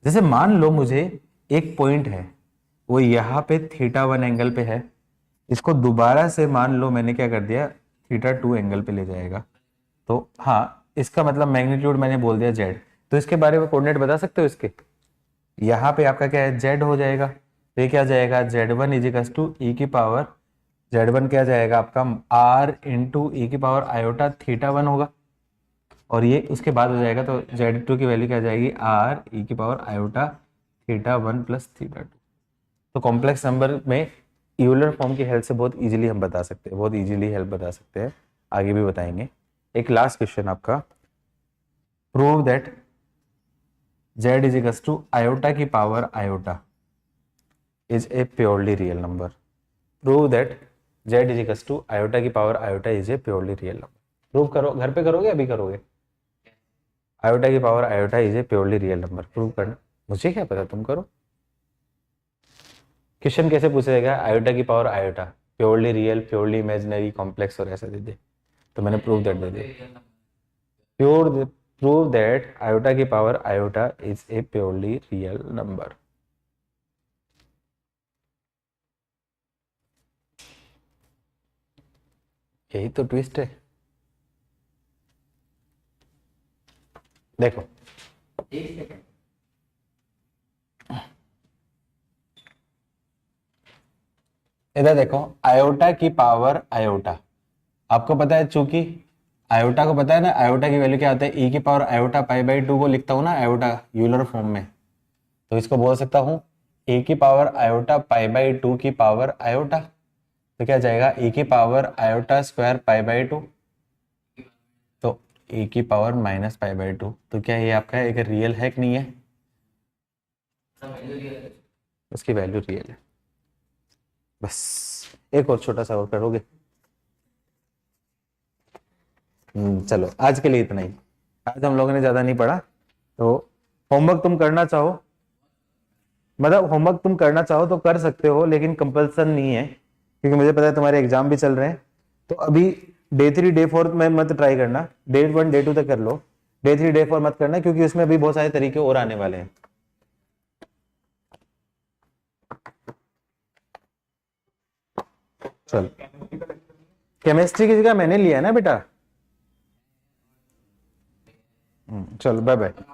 जैसे मान लो मुझे एक पॉइंट है, वो यहाँ पे θ1 एंगल पे है, इसको दोबारा से मान लो मैंने क्या कर दिया, θ2 एंगल पे ले जाएगा। तो हाँ, इसका मतलब मैग्नीट्यूड मैंने बोल दिया z, तो इसके बारे में कोऑर्डिनेट बता सकते हो इसके? यहाँ पे आपका क्या है, z हो जाएगा, तो ये क्या जाएगा, z1 इजिकल्स टू ई की पावर, z1 क्या जाएगा आपका r इंटू ई की पावर आयोटा थीटा 1 होगा, और ये उसके बाद हो जाएगा, तो z2 की वैल्यू क्या जाएगी, r ई की power iota theta 1 plus theta 2। तो कॉम्प्लेक्स नंबर में यूलर फॉर्म की हेल्प से बहुत इजीली हम बता सकते हैं, बहुत इजीली हेल्प बता सकते हैं, आगे भी बताएंगे। एक लास्ट क्वेश्चन आपका, prove that z is equals to iota की power iota is a purely real number. Prove that z is equals to iota की power iota is a purely real number. Prove करो, घर पे करोगे अभी करोगे? Iota की power iota is a purely real number, prove करना। मुझे क्या पता, तुम करो। क्वेश्चन कैसे पूछेगा, आयोटा की power iota, purely real, purely imaginary, complex और ऐसा दे दे, तो मैंने प्रूव दैट दे दिया। प्रूव दैट आयोटा की power iota is a purely real number. यही तो ट्विस्ट है। देखो एक सेकंड, इधर देखो, आयोटा की पावर आयोटा, आपको पता है, चूंकि आयोटा को पता है ना, आयोटा की वैल्यू क्या होता है, ई की पावर आयोटा पाई बाई 2 को लिखता हूँ ना आयोटा यूलर फॉर्म में, तो इसको बोल सकता हूँ ए की पावर आयोटा पाई बाई 2 की पावर आयोटा, तो क्या जाएगा, ए की power iota square pi by 2, तो ए की पावर माइनस पाई बाई 2, तो क्या ये आपका एक रियल है कि नहीं है? उसकी वैल्यू रियल है। बस एक और छोटा सा और करोगे? चलो आज के लिए इतना ही, आज हम लोगों ने ज्यादा नहीं पढ़ा, तो होमवर्क तुम करना चाहो, मतलब होमवर्क तुम करना चाहो तो कर सकते हो, लेकिन कंपल्सन नहीं है, क्योंकि मुझे पता है तुम्हारे एग्जाम भी चल रहे हैं। तो अभी डे 3 डे 4 में मत ट्राई करना, डे 1 डे 2 तक कर लो, डे 3 डे 4 मत करना, क्योंकि उसमें अभी बहुत सारे तरीके और आने वाले हैं। चल, केमिस्ट्री की जगह मैंने लिया है ना बेटा। चलो बाय बाय।